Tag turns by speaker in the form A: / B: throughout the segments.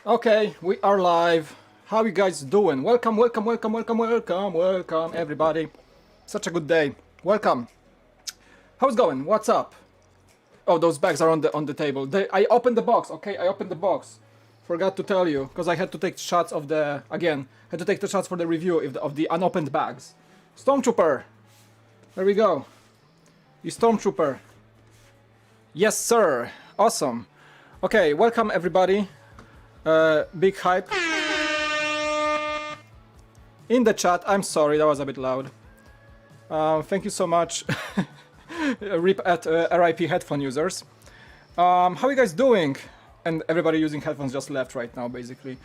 A: Okay, we are live. How you guys doing? Welcome, welcome, welcome, welcome, welcome, welcome, everybody. Such a good day. Welcome. How's it going? What's up? Oh, those bags are on the table. I opened the box. Okay, I opened the box. Forgot to tell you because I had to take shots of the had to take the shots for the review of the unopened bags. Stormtrooper. There we go. The Stormtrooper. Yes, sir. Awesome. Okay, welcome everybody. Big hype in the chat. I'm sorry, that was a bit loud. Thank you so much. Rip at RIP headphone users. How are you guys doing? And everybody using headphones just left right now, basically.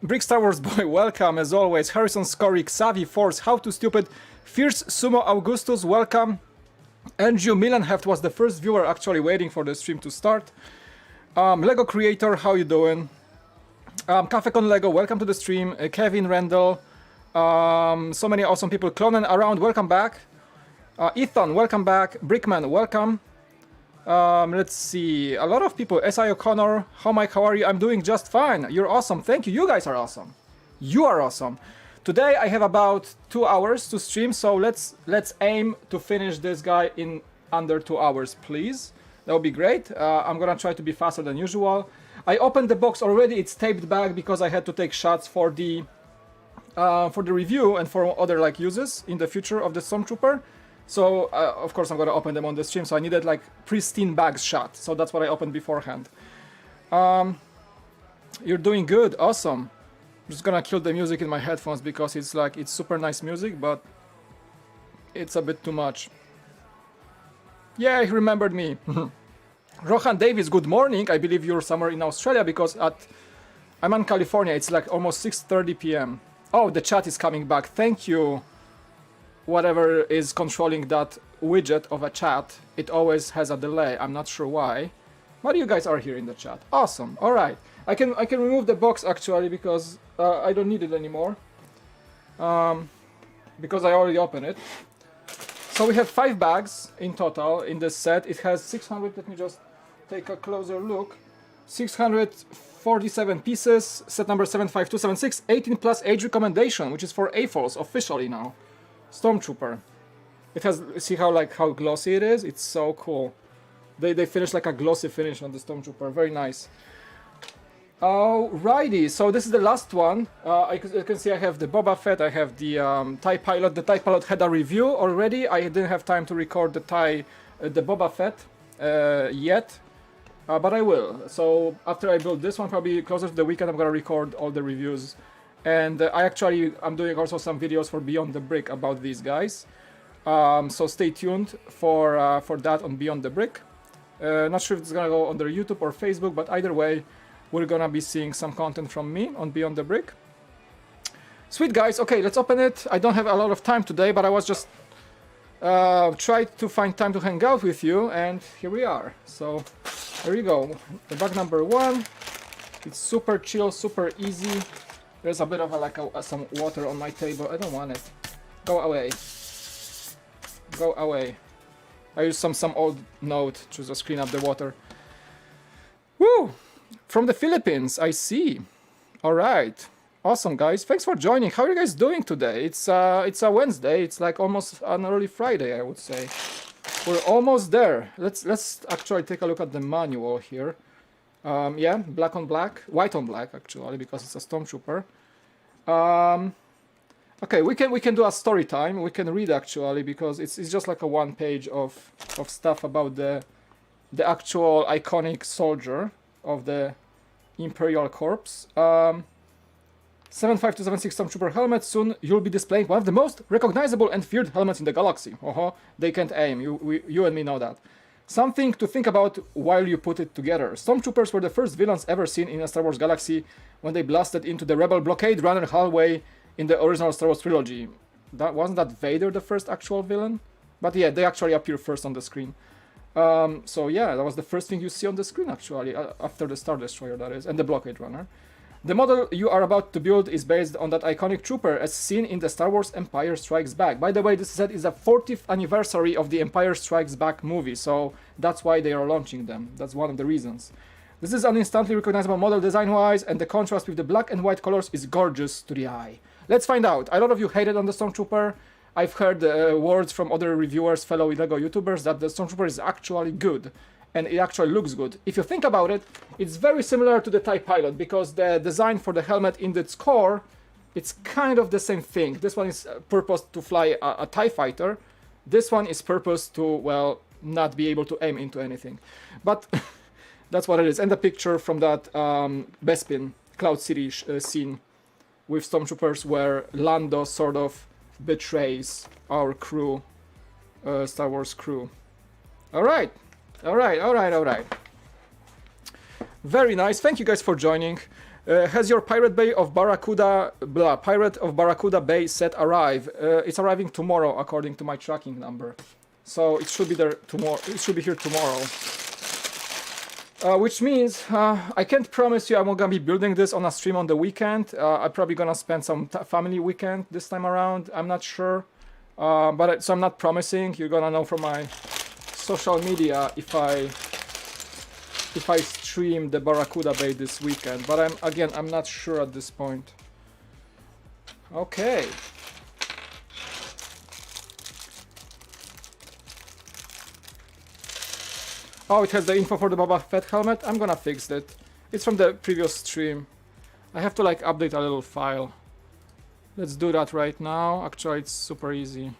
A: Brick Star Wars Boy, welcome as always. Harrison Scorik, Savvy Force, How to Stupid, Fierce Sumo Augustus, welcome. Andrew Milanheft was the first viewer actually waiting for the stream to start. Lego Creator, how you doing? Cafe Con Lego, welcome to the stream. Kevin Randall, so many awesome people cloning around, welcome back. Ethan, welcome back. Brickman, welcome. Let's see, a lot of people. S.I. O'Connor, Mike, how are you? I'm doing just fine. You're awesome, thank you. You guys are awesome. You are awesome. Today I have about 2 hours to stream, so let's aim to finish this guy in under 2 hours, please. That would be great. I'm gonna try to be faster than usual. I opened the box already. It's taped back because I had to take shots for the review and for other like uses in the future of the Stormtrooper. So of course I'm gonna open them on the stream. So I needed like pristine bags shot. So that's what I opened beforehand. You're doing good. Awesome. I'm just gonna kill the music in my headphones because it's super nice music, but it's a bit too much. Yeah, he remembered me. Rohan Davis, good morning. I believe you're somewhere in Australia because I'm in California. It's like almost 6:30 p.m. Oh, the chat is coming back. Thank you. Whatever is controlling that widget of a chat, it always has a delay. I'm not sure why. But you guys are here in the chat. Awesome. All right. I can remove the box actually because I don't need it anymore. Because I already opened it. So we have 5 bags in total in this set. It has 600, let me just take a closer look. 647 pieces, set number 75276, 18 plus age recommendation, which is for AFOS officially now. Stormtrooper. It has, see how glossy it is? It's so cool. They finished like a glossy finish on the Stormtrooper, very nice. Alrighty, so this is the last one. You can see I have the Boba Fett, I have the TIE Pilot. The TIE Pilot had a review already. I didn't have time to record the Boba Fett yet, but I will. So after I build this one, probably closer to the weekend, I'm gonna record all the reviews. And I'm doing also some videos for Beyond the Brick about these guys. So stay tuned for that on Beyond the Brick. Not sure if it's gonna go on their YouTube or Facebook, but either way, we're gonna be seeing some content from me on Beyond the Brick. Sweet guys, okay, let's open it. I don't have a lot of time today, but I was just tried to find time to hang out with you, and here we are. So there you go. The bag number 1. It's super chill, super easy. There's a bit of some water on my table. I don't want it. Go away. Go away. I used some old note to just clean up the water. Woo! From the Philippines, I see. All right, awesome guys. Thanks for joining. How are you guys doing today? It's a Wednesday. It's like almost an early Friday, I would say. We're almost there. Let's actually take a look at the manual here. Yeah, black on black, white on black actually, because it's a Stormtrooper. Okay, we can do a story time. We can read actually because it's just like a 1 page of stuff about the actual iconic soldier of the Imperial Corps. 75276 Stormtrooper helmet. Soon you'll be displaying one of the most recognizable and feared helmets in the galaxy. They can't aim. You and me know that. Something to think about while you put it together. Stormtroopers were the first villains ever seen in a Star Wars galaxy when they blasted into the Rebel blockade runner hallway in the original Star Wars trilogy. Wasn't that Vader the first actual villain? But yeah, they actually appear first on the screen. So yeah, that was the first thing you see on the screen actually, after the Star Destroyer that is, and the blockade runner. The model you are about to build is based on that iconic trooper as seen in the Star Wars Empire Strikes Back. By the way, this set is the 40th anniversary of the Empire Strikes Back movie, so that's why they are launching them. That's one of the reasons. This is an instantly recognizable model design-wise, and the contrast with the black and white colors is gorgeous to the eye. Let's find out. A lot of you hated on the Stormtrooper. I've heard words from other reviewers, fellow LEGO YouTubers, that the Stormtrooper is actually good, and it actually looks good. If you think about it, it's very similar to the TIE Pilot, because the design for the helmet in its core, it's kind of the same thing. This one is purposed to fly a TIE fighter. This one is purposed to, well, not be able to aim into anything. But that's what it is. And the picture from that Bespin Cloud City scene with Stormtroopers, where Lando sort of betrays our crew, Star Wars crew. Alright, alright. Very nice. Thank you guys for joining. Has your Pirate of Barracuda Bay set arrive? It's arriving tomorrow according to my tracking number. So it should be there tomorrow. It should be here tomorrow. Which means I can't promise you I'm gonna be building this on a stream on the weekend. I'm probably gonna spend some family weekend this time around. I'm not sure, so I'm not promising. You're gonna know from my social media if I stream the Barracuda Bay this weekend. But I'm not sure at this point. Okay. Oh, it has the info for the Boba Fett helmet. I'm gonna fix it. It's from the previous stream. I have to like update a little file. Let's do that right now. Actually, it's super easy.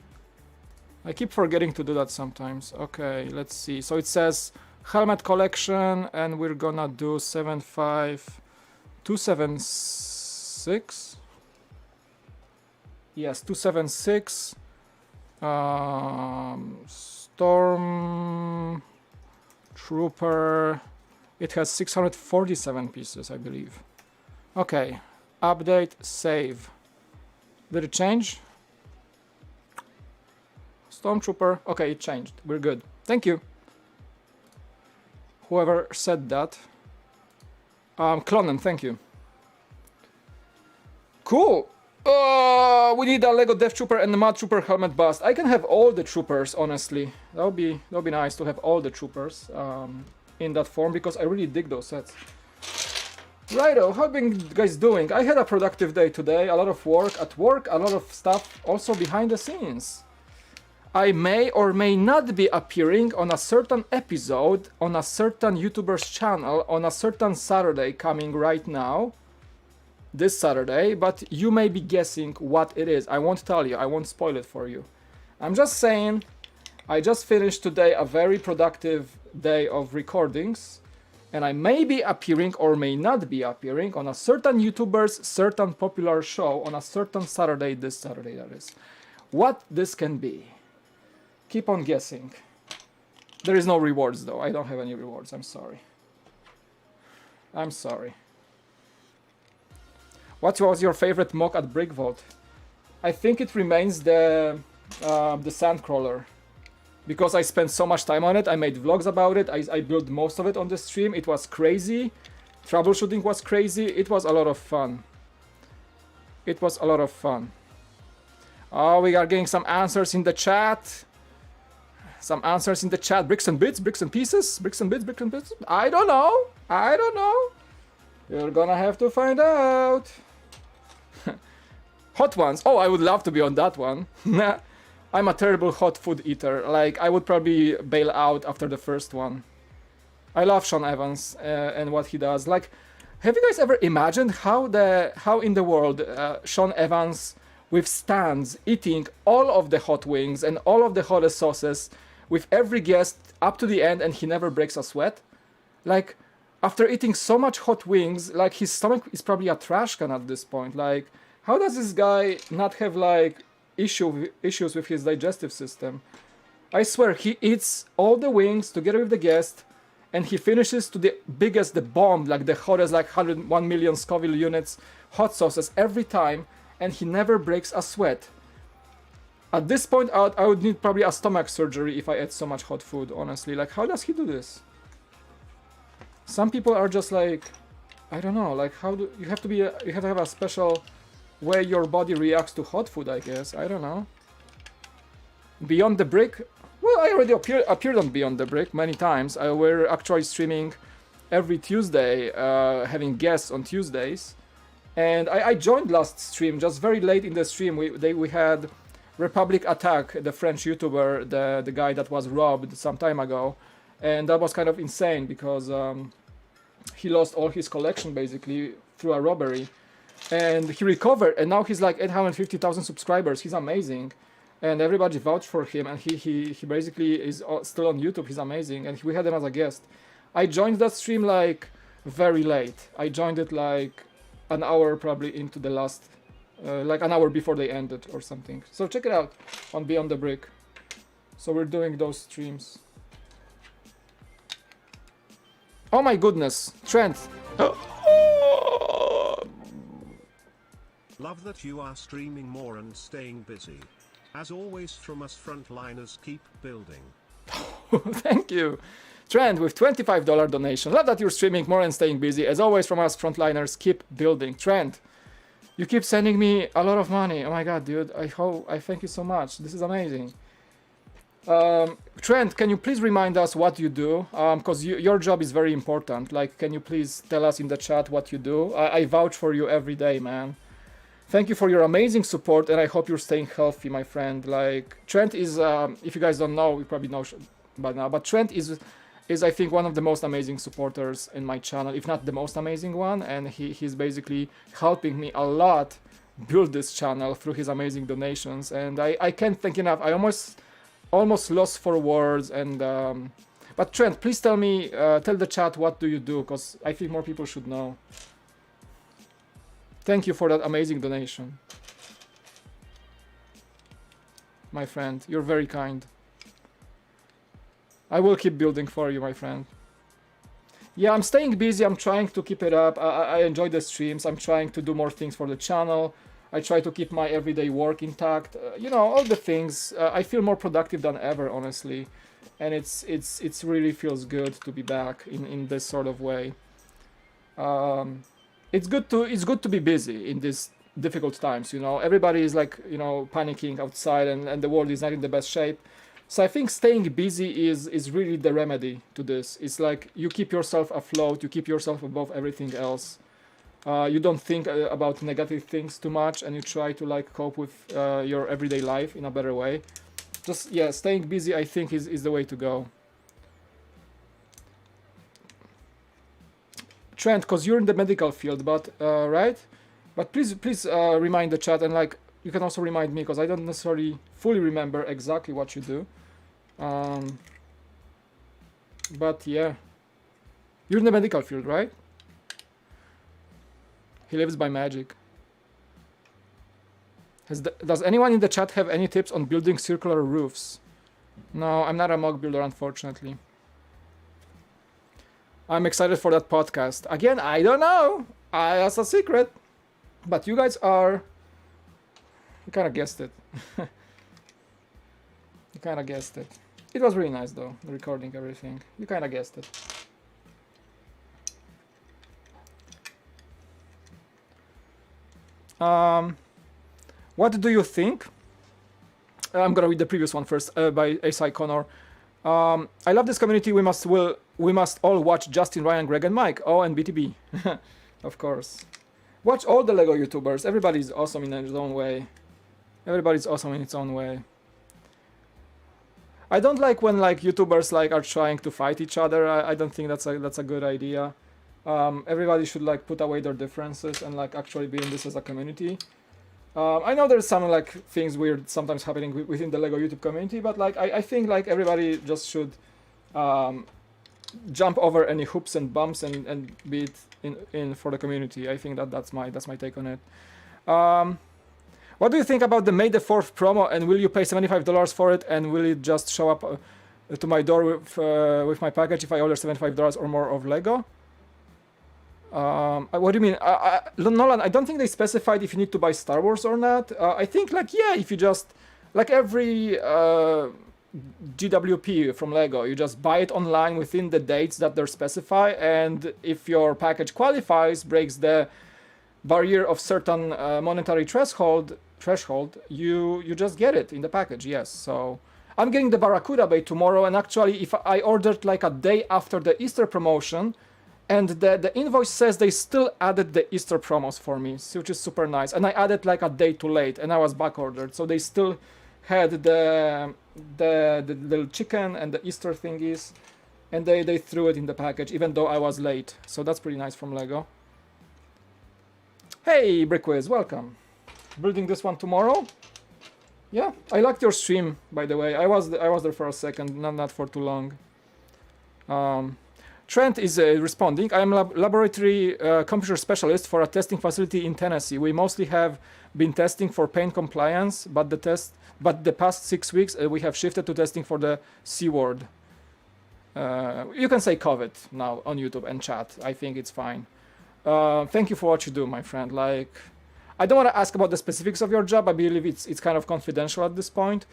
A: I keep forgetting to do that sometimes. Okay, let's see. So it says helmet collection, and we're gonna do 276. Yes, 276. Stormtrooper. It has 647 pieces, I believe. Okay, update, save. Did it change? Stormtrooper. Okay, it changed. We're good. Thank you. Whoever said that. Clonen, thank you. Cool. We need a Lego Death Trooper and the Mud Trooper helmet bust. I can have all the troopers, honestly. That would be nice to have all the troopers in that form, because I really dig those sets. Righto, how have you guys doing? I had a productive day today. A lot of work at work, a lot of stuff also behind the scenes. I may or may not be appearing on a certain episode on a certain YouTuber's channel on a certain Saturday coming right now. This Saturday, but you may be guessing what it is. I won't tell you, I won't spoil it for you. I'm just saying, I just finished today a very productive day of recordings, and I may be appearing or may not be appearing on a certain YouTuber's certain popular show on a certain Saturday, this Saturday that is. What this can be? Keep on guessing. There is no rewards though, I don't have any rewards, I'm sorry. I'm sorry. What was your favorite mock at Brick Vault? I think it remains the Sandcrawler, because I spent so much time on it. I made vlogs about it. I built most of it on the stream. It was crazy. Troubleshooting was crazy. It was a lot of fun. It was a lot of fun. Oh, we are getting some answers in the chat. Some answers in the chat. Bricks and bits, bricks and pieces, bricks and bits, bricks and bits. I don't know. I don't know. You're gonna have to find out. Hot ones. Oh, I would love to be on that one. I'm a terrible hot food eater. Like, I would probably bail out after the first one. I love Sean Evans and what he does. Like, have you guys ever imagined how in the world Sean Evans withstands eating all of the hot wings and all of the hottest sauces with every guest up to the end, and he never breaks a sweat? Like, after eating so much hot wings, like, his stomach is probably a trash can at this point. Like, how does this guy not have like issues with his digestive system? I swear, he eats all the wings together with the guest, and he finishes to the biggest, the bomb, like the hottest, like 101 million Scoville units, hot sauces every time, and he never breaks a sweat. At this point, I would need probably a stomach surgery if I ate so much hot food, honestly. Like, how does he do this? Some people are just like, I don't know, like, how do you have to have a special way your body reacts to hot food, I guess. I don't know. Beyond the Brick? Well, I already appeared on Beyond the Brick many times. We're actually streaming every Tuesday, having guests on Tuesdays. And I joined last stream, just very late in the stream. We had Republic Attack, the French YouTuber, the guy that was robbed some time ago. And that was kind of insane because he lost all his collection basically through a robbery. And he recovered, and now he's like 850,000 subscribers. He's amazing. And everybody vouched for him, and he basically is still on YouTube. He's amazing, and we had him as a guest. I joined that stream like very late. I joined it like an hour probably into the last, like an hour before they ended or something. So check it out on Beyond the Brick. So we're doing those streams. Oh my goodness, Trent.
B: Love that you are streaming more and staying busy. As always from us frontliners, keep building.
A: Thank you. Trent with $25 donation. Love that you're streaming more and staying busy. As always from us frontliners, keep building. Trent, you keep sending me a lot of money. Oh my god, dude. I thank you so much. This is amazing. Trent, can you please remind us what you do? Because your job is very important. Like, can you please tell us in the chat what you do? I vouch for you every day, man. Thank you for your amazing support, and I hope you're staying healthy, my friend. Like, Trent is, if you guys don't know, you probably know by now, but Trent is I think one of the most amazing supporters in my channel, if not the most amazing one, and he's basically helping me a lot build this channel through his amazing donations, and I can't thank enough. I almost lost for words, and but Trent, please tell me, tell the chat what do you do, because I think more people should know. Thank you for that amazing donation. My friend, you're very kind. I will keep building for you, my friend. Yeah, I'm staying busy. I'm trying to keep it up. I enjoy the streams. I'm trying to do more things for the channel. I try to keep my everyday work intact. You know, all the things. I feel more productive than ever, honestly. And it's really feels good to be back in this sort of way. It's good to be busy in these difficult times, you know. Everybody is like, you know, panicking outside, and the world is not in the best shape. So I think staying busy is really the remedy to this. It's like you keep yourself afloat, you keep yourself above everything else. You don't think about negative things too much, and you try to like cope with your everyday life in a better way. Just, yeah, staying busy I think is the way to go. Trent, because you're in the medical field, but right? But please remind the chat, and like you can also remind me, because I don't necessarily fully remember exactly what you do. But yeah, you're in the medical field, right? He lives by magic. Does anyone in the chat have any tips on building circular roofs? No, I'm not a mock builder, unfortunately. I'm excited for that podcast. Again, I don't know. That's a secret. But you guys are... You kind of guessed it. You kind of guessed it. It was really nice, though, recording everything. You kind of guessed it. What do you think? I'm gonna read the previous one first, by A.S.I. Connor. I love this community. We must all watch Justin, Ryan, Greg, and Mike. Oh, and BTB. Of course. Watch all the LEGO YouTubers. Everybody's awesome in its own way. Everybody's awesome in its own way. I don't like when like YouTubers like are trying to fight each other. I don't think that's a good idea. Everybody should like put away their differences and like actually be in this as a community. I know there's some like things weird sometimes happening within the LEGO YouTube community, but like I think like everybody just should jump over any hoops and bumps and be it in for the community. I think that's my take on it. What do you think about the May the 4th promo, and will you pay $75 for it, and will it just show up to my door with my package if I order $75 or more of LEGO? What do you mean? Nolan, I don't think they specified if you need to buy Star Wars or not. I think like, yeah, if you just, like every GWP from LEGO, you just buy it online within the dates that they're specified, and if your package qualifies, breaks the barrier of certain monetary threshold, you just get it in the package, yes. So I'm getting the Barracuda Bay tomorrow, and actually if I ordered like a day after the Easter promotion, And the invoice says they still added the Easter promos for me, which is super nice. And I added like a day too late, and I was back ordered, so they still had the little chicken and the Easter thingies, and they threw it in the package, even though I was late. So that's pretty nice from Lego. Hey, Brickwiz, welcome. Building this one tomorrow. Yeah, I liked your stream, by the way. I was there for a second, not for too long. Trent is responding. I am a laboratory computer specialist for a testing facility in Tennessee. We mostly have been testing for paint compliance, but the past 6 weeks we have shifted to testing for the C word. You can say COVID now on YouTube and chat. I think it's fine. Thank you for what you do, my friend. Like, I don't want to ask about the specifics of your job. I believe it's kind of confidential at this point.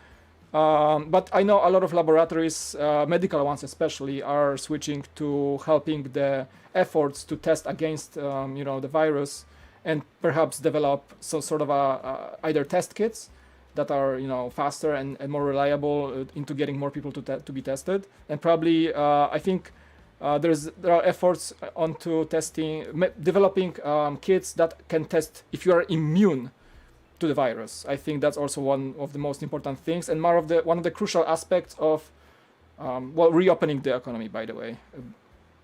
A: But I know a lot of laboratories, medical ones especially, are switching to helping the efforts to test against, the virus, and perhaps develop some sort of either test kits that are, faster and more reliable into getting more people to be tested. And probably, I think there are efforts onto developing kits that can test if you are immune to the virus. I think that's also one of the most important things, and one of the crucial aspects of reopening the economy, by the way,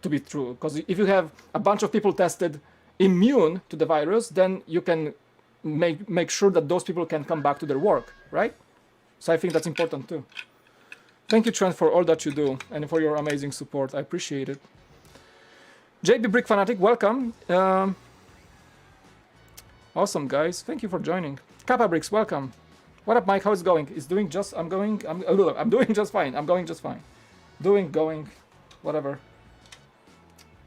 A: to be true. Because if you have a bunch of people tested immune to the virus, then you can make sure that those people can come back to their work, right? So I think that's important too. Thank you, Trent, for all that you do and for your amazing support. I appreciate it. JB BrickFanatic, welcome. Awesome, guys. Thank you for joining. Kappa Bricks, welcome. What up, Mike? How's it going? I'm doing just fine. I'm going just fine. Going, whatever.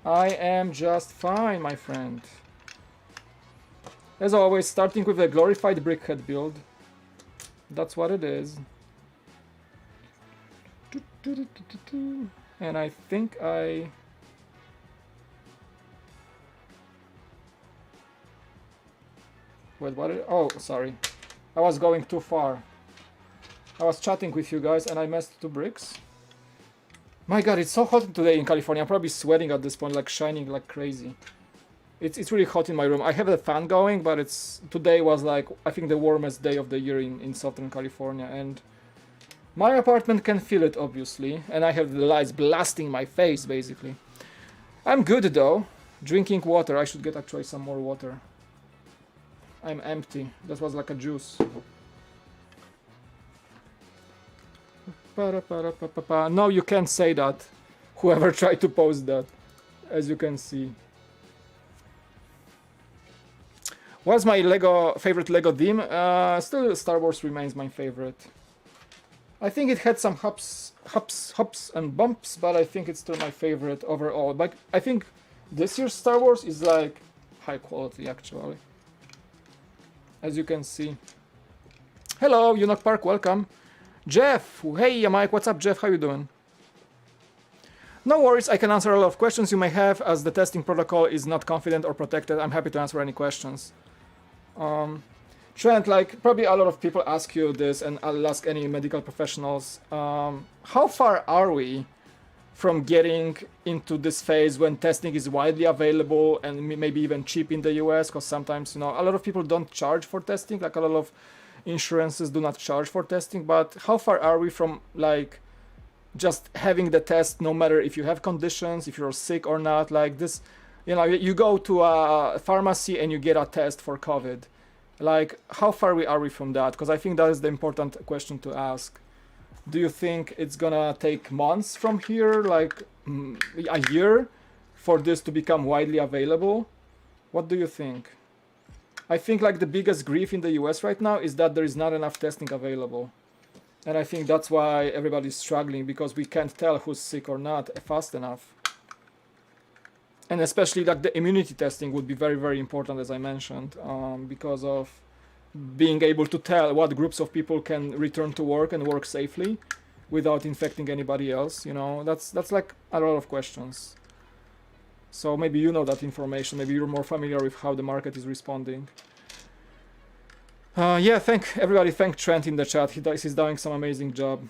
A: I am just fine, my friend. As always, starting with a glorified brickhead build. That's what it is. And I think Wait, what? Oh, sorry. I was going too far. I was chatting with you guys and I messed 2 bricks. My god, it's so hot today in California. I'm probably sweating at this point, like shining like crazy. It's really hot in my room. I have the fan going, but today was like, I think, the warmest day of the year in Southern California, and my apartment can feel it, obviously, and I have the lights blasting my face, basically. I'm good, though. Drinking water. I should get actually some more water. I'm empty. That was like a juice. No, you can't say that. Whoever tried to post that, as you can see. What's my favorite Lego theme? Still Star Wars remains my favorite. I think it had some hops and bumps, but I think it's still my favorite overall. But I think this year's Star Wars is like high quality, actually. As you can see. Hello, Unok Park, welcome. Jeff, hey Mike, what's up, Jeff? How you doing? No worries, I can answer a lot of questions you may have, as the testing protocol is not confident or protected. I'm happy to answer any questions. Trent, like probably a lot of people ask you this, and I'll ask any medical professionals. How far are we from getting into this phase when testing is widely available and maybe even cheap in the US? Because sometimes, a lot of people don't charge for testing, like a lot of insurances do not charge for testing. But how far are we from like just having the test no matter if you have conditions, if you're sick or not? Like this, you go to a pharmacy and you get a test for COVID. Like, how far are we from that? Because I think that is the important question to ask. Do you think it's gonna take months from here, like a year, for this to become widely available? What do you think? I think like the biggest grief in the US right now is that there is not enough testing available. And I think that's why everybody's struggling, because we can't tell who's sick or not fast enough. And especially like the immunity testing would be very, very important, as I mentioned, because of being able to tell what groups of people can return to work and work safely without infecting anybody else. That's like a lot of questions. So maybe you know that information, maybe you're more familiar with how the market is responding. Yeah, everybody thank Trent in the chat. He's doing some amazing job.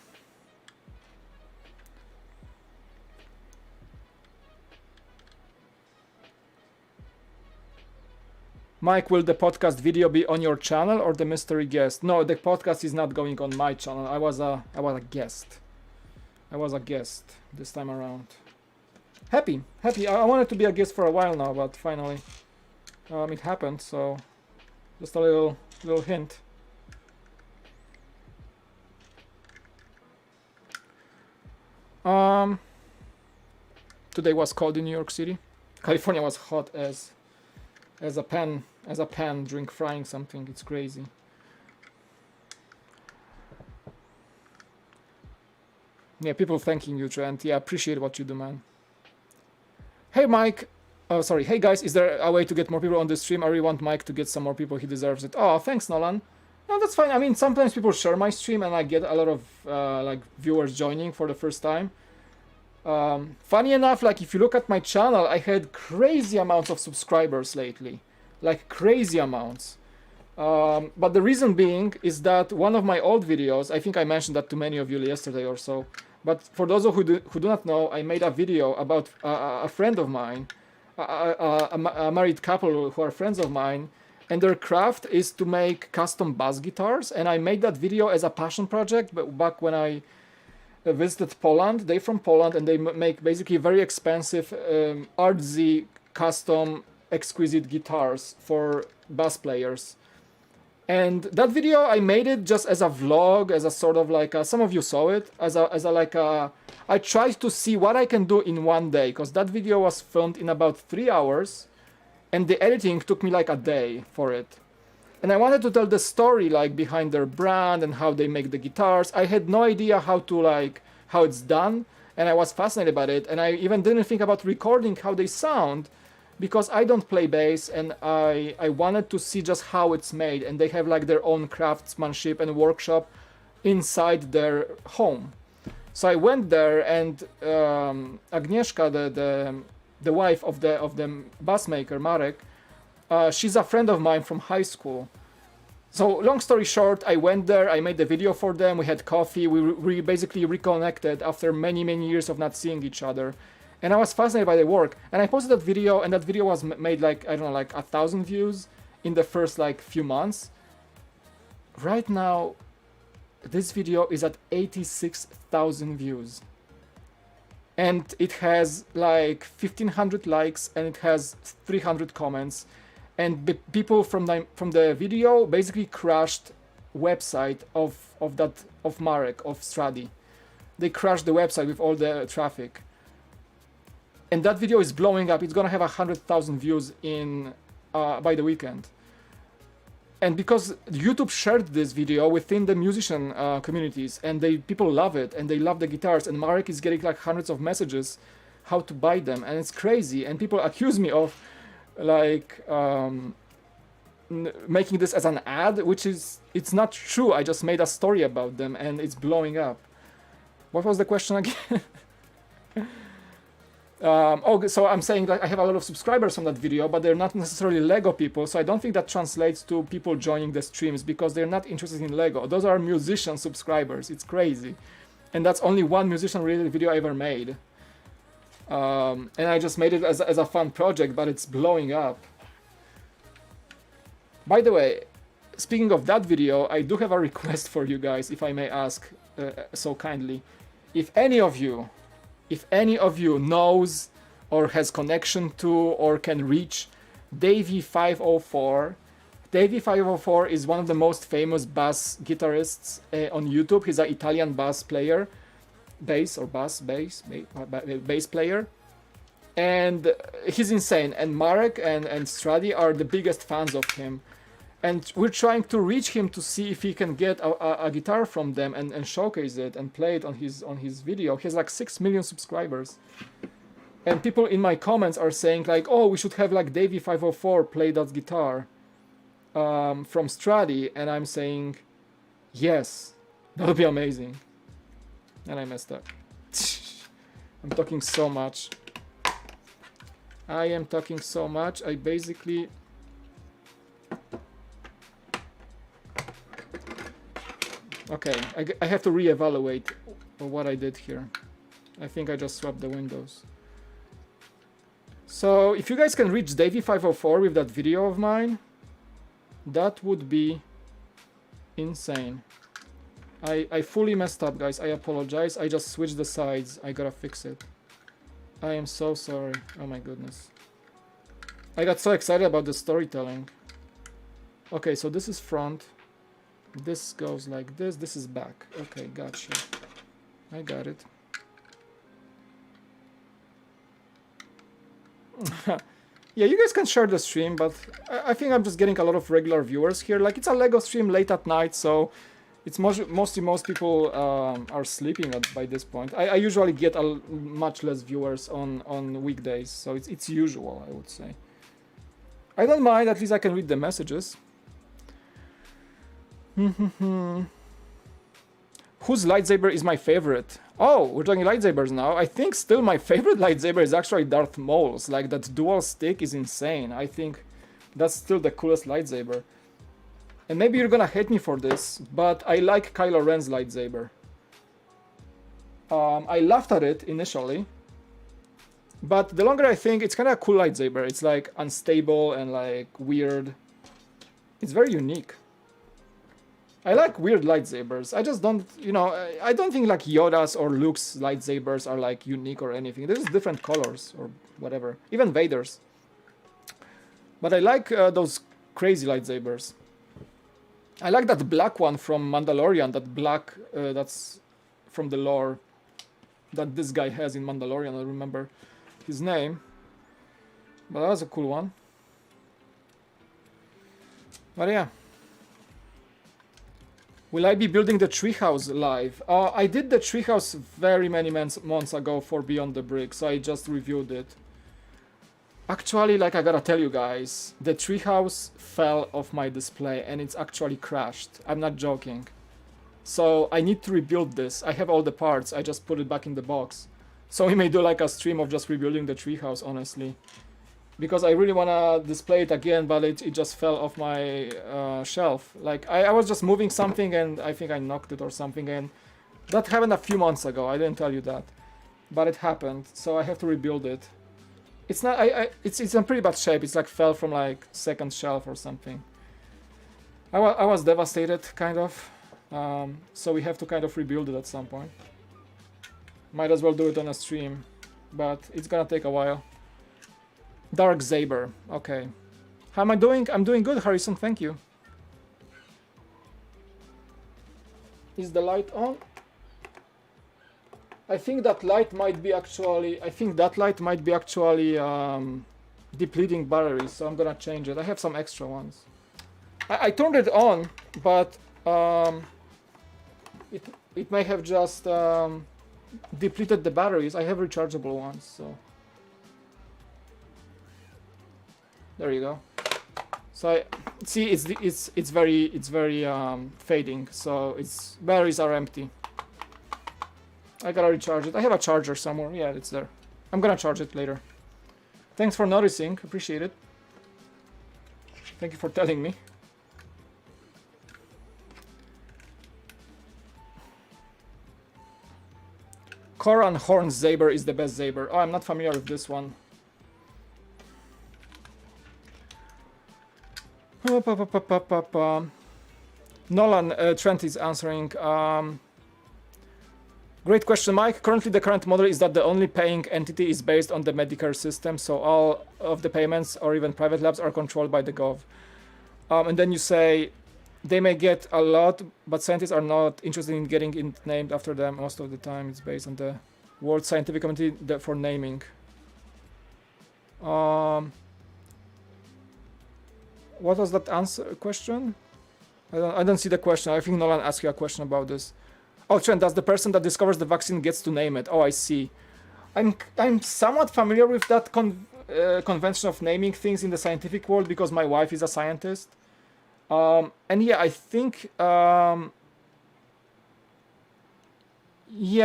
A: Mike, will the podcast video be on your channel or the mystery guest? No, the podcast is not going on my channel. I was a guest. I was a guest this time around. Happy. I wanted to be a guest for a while now, but finally it happened. So just a little hint. Today was cold in New York City. California was hot as a pan during frying something. It's crazy. Yeah, people thanking you, Trent. Yeah, appreciate what you do, man. Hey, Mike. Oh, sorry. Hey, guys. Is there a way to get more people on the stream? I really want Mike to get some more people. He deserves it. Oh, thanks, Nolan. No, that's fine. I mean, sometimes people share my stream and I get a lot of like viewers joining for the first time. Funny enough, like if you look at my channel, I had crazy amounts of subscribers lately, like crazy amounts. But the reason being is that one of my old videos, I think I mentioned that to many of you yesterday or so, but for those who do not know, I made a video about a friend of mine, a married couple who are friends of mine, and their craft is to make custom bass guitars, and I made that video as a passion project, but back when I visited Poland. They're from Poland and they make basically very expensive artsy custom exquisite guitars for bass players. And that video, I made it just as a vlog, as a sort of like some of you saw it, as a like a, I tried to see what I can do in one day, because that video was filmed in about 3 hours and the editing took me like a day for it. And I wanted to tell the story like behind their brand and how they make the guitars. I had no idea how it's done, and I was fascinated by it. And I even didn't think about recording how they sound, because I don't play bass, and I wanted to see just how it's made. And they have like their own craftsmanship and workshop inside their home. So I went there, and Agnieszka, the wife of the bass maker Marek, she's a friend of mine from high school. So long story short, I went there, I made the video for them, we had coffee, we basically reconnected after many years of not seeing each other. And I was fascinated by the work. And I posted that video, and that video was made like, I don't know, like 1,000 views in the first like few months. Right now, this video is at 86,000 views. And it has like 1,500 likes, and it has 300 comments. And the people from the video basically crashed website of Marek, of Stradi. They crashed the website with all the traffic. And that video is blowing up. It's gonna have 100,000 views in by the weekend. And because YouTube shared this video within the musician communities, and people love it, and they love the guitars, and Marek is getting like hundreds of messages how to buy them, and it's crazy. And people accuse me of like making this as an ad, which it's not true. I just made a story about them and it's blowing up. What was the question again? So I'm saying that I have a lot of subscribers from that video, but they're not necessarily Lego people, so I don't think that translates to people joining the streams, because they're not interested in Lego. Those are musician subscribers. It's crazy. And that's only one musician related video I ever made. And I just made it as a fun project, but it's blowing up. By the way, speaking of that video, I do have a request for you guys, if I may ask so kindly. If any of you knows or has connection to or can reach Davy 504, Davy 504 is one of the most famous bass guitarists on YouTube. He's an Italian bass player. Bass player, and he's insane. And Marek and Stradi are the biggest fans of him, and we're trying to reach him to see if he can get a guitar from them and showcase it and play it on his video. He has like 6 million subscribers, and people in my comments are saying like, oh, we should have like Davy 504 play that guitar from Stradi, and I'm saying yes, that would be amazing. And I messed up. I'm talking so much. I am talking so much. I basically... Okay, I have to reevaluate what I did here. I think I just swapped the windows. So if you guys can reach Davy 504 with that video of mine, That would be insane. I fully messed up, guys. I apologize. I just switched the sides. I gotta fix it. I am so sorry. Oh my goodness. I got so excited about the storytelling. Okay, so this is front. This goes like this. This is back. Okay, gotcha. I got it. Yeah, you guys can share the stream, but I think I'm just getting a lot of regular viewers here. Like, it's a LEGO stream late at night, so it's mostly most people are sleeping by this point. I usually get much less viewers on weekdays, so it's usual, I would say. I don't mind, at least I can read the messages. Whose lightsaber is my favorite? Oh, we're talking lightsabers now. I think still my favorite lightsaber is actually Darth Maul's. Like, that dual stick is insane. I think that's still the coolest lightsaber. And maybe you're gonna hate me for this, but I like Kylo Ren's lightsaber. I laughed at it initially, but the longer I think, it's kind of a cool lightsaber. It's like unstable and like weird. It's very unique. I like weird lightsabers. I just don't, you know, I don't think like Yoda's or Luke's lightsabers are like unique or anything. There's different colors or whatever. Even Vader's. But I like those crazy lightsabers. I like that black one from Mandalorian, that black, that's from the lore that this guy has in Mandalorian. I don't remember his name. But that was a cool one. But yeah. Will I be building the treehouse live? I did the treehouse very many months ago for Beyond the Brick, so I just reviewed it. Actually, like, I gotta tell you guys, the treehouse fell off my display and it's actually crashed. I'm not joking. So I need to rebuild this. I have all the parts, I just put it back in the box. So we may do like a stream of just rebuilding the treehouse, honestly. Because I really wanna display it again, but it just fell off my shelf. Like, I was just moving something and I think I knocked it or something, and that happened a few months ago. I didn't tell you that, but it happened, so I have to rebuild it. It's not, it's in pretty bad shape. It's like fell from like second shelf or something. I was devastated, kind of. So we have to kind of rebuild it at some point. Might as well do it on a stream, but it's gonna take a while. Darksaber, okay. How am I doing? I'm doing good, Harrison, thank you. Is the light on? I think that light might be actually, depleting batteries, so I'm gonna change it. I have some extra ones. I turned it on, but it may have just depleted the batteries. I have rechargeable ones, so. There you go. So I see it's very fading. So its batteries are empty. I gotta recharge it. I have a charger somewhere. Yeah, it's there. I'm gonna charge it later. Thanks for noticing. Appreciate it. Thank you for telling me. Koran Horn Saber is the best Saber. Oh, I'm not familiar with this one. Nolan, Trent is answering. Great question, Mike. Currently, the current model is that the only paying entity is based on the Medicare system, so all of the payments or even private labs are controlled by the Gov. And then you say they may get a lot, but scientists are not interested in getting it named after them. Most of the time, it's based on the World Scientific Committee for naming. What was that question? I don't see the question. I think Nolan asked you a question about this. Oh, Trent, does the person that discovers the vaccine gets to name it? Oh, I see. I'm somewhat familiar with that convention of naming things in the scientific world because my wife is a scientist. And yeah, I think yeah,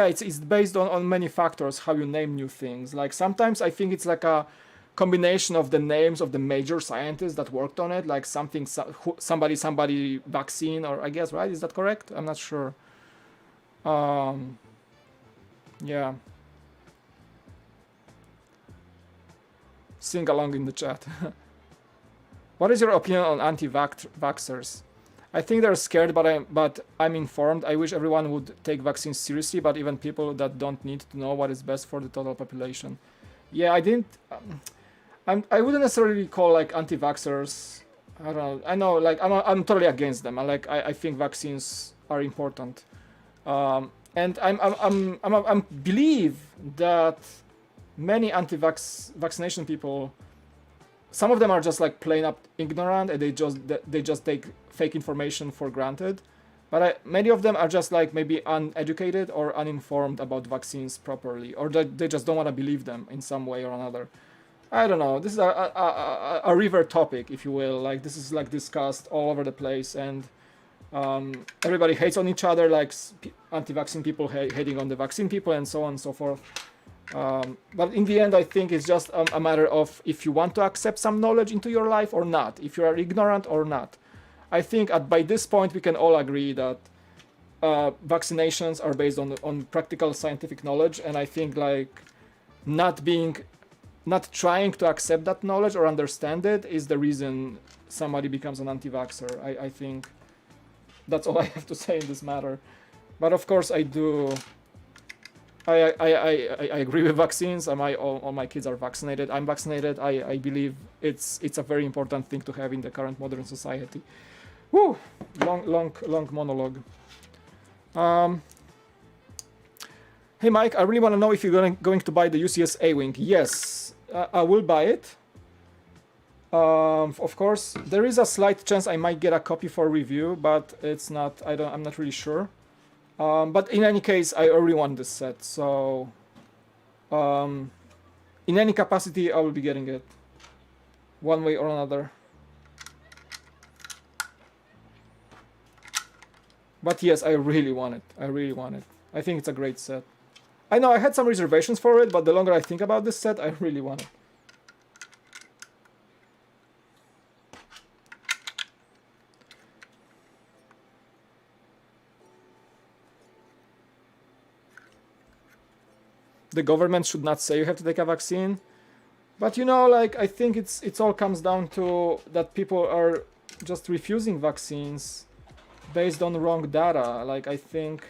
A: it's based on many factors how you name new things. Like sometimes I think it's like a combination of the names of the major scientists that worked on it, like something somebody vaccine, or I guess, right? Is that correct? I'm not sure. Yeah. Sing along in the chat. What is your opinion on anti-vaxxers? I think they're scared, but I'm informed. I wish everyone would take vaccines seriously, but even people that don't need to know what is best for the total population. Yeah, I didn't. I wouldn't necessarily call like anti-vaxxers. I don't know. I know, like I'm totally against them. I think vaccines are important, and I'm believe that many anti-vaccination people, some of them are just like plain up ignorant and they just take fake information for granted. But many of them are just like maybe uneducated or uninformed about vaccines properly, or that they just don't want to believe them in some way or another. I don't know. This is a river topic, if you will. Like this is like discussed all over the place, and everybody hates on each other, like anti-vaccine people hating on the vaccine people, and so on and so forth. But in the end, I think it's just a matter of if you want to accept some knowledge into your life or not, if you are ignorant or not. I think by this point we can all agree that vaccinations are based on practical scientific knowledge, and I think like not trying to accept that knowledge or understand it is the reason somebody becomes an anti-vaxxer. I think that's all I have to say in this matter. But of course I agree with vaccines. All my kids are vaccinated. I'm vaccinated. I believe it's a very important thing to have in the current modern society. Woo! Long monologue. Hey Mike, I really want to know if you're going to buy the UCS A-Wing. Yes, I will buy it. Of course, there is a slight chance I might get a copy for review, but it's not. I'm not really sure. But in any case, I already want this set, so in any capacity, I will be getting it, one way or another. But yes, I really want it. I really want it. I think it's a great set. I know I had some reservations for it, but the longer I think about this set, I really want it. The government should not say you have to take a vaccine, but you know, like I think it's all comes down to that people are just refusing vaccines based on wrong data. Like I think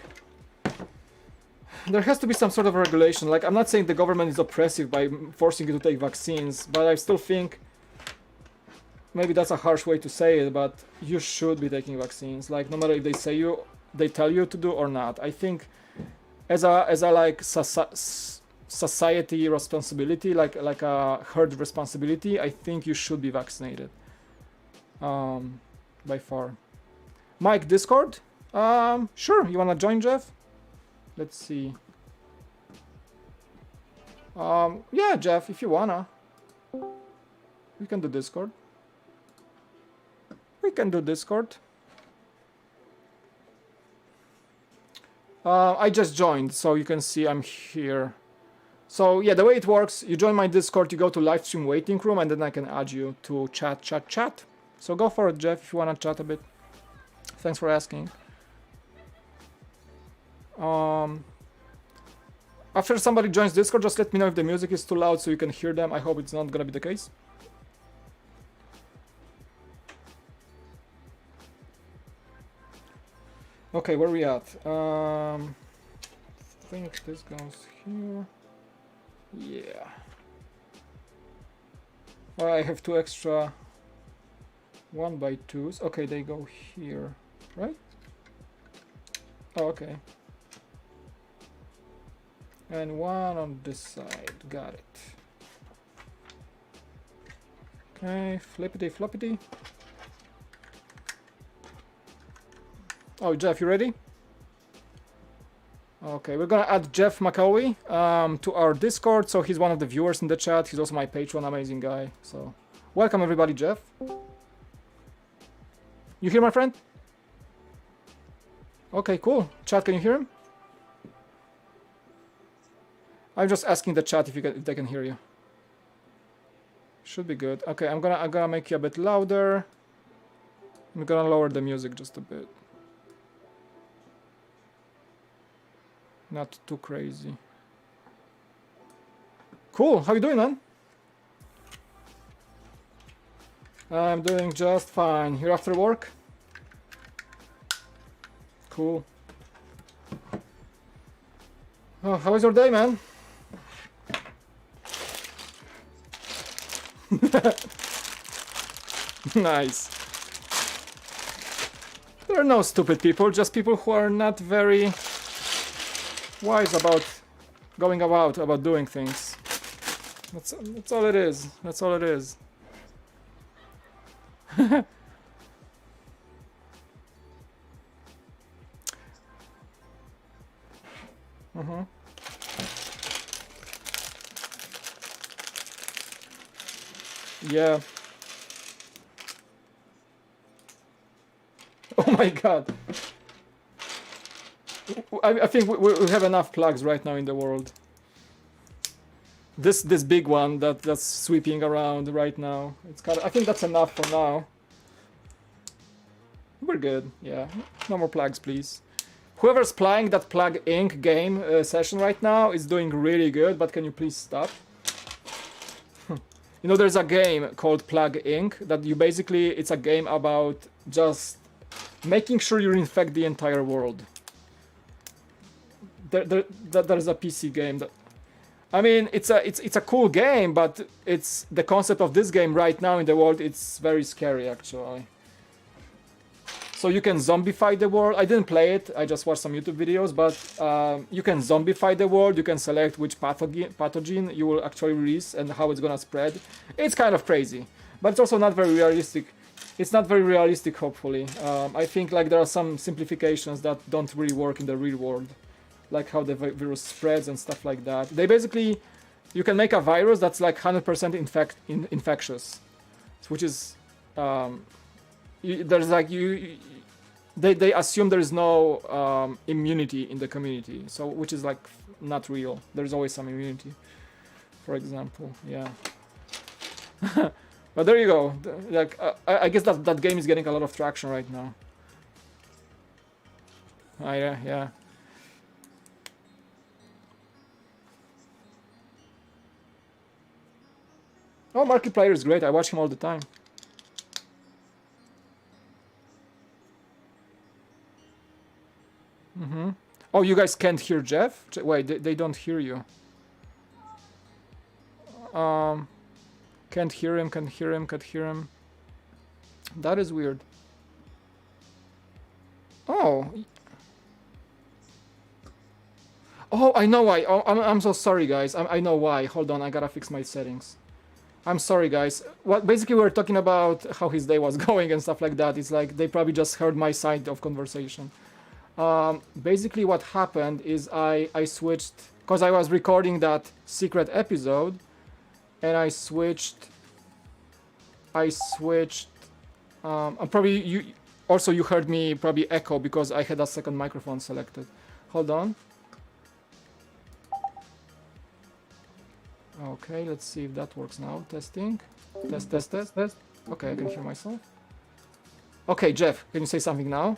A: there has to be some sort of regulation. Like I'm not saying the government is oppressive by forcing you to take vaccines, but I still think maybe that's a harsh way to say it, but you should be taking vaccines. Like no matter if they tell you to do or not. I think as a like society responsibility, like a herd responsibility, I think you should be vaccinated. By far. Mike, Discord? Sure. You wanna join, Jeff? Let's see. Yeah, Jeff, if you wanna. We can do Discord. We can do Discord. I just joined, so you can see I'm here. So yeah, the way it works, you join my Discord, you go to live stream waiting room, and then I can add you to chat. So go for it, Jeff, if you wanna chat a bit. Thanks for asking. After somebody joins Discord, just let me know if the music is too loud so you can hear them. I hope it's not gonna be the case. Okay, where are we at? I think this goes here. Yeah. Well, I have two extra 1x2s. Okay, they go here, right? Oh, okay. And one on this side. Got it. Okay, flippity floppity. Oh, Jeff, you ready? Okay, we're gonna add Jeff McAuley to our Discord, so he's one of the viewers in the chat. He's also my patron, amazing guy. So, welcome everybody, Jeff. You hear my friend? Okay, cool. Chat, can you hear him? I'm just asking the chat if they can hear you. Should be good. Okay, I'm gonna make you a bit louder. I'm gonna lower the music just a bit. Not too crazy. Cool. How you doing, man? I'm doing just fine. You're after work? Cool. Oh, how was your day, man? Nice. There are no stupid people, just people who are not very wise about going about doing things. That's all it is. That's all it is. Yeah. Oh my god. I think we have enough plugs right now in the world. This big one that's sweeping around right now. I think that's enough for now. We're good. Yeah. No more plugs, please. Whoever's playing that Plug Inc. game session right now is doing really good, but can you please stop? You know, there's a game called Plug Inc. that you basically, it's a game about just making sure you infect the entire world. There's a PC game that, I mean, it's a cool game, but it's the concept of this game right now in the world. It's very scary, actually. So you can zombify the world. I didn't play it. I just watched some YouTube videos, but you can zombify the world. You can select which pathogen you will actually release and how it's gonna spread. It's kind of crazy, but it's also not very realistic. It's not very realistic, hopefully. I think like there are some simplifications that don't really work in the real world, like how the virus spreads and stuff like that. They basically, you can make a virus that's like 100% infectious, which is there's like they assume there is no immunity in the community, so which is like not real. There's always some immunity, for example. Yeah. But there you go. Like I guess that game is getting a lot of traction right now. Yeah. Oh, Markiplier is great. I watch him all the time. Oh, you guys can't hear Jeff? Wait, they don't hear you. Can't hear him, can't hear him, can't hear him. That is weird. Oh. Oh, I know why. Oh, I'm so sorry, guys. I know why. Hold on, I gotta fix my settings. I'm sorry, guys. Basically, we were talking about how his day was going and stuff like that. It's like they probably just heard my side of conversation. Basically what happened is I switched, because I was recording that secret episode, and I switched probably you heard me probably echo because I had a second microphone selected. Hold on. Okay, let's see if that works now. Testing. Test. Okay, I can hear myself. Okay, Jeff, can you say something now?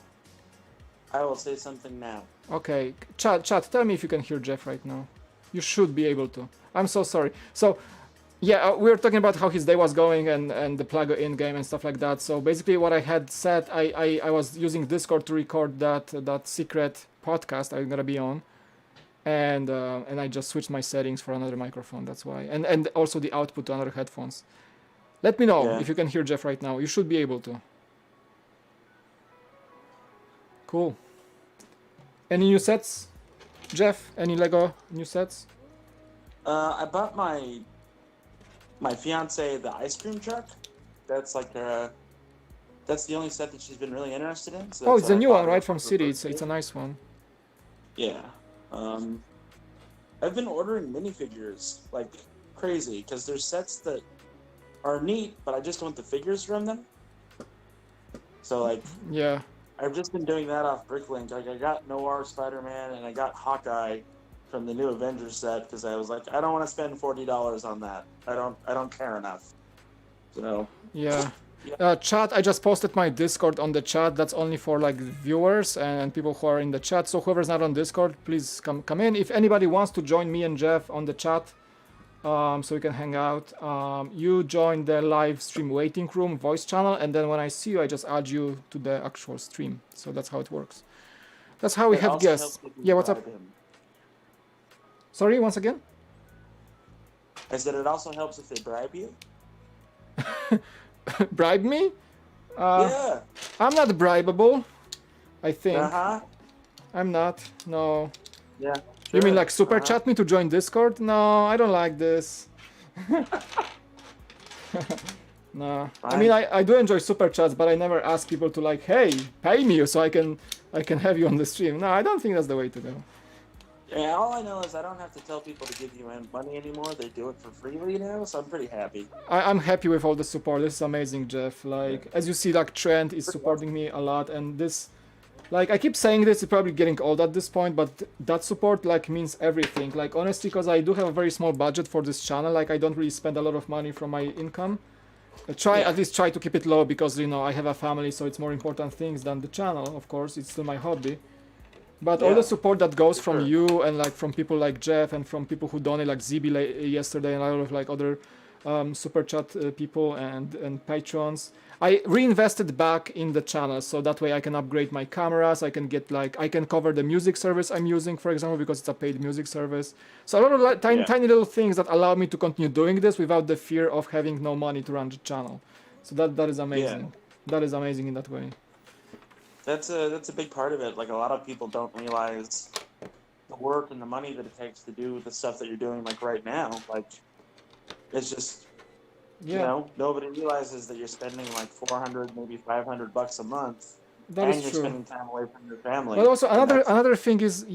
C: I will say something now.
A: Okay, chat, tell me if you can hear Jeff right now. You should be able to. I'm so sorry. So, yeah, we were talking about how his day was going and the plug-in game and stuff like that. So basically what I had said, I was using Discord to record that secret podcast I'm gonna be on. And I just switched my settings for another microphone, that's why. And also the output to another headphones. Let me know if you can hear Jeff right now. You should be able to. Cool. Any new sets, Jeff? Any Lego new sets?
C: I bought my fiance the ice cream truck. That's like that's the only set that she's been really interested in. So
A: oh, it's a new one, right, from City. It's a nice one.
C: Yeah. I've been ordering minifigures like crazy because there's sets that are neat, but I just want the figures from them. So like.
A: Yeah.
C: I've just been doing that off Bricklink. Like I got Noir Spider-Man and I got Hawkeye from the new Avengers set because I was like, I don't want to spend $40 on that. I don't care enough. So
A: yeah. Chat, I just posted my Discord on the chat. That's only for like viewers and people who are in the chat. So whoever's not on Discord, please come in. If anybody wants to join me and Jeff on the chat, so we can hang out. You join the live stream waiting room voice channel, and then when I see you, I just add you to the actual stream. So that's how it works. That's how we
C: It
A: have
C: also
A: guests.
C: helps if you
A: Yeah, what's up?
C: bribe him.
A: Sorry, once again?
C: I said it also helps if they bribe you.
A: Bribe me?
C: Yeah.
A: I'm not bribable, I think.
C: Uh-huh.
A: I'm not, no.
C: Yeah.
A: You mean
C: sure.
A: like super chat me to join Discord? No, I don't like this. No. I
C: Fine.
A: mean, I do enjoy super chats, but I never ask people to like, hey, pay me so I can have you on the stream. No, I don't think that's the way to go.
C: Yeah, all I know is I don't have to tell people to give you money anymore. They do it for freely now, so I'm pretty happy.
A: I'm happy with all the support. This is amazing, Jeff. Like, as you see, like Trent is supporting me a lot, and this, like, I keep saying this, it's probably getting old at this point, but that support like means everything. Like, honestly, because I do have a very small budget for this channel. Like, I don't really spend a lot of money from my income. At least try to keep it low because, you know, I have a family, so it's more important things than the channel. Of course, it's still my hobby. But all the support that goes from you and like from people like Jeff and from people who donated like ZB yesterday and a lot of like other super chat people and patrons, I reinvested back in the channel, so that way I can upgrade my cameras, I can get like, I can cover the music service I'm using, for example, because it's a paid music service. So a lot of like, tiny little things that allow me to continue doing this without the fear of having no money to run the channel. So that is amazing. That is amazing in that way.
C: That's a big part of it. Like, a lot of people don't realize the work and the money that it takes to do the stuff that you're doing, like right now. Like, it's just, you know, nobody realizes that you're spending like 400, maybe 500 bucks a month,
A: that
C: and
A: is
C: you're
A: true.
C: spending time away from your family.
A: But also another thing is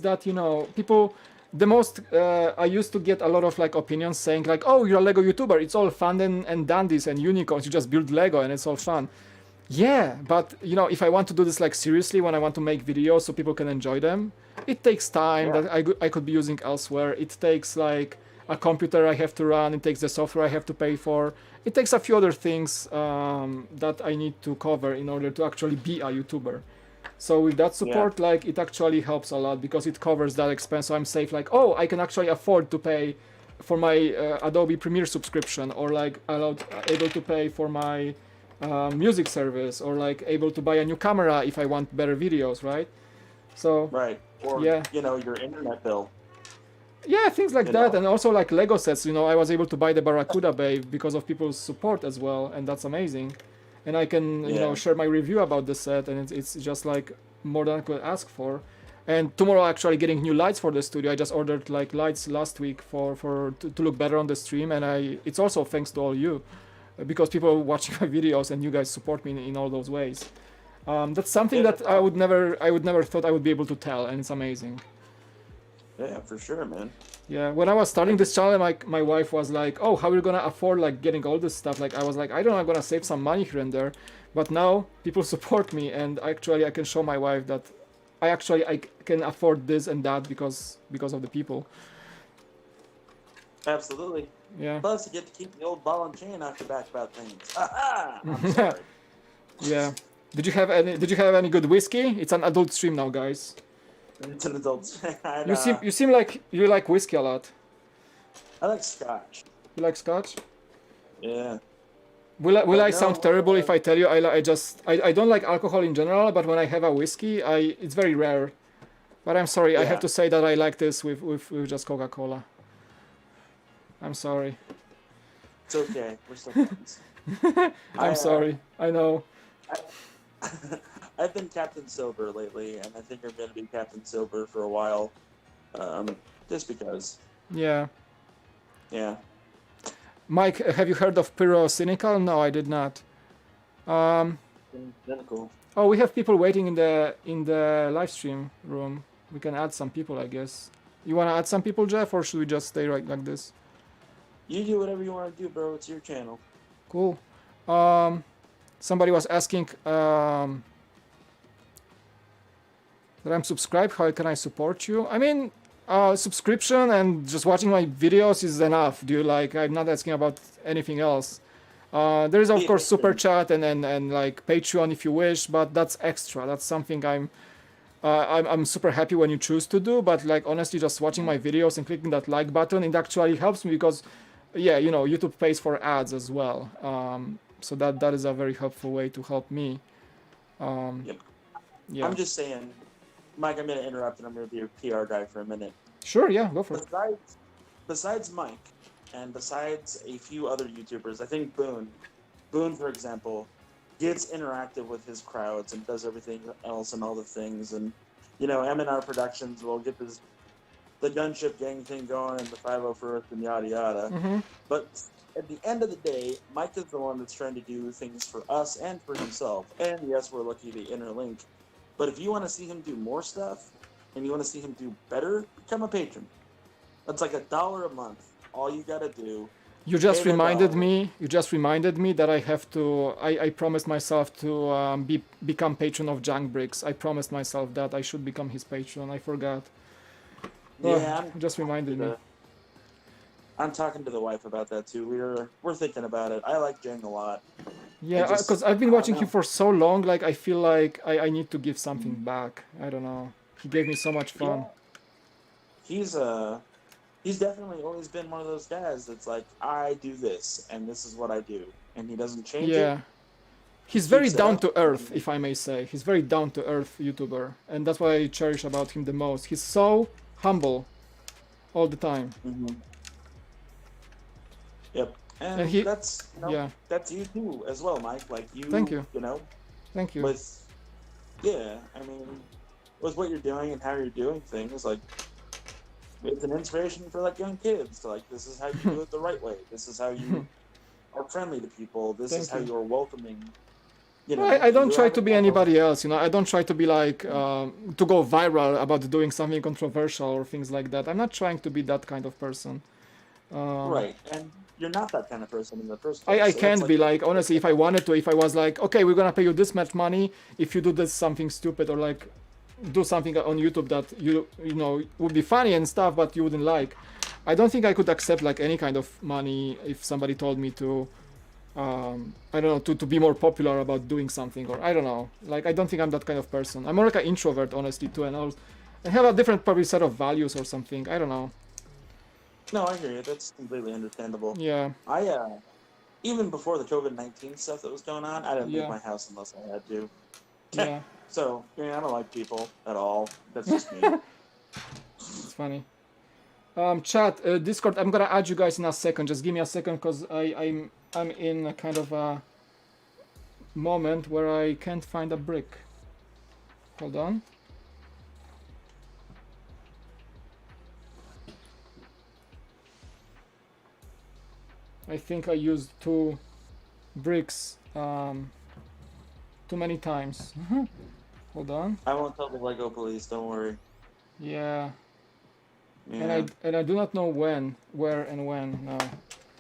A: that, you know, people, the most I used to get a lot of like opinions saying like, oh, you're a Lego YouTuber, it's all fun and dandies and unicorns, you just build Lego and it's all fun. Yeah, but you know, if I want to do this like seriously, when I want to make videos so people can enjoy them, it takes time that I could be using elsewhere. It takes like a computer I have to run, it takes the software I have to pay for, it takes a few other things that I need to cover in order to actually be a YouTuber. So with that support, like, it actually helps a lot because it covers that expense. So I'm safe, like, oh, I can actually afford to pay for my Adobe Premiere subscription, or like able to pay for my music service, or like able to buy a new camera if I want better videos, right? So
C: or you know, your internet bill.
A: Yeah, things like that, and also like Lego sets. You know, I was able to buy the Barracuda Bay because of people's support as well, and that's amazing. And I can you know, share my review about the set, and it's just like more than I could ask for. And tomorrow, actually getting new lights for the studio. I just ordered like lights last week to look better on the stream, and it's also thanks to all you, because people are watching my videos and you guys support me in all those ways. That's something that I would never thought I would be able to tell, and it's amazing.
C: Yeah, for sure, man.
A: Yeah, when I was starting this channel, my wife was like, oh, how are you gonna afford like getting all this stuff? Like, I was like, I don't know, I'm gonna save some money here and there. But now people support me, and actually I can show my wife that I can afford this and that because of the people.
C: Absolutely.
A: Yeah.
C: Plus, you get to keep the old ball and chain off your back about things. I'm sorry.
A: Yeah. Did you have any good whiskey? It's an adult stream now, guys.
C: It's an adult.
A: You seem like you like whiskey a lot.
C: I like scotch.
A: You like scotch?
C: Yeah.
A: Will I sound terrible if I tell you I don't like alcohol in general, but when I have a whiskey, it's very rare. But I'm sorry, I have to say that I like this with just Coca-Cola. I'm sorry.
C: It's okay. We're still friends.
A: I'm sorry. I know.
C: I've been Captain Sober lately, and I think I'm going to be Captain Sober for a while. Just because.
A: Yeah.
C: Yeah.
A: Mike, have you heard of Pyro Cynical? No, I did not.
C: Cynical.
A: Oh, we have people waiting in the live stream room. We can add some people, I guess. You want to add some people, Jeff, or should we just stay right like this?
C: You do whatever you want to do, bro. It's your channel.
A: Cool. Somebody was asking that I'm subscribed. How can I support you? I mean, subscription and just watching my videos is enough. I'm not asking about anything else. There is of course super chat and like Patreon if you wish, but that's extra. That's something I'm super happy when you choose to do, but like honestly, just watching my videos and clicking that like button, it actually helps me because, yeah, you know, YouTube pays for ads as well. So that is a very helpful way to help me.
C: Yep.
A: Yeah.
C: I'm just saying, Mike, I'm going to interrupt and I'm going to be your PR guy for a minute.
A: Sure, yeah, go for it.
C: Besides Mike and besides a few other YouTubers, I think Boone, for example, gets interactive with his crowds and does everything else and all the things. And, you know, M&R Productions will get the gunship gang thing going and the 501st and yada yada. But at the end of the day, Mike is the one that's trying to do things for us and for himself. And yes, we're lucky to interlink. But if you want to see him do more stuff and you want to see him do better, become a patron. That's like $1 a month. All you gotta do.
A: You just reminded me. You just reminded me that I have to. I promised myself to become patron of Junk Bricks. I promised myself that I should become his patron. I forgot.
C: Yeah,
A: just reminded me.
C: I'm talking to the wife about that too. We're thinking about it. I like Jang a lot.
A: Yeah, because I've been watching him for so long. Like I feel like I need to give something back. I don't know. He gave me so much fun.
C: Yeah. He's definitely always been one of those guys that's like, I do this and this is what I do, and he doesn't change it.
A: Yeah. He's very down to earth, if I may say. He's very down to earth YouTuber, and that's what I cherish about him the most. He's so humble all the time.
C: Yep. And that's that's you too as well, Mike. Like you.
A: Thank you.
C: You know.
A: Thank you.
C: With what you're doing and how you're doing things, like it's an inspiration for like young kids. Like this is how you do it the right way. This is how you are friendly to people. This is how you're welcoming. You know,
A: I don't try to be anybody else, you know. I don't try to be like to go viral about doing something controversial or things like that. I'm not trying to be that kind of person.
C: Right, and you're not that kind of person in the first place.
A: I can't be like, honestly, if I wanted to, if I was like, okay, we're gonna pay you this much money if you do this something stupid or like do something on YouTube that you know would be funny and stuff, but you wouldn't like. I don't think I could accept like any kind of money if somebody told me to. I don't know, to be more popular about doing something, or I don't know. Like I don't think I'm that kind of person. I'm more like an introvert, honestly, too, and I have a different probably set of values or something. I don't know.
C: No, I hear you. That's completely understandable.
A: Yeah.
C: I even before the COVID-19 stuff that was going on, I didn't leave my house unless I had to.
A: Yeah.
C: So, I don't like people at all. That's just me.
A: It's funny. Chat, Discord, I'm gonna add you guys in a second. Just give me a second, because I'm in a kind of a moment where I can't find a brick. Hold on. I think I used 2 bricks too many times. Hold on.
C: I won't tell the Lego police, don't worry.
A: Yeah. And I do not know when, where and when now.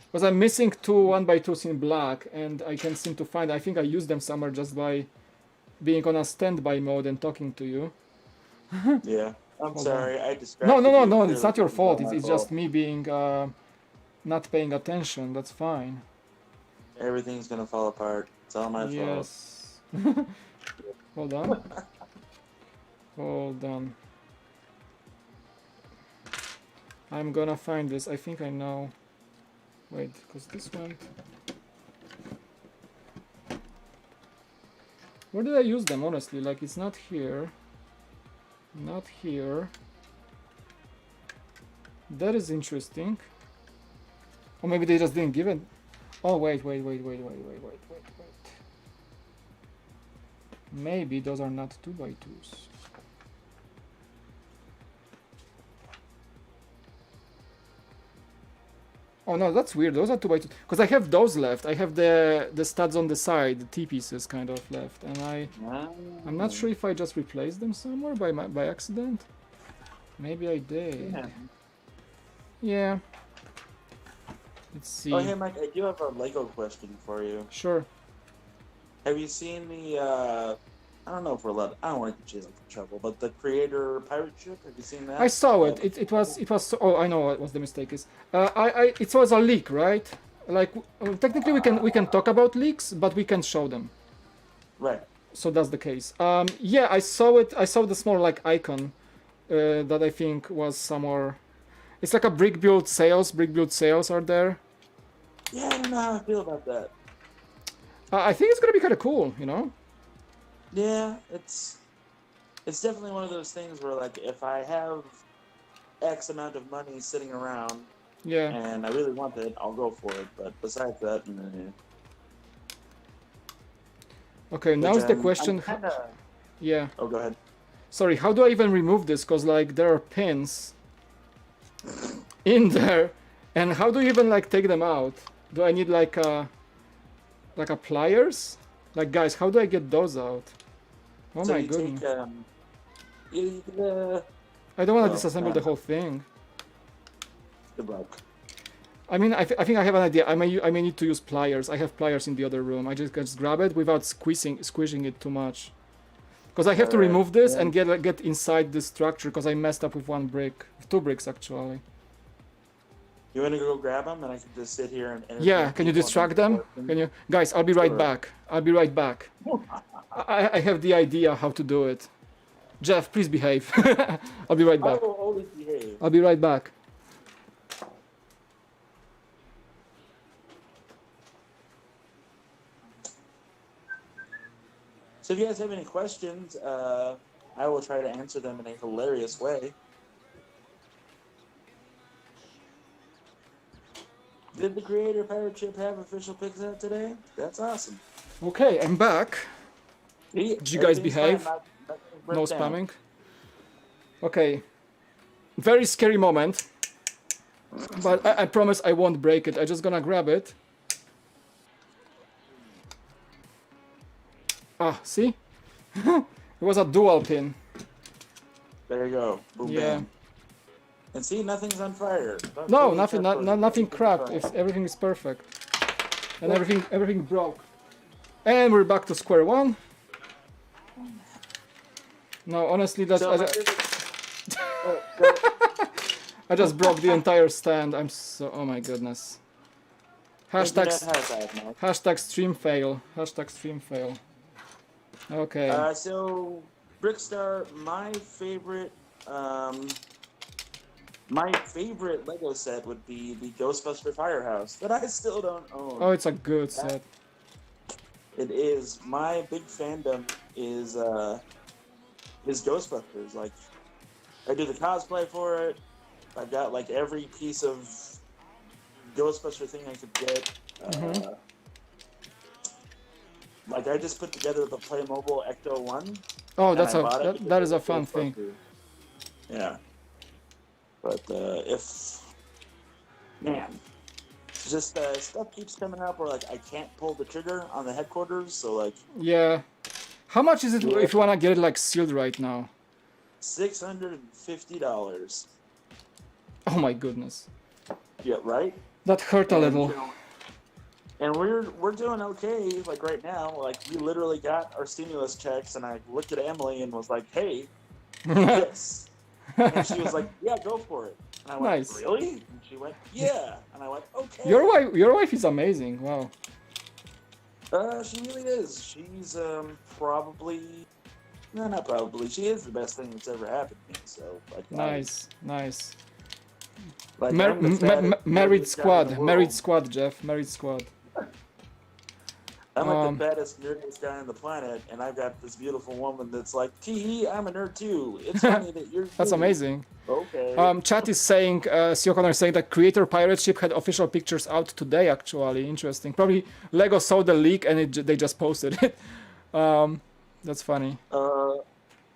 A: Because I'm missing 2 1x2s in black, and I can't seem to find. I think I used them somewhere just by being on a standby mode and talking to you.
C: Yeah. I'm sorry, I distracted you.
A: No, it's not your fault. It's just me being not paying attention. That's fine.
C: Everything's gonna fall apart. It's all my fault.
A: Yes. Hold on. Hold on. I'm gonna find this. I think I know. Wait, because this went. Where did I use them, honestly? Like, it's not here. Not here. That is interesting. Or maybe they just didn't give it. Oh, wait. Maybe those are not 2x2s. Oh no, that's weird. Those are 2x2. Because I have those left. I have the studs on the side, the T-pieces kind of left, and I'm not sure if I just replaced them somewhere by accident. Maybe I did. Yeah. Let's see.
C: Oh, hey Mike, I do have a Lego question for you.
A: Sure.
C: Have you seen the I don't know if we're allowed. I don't want to get you in trouble, but the Creator pirate ship. Have you seen that?
A: I saw it. It was. Oh, I know what the mistake is. It was a leak, right? Like technically we can talk about leaks, but we can't show them.
C: Right.
A: So that's the case. Yeah, I saw it. I saw the small like icon that I think was somewhere. It's like a brick build sales. Brick build sales are there.
C: Yeah, I don't know how I feel about that.
A: I think it's gonna be kind of cool, you know.
C: Yeah, it's definitely one of those things where like if I have X amount of money sitting around
A: Yeah.
C: and I really want it, I'll go for it. But besides that,
A: Okay, now is the question. Yeah.
C: Oh, go ahead.
A: Sorry, how do I even remove this? Cause like there are pins in there, and how do you even like take them out? Do I need like a pliers? Like guys, how do I get those out? Oh
C: So
A: my
C: you
A: goodness!
C: take,
A: I don't want to disassemble the whole thing.
C: Good luck.
A: I mean, I think I have an idea. I may need to use pliers. I have pliers in the other room. I just grab it without squishing it too much. Because I have to remove this and get inside this structure because I messed up with one brick, 2 bricks actually.
C: You want to go grab them, and I can just sit here and.
A: Yeah, can you distract them? Can you, guys? I'll be right back. I'll be right back. I have the idea how to do it. Jeff, please behave. I'll be right back.
C: I will always behave.
A: I'll be right back.
C: So if you guys have any questions, I will try to answer them in a hilarious way. Did the creator pirate ship have official pics out today? That's awesome.
A: Okay, I'm back.
C: See,
A: Did you guys behave? No spamming. Okay. Very scary moment. But I promise I won't break it. I'm just gonna grab it. Ah, see? It was a dual pin.
C: There you go. Boom,
A: Yeah.
C: bam. And see, nothing's on fire.
A: No, nothing, nothing cracked. Everything is perfect, and everything broke. And we're back to square one. No, honestly, that's
C: So
A: I just broke the entire stand. I'm so, oh my goodness. Hashtag stream fail. Hashtag stream fail. Okay.
C: So Brickstar, my favorite Lego set would be the Ghostbuster Firehouse that I still don't own.
A: Oh, it's a good set.
C: It is. My big fandom is Ghostbusters. Like, I do the cosplay for it. I've got like every piece of Ghostbuster thing I could get. Like I just put together the Playmobil Ecto 1.
A: Oh, that is a fun thing.
C: Yeah. But just stuff keeps coming up where like I can't pull the trigger on the headquarters, so like.
A: Yeah. How much is it if you wanna get it like sealed right now?
C: $650.
A: Oh my goodness.
C: Yeah, right.
A: That hurt a little.
C: And we're doing okay, like right now. Like we literally got our stimulus checks, and I looked at Emily and was like, "Hey, this," and she was like, "Yeah, go for it." And I went,
A: Nice.
C: "Really?" And she went, "Yeah," and I went, "Okay."
A: Your wife is amazing. Wow.
C: She really is. She's probably, no, not probably. She is the best thing that's ever happened to me. So like,
A: Nice.
C: like
A: Married squad, Jeff. Married squad.
C: I'm like the baddest, nerdiest guy on the planet, and I've got this beautiful woman that's like, tee I'm a nerd too. It's funny that you're.
A: That's amazing.
C: Okay.
A: Chat is saying, Siokoner is saying that Creator Pirate Ship had official pictures out today. Actually, interesting. Probably Lego saw the leak and they just posted it. That's funny.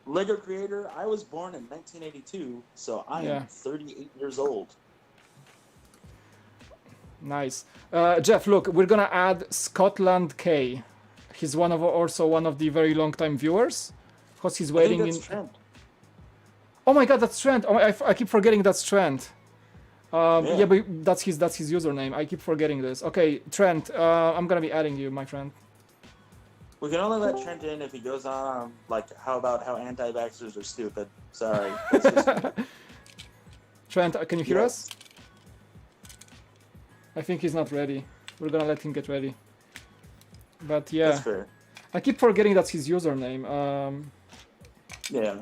C: Lego Creator. I was born in 1982, so I am 38 years old.
A: Nice. Jeff, look, we're gonna add Scotland K. He's also one of the very long time viewers. Because he's waiting in.
C: Trent.
A: Oh my god, that's Trent. Oh, I keep forgetting that's Trent. Yeah, but that's his username. I keep forgetting this. Okay, Trent, I'm gonna be adding you, my friend.
C: We can only let Trent in if he goes on like how anti-vaxxers are stupid. Sorry.
A: Trent, can you hear us? I think he's not ready. We're gonna let him get ready. But yeah.
C: That's fair.
A: I keep forgetting that's his username.
C: Yeah.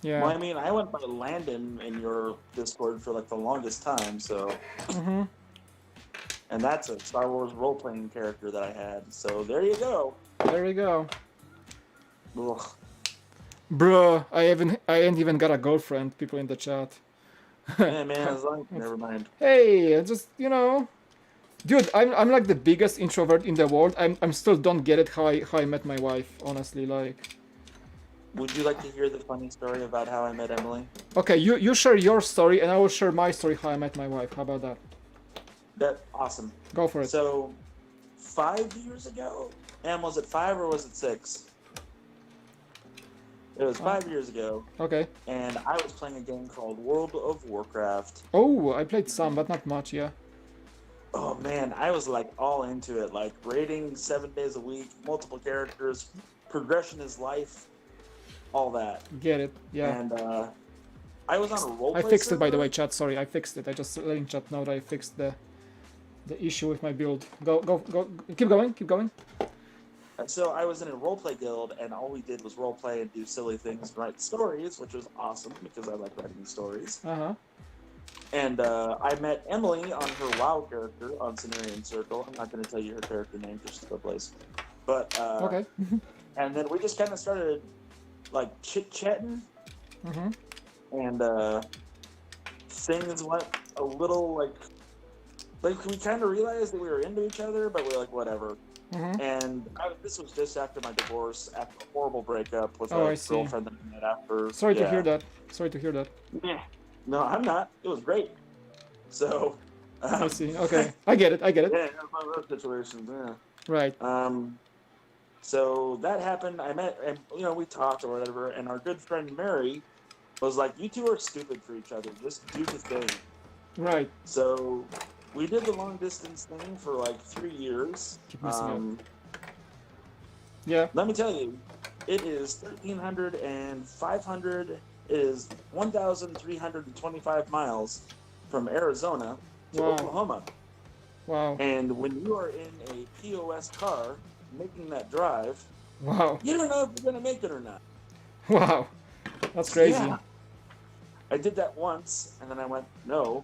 A: Yeah.
C: Well, I mean, I went by Landon in your Discord for like the longest time, so. And that's a Star Wars role-playing character that I had. So there you go.
A: There we go.
C: Ugh.
A: Bruh, I ain't even got a girlfriend. People in the chat.
C: Yeah, man, as long never mind.
A: Hey, just dude, I'm like the biggest introvert in the world. I'm still don't get it how I met my wife. Honestly, like.
C: Would you like to hear the funny story about how I met Emily?
A: Okay, you share your story and I will share my story how I met my wife. How about that?
C: That awesome.
A: Go for it.
C: So, 5 years ago, and was it 5 or was it 6? It was 5 years ago,
A: Okay.
C: and I was playing a game called World of Warcraft.
A: Oh, I played some, but not much. Yeah.
C: Oh man, I was like all into it, like raiding 7 days a week, multiple characters, progression is life, all that.
A: Get it? Yeah.
C: And I was on a roleplay.
A: I fixed it, by the
C: server.
A: way, chat. Sorry, I fixed it. I just letting chat know that I fixed the issue with my build. Go. Keep going.
C: So I was in a roleplay guild, and all we did was roleplay and do silly things, write stories, which was awesome because I like writing stories. And I met Emily on her WoW character on Cenarian Circle. I'm not going to tell you her character name because she's the place. But
A: Okay.
C: and then we just kind of started like chit-chatting. And things went a little like we kind of realized that we were into each other, but we were like, whatever. And this was just after my divorce, after a horrible breakup with a girlfriend that I met after.
A: Sorry to hear that.
C: Yeah. No, I'm not. It was great. So.
A: I see. Okay. I get it.
C: Yeah, it was one of those situations. Yeah.
A: Right.
C: So that happened. I met, and we talked or whatever, and our good friend Mary was like, "You two are stupid for each other. Just do the thing."
A: Right.
C: So we did the long distance thing for like 3 years.
A: Keep missing Yeah.
C: Let me tell you, it is 1,300 and 500. It is 1,325 miles from Arizona to Oklahoma.
A: Wow.
C: And when you are in a POS car making that drive,
A: wow,
C: you don't know if you're going to make it or not.
A: Wow. That's crazy.
C: Yeah. I did that once, and then I went, no.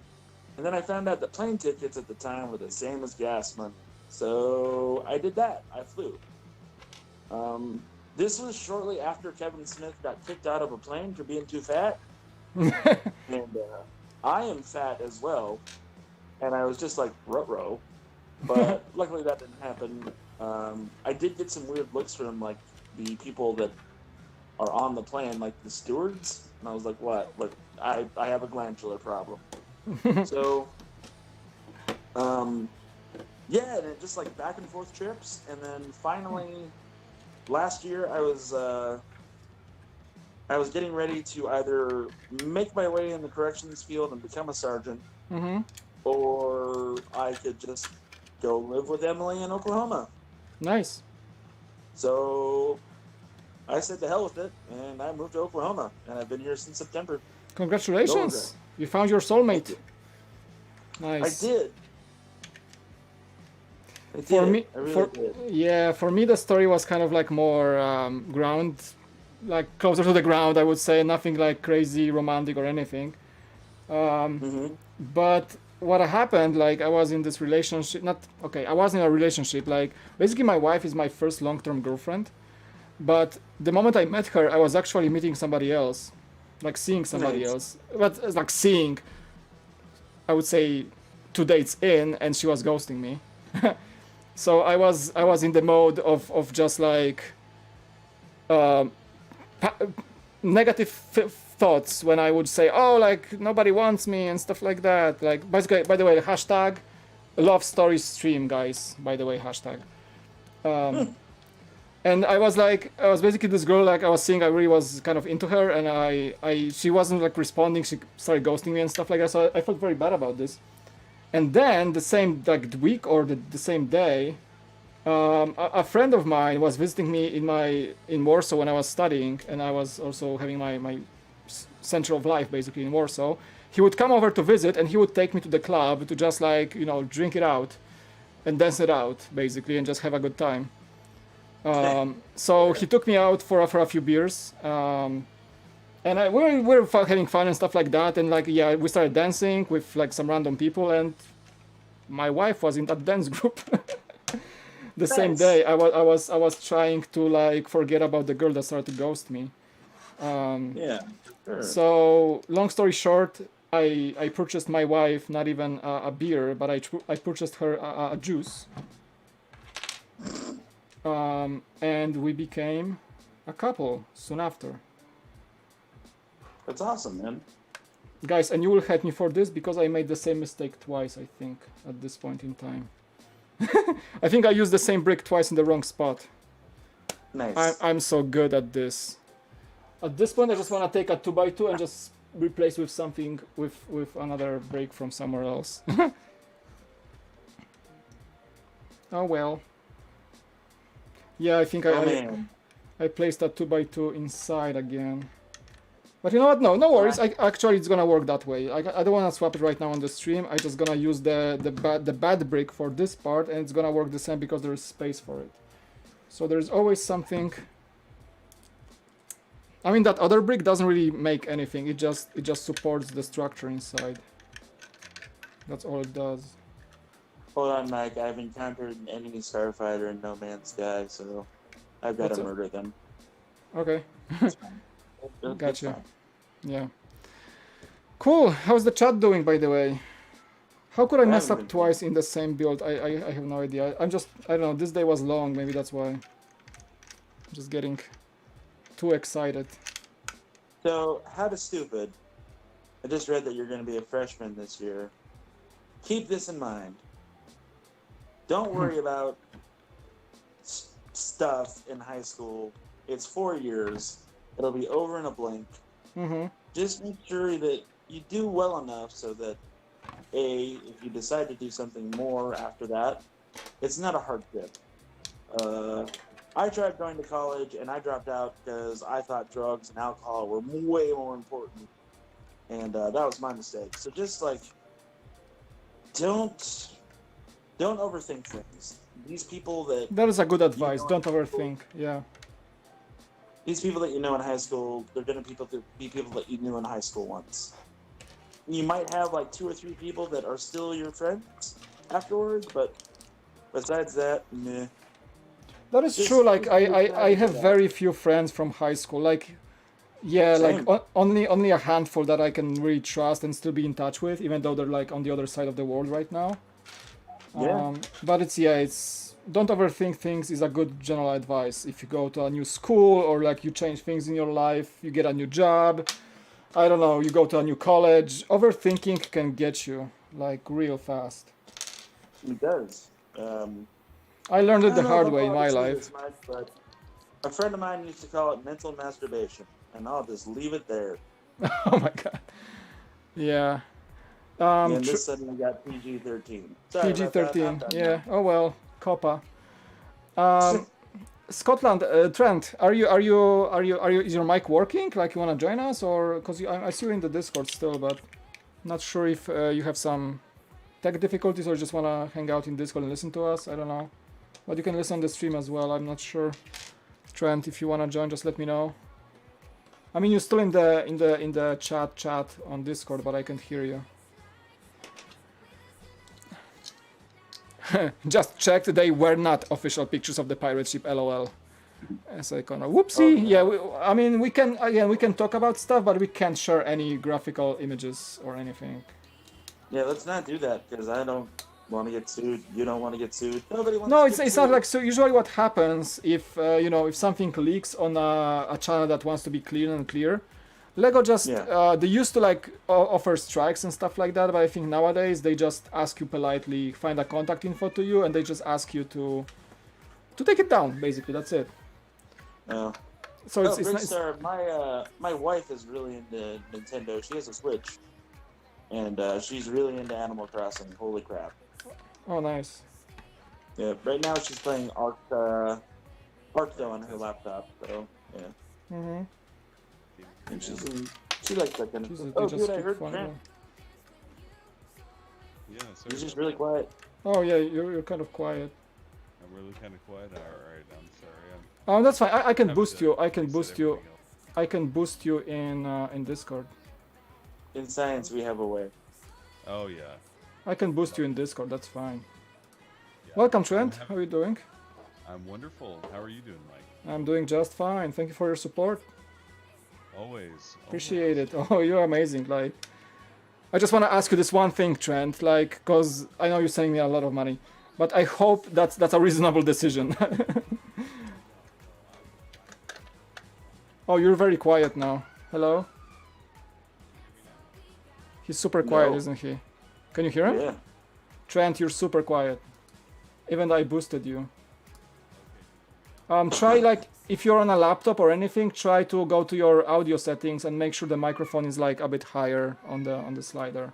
C: And then I found out that plane tickets at the time were the same as gas money. So I did that. I flew. This was shortly after Kevin Smith got kicked out of a plane for being too fat. And I am fat as well. And I was just like, ruh-roh. But luckily that didn't happen. I did get some weird looks from like the people that are on the plane, like the stewards. And I was like, what? Look, I have a glandular problem. So, yeah, and it just like back and forth trips. And then finally, last year I was getting ready to either make my way in the corrections field and become a sergeant, or I could just go live with Emily in Oklahoma.
A: Nice.
C: So I said to hell with it, and I moved to Oklahoma, and I've been here since September.
A: Congratulations. You found your soulmate. Nice.
C: I did.
A: For me,
C: I really did.
A: Yeah, for me the story was kind of like more like closer to the ground, I would say. Nothing like crazy romantic or anything. But what happened, like I was in this relationship, I was in a relationship, like basically my wife is my first long-term girlfriend. But the moment I met her, I was actually meeting somebody else, like seeing somebody else. But it's like seeing, I would say 2 dates in, and she was ghosting me. So I was in the mode of just like negative thoughts when I would say, oh, like nobody wants me and stuff like that. Like basically, by the way, hashtag love stories stream, guys. By the way, hashtag. And I was basically this girl, like I was seeing, I really was kind of into her, and she wasn't like responding. She started ghosting me and stuff like that. So I felt very bad about this. And then the same like week or the same day, a friend of mine was visiting me in Warsaw when I was studying, and I was also having my center of life basically in Warsaw. He would come over to visit, and he would take me to the club to just like drink it out and dance it out basically and just have a good time. So he took me out for a few beers, and we were having fun and stuff like that. And like, yeah, we started dancing with like some random people, and my wife was in that dance group. The same day, I was trying to like forget about the girl that started to ghost me.
C: Yeah. Sure.
A: So long story short, I purchased my wife not even a beer, but I purchased her a juice. And we became a couple soon after.
C: That's awesome, man.
A: Guys, and you will hate me for this because I made the same mistake twice, I think, at this point in time. I think I used the same brick twice in the wrong spot.
C: Nice.
A: I'm so good at this. At this point, I just want to take a 2x2 and just replace with something with another brick from somewhere else. Oh well. Yeah, I think I placed that 2x2 inside again. But you know what? No worries. Actually, it's gonna work that way. I don't wanna swap it right now on the stream. I just gonna use the bad brick for this part, and it's gonna work the same because there is space for it. So there's always something. I mean, that other brick doesn't really make anything. It just supports the structure inside. That's all it does.
C: Hold on, Mike. I've encountered an enemy starfighter in No Man's Sky, so I've got to murder them.
A: Okay.
C: That's
A: Gotcha.
C: fine.
A: Yeah. Cool. How's the chat doing, by the way? How could I mess up twice in the same build? I have no idea. I don't know. This day was long. Maybe that's why. I'm just getting too excited.
C: So, how to stupid. I just read that you're going to be a freshman this year. Keep this in mind. Don't worry about stuff in high school. It's 4 years. It'll be over in a blink.
A: Mm-hmm.
C: Just make sure that you do well enough so that, A, if you decide to do something more after that, it's not a hardship. I tried going to college and I dropped out because I thought drugs and alcohol were way more important. And that was my mistake. So just like, don't overthink things. These people
A: that is a good advice. Don't overthink. Yeah.
C: These people that you know in high school, they're going to be people that you knew in high school once. You might have like 2 or 3 people that are still your friends afterwards, but besides that, meh.
A: That is true. Like I have very few friends from high school. Like, yeah,
C: Same.
A: like only a handful that I can really trust and still be in touch with, even though they're like on the other side of the world right now.
C: Yeah.
A: But it's don't overthink things is a good general advice. If you go to a new school or like you change things in your life, you get a new job, I don't know, you go to a new college, overthinking can get you like real fast.
C: It does.
A: I learned it the
C: I don't know
A: hard
C: if
A: way in
C: I'll
A: my
C: say
A: life.
C: this much, but a friend of mine used to call it mental masturbation, and I'll just leave it there.
A: Oh my god. Yeah.
C: And this suddenly got PG-13.
A: PG-13. Yeah. Oh well. COPPA. Scotland, Trent, is your mic working? Like you wanna join us, or because I see you in the Discord still, but not sure if you have some tech difficulties or just wanna hang out in Discord and listen to us. I don't know, but you can listen on the stream as well. I'm not sure. Trent, if you wanna join, just let me know. I mean, you're still in the chat on Discord, but I can't hear you. Just checked, they were not official pictures of the pirate ship, lol. As I kind of whoopsie. Yeah, I mean, we can talk about stuff, but we can't share any graphical images or anything.
C: Yeah, let's not do that, because I don't want to get sued. You don't want to get sued. Nobody wants
A: No,
C: to
A: it's
C: get
A: it's
C: sued.
A: not like, so usually what happens if if something leaks on a channel that wants to be clean and clear, Lego just they used to like offer strikes and stuff like that, but I think nowadays they just ask you politely, find a contact info to you, and they just ask you to take it down. Basically, that's it.
C: No.
A: So it's nice.
C: Brickstar, my wife is really into Nintendo. She has a Switch, and she's really into Animal Crossing. Holy crap!
A: Oh, nice.
C: Yeah, right now she's playing Ark though on her laptop. So yeah.
A: Mhm.
C: And she likes that kind of
A: Jesus,
C: stuff.
A: they
C: Oh,
A: just
C: dude, I
A: keep
C: heard
A: flying
C: Trent.
A: around.
D: Yeah, sorry.
C: He's just really quiet.
A: Oh yeah, you're kind of quiet.
D: really kind of quiet. All right, I'm sorry.
A: That's fine. I can
D: having
A: boost
D: to
A: you. I can
D: reset
A: boost you.
D: everything else.
A: I can boost you in Discord.
C: In science, we have a way.
D: Oh yeah.
A: I can boost you in Discord. That's fine.
D: Yeah.
A: Welcome, Trent. How are you doing?
D: I'm wonderful. How are you doing, Mike?
A: I'm doing just fine. Thank you for your support.
D: Always.
A: Appreciate it. Oh, you're amazing. Like, I just want to ask you this one thing, Trent. Like, cause I know you're sending me a lot of money, but I hope that's a reasonable decision. Oh, you're very quiet now. Hello. He's super quiet,
C: No.
A: isn't he? Can you hear him?
C: Yeah.
A: Trent, you're super quiet. Even though I boosted you. Try, like, if you're on a laptop or anything, try to go to your audio settings and make sure the microphone is like a bit higher on the slider.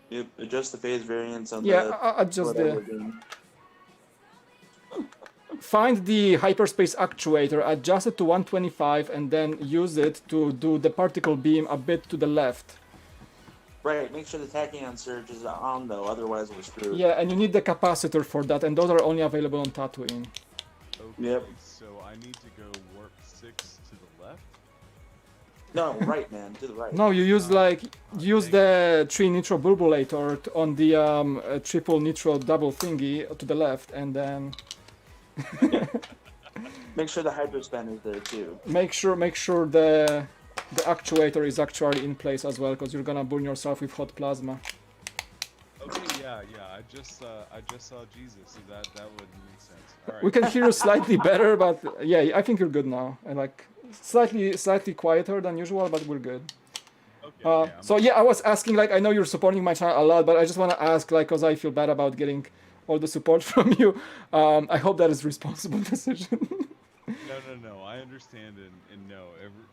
C: Yep. Adjust the phase variance on
A: Yeah,
C: the.
A: adjust
C: whatever
A: the.
C: thing.
A: Find the hyperspace actuator, adjust it to 125, and then use it to do the particle beam a bit to the left.
C: Right. Make sure the tachyon surge is on though, otherwise we're screwed.
A: Yeah, and you need the capacitor for that, and those are only available on Tatooine.
D: Okay,
C: Yep.
D: so I need to go warp 6 to the left?
C: No, right, man, to the right.
A: No, you use the 3 nitro burbulator on the triple nitro double thingy to the left, and then
C: Make sure the hyperspan is there too.
A: make sure the actuator is actually in place as well, because you're gonna burn yourself with hot plasma.
D: Okay, yeah. I just saw Jesus, so that would make sense. All right.
A: We can hear you slightly better, but yeah, I think you're good now. And like slightly quieter than usual, but we're good.
D: Okay,
A: So yeah, I was asking, like, I know you're supporting my channel a lot, but I just want to ask, like, because I feel bad about getting all the support from you. I hope that is a responsible decision.
D: No. I understand and no,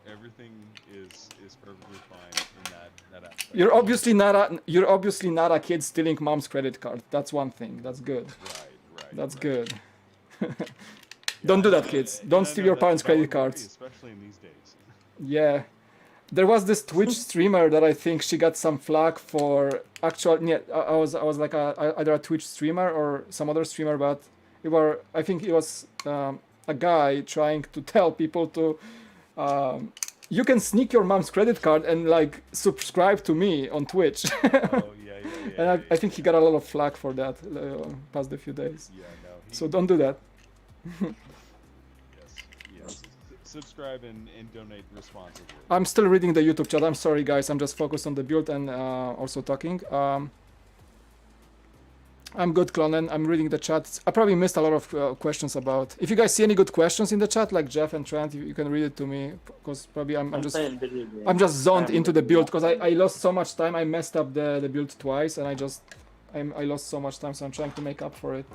D: everything is perfectly fine in that aspect.
A: You're obviously not a kid stealing mom's credit card. That's one thing. That's good.
D: Right.
A: That's good. Don't do that, kids. Don't steal your parents' credit cards.
D: Especially in these days.
A: Yeah. There was this Twitch streamer that I think she got some flack for yeah, I was like either a Twitch streamer or some other streamer, but I think it was a guy trying to tell people to you can sneak your mom's credit card and like subscribe to me on Twitch.
D: Oh yeah.
A: And I think he got a lot of flack for that past a few days.
D: Yeah, no.
A: So don't do that.
D: Yes. Subscribe and donate responsibly.
A: I'm still reading the YouTube chat. I'm sorry, guys. I'm just focused on the build and also talking. I'm good, Clonen. I'm reading the chat. I probably missed a lot of questions about. If you guys see any good questions in the chat, like Jeff and Trent, you can read it to me, because probably I'm just zoned into the build, because I lost so much time. I messed up the build twice, and I lost so much time, so I'm trying to make up for it.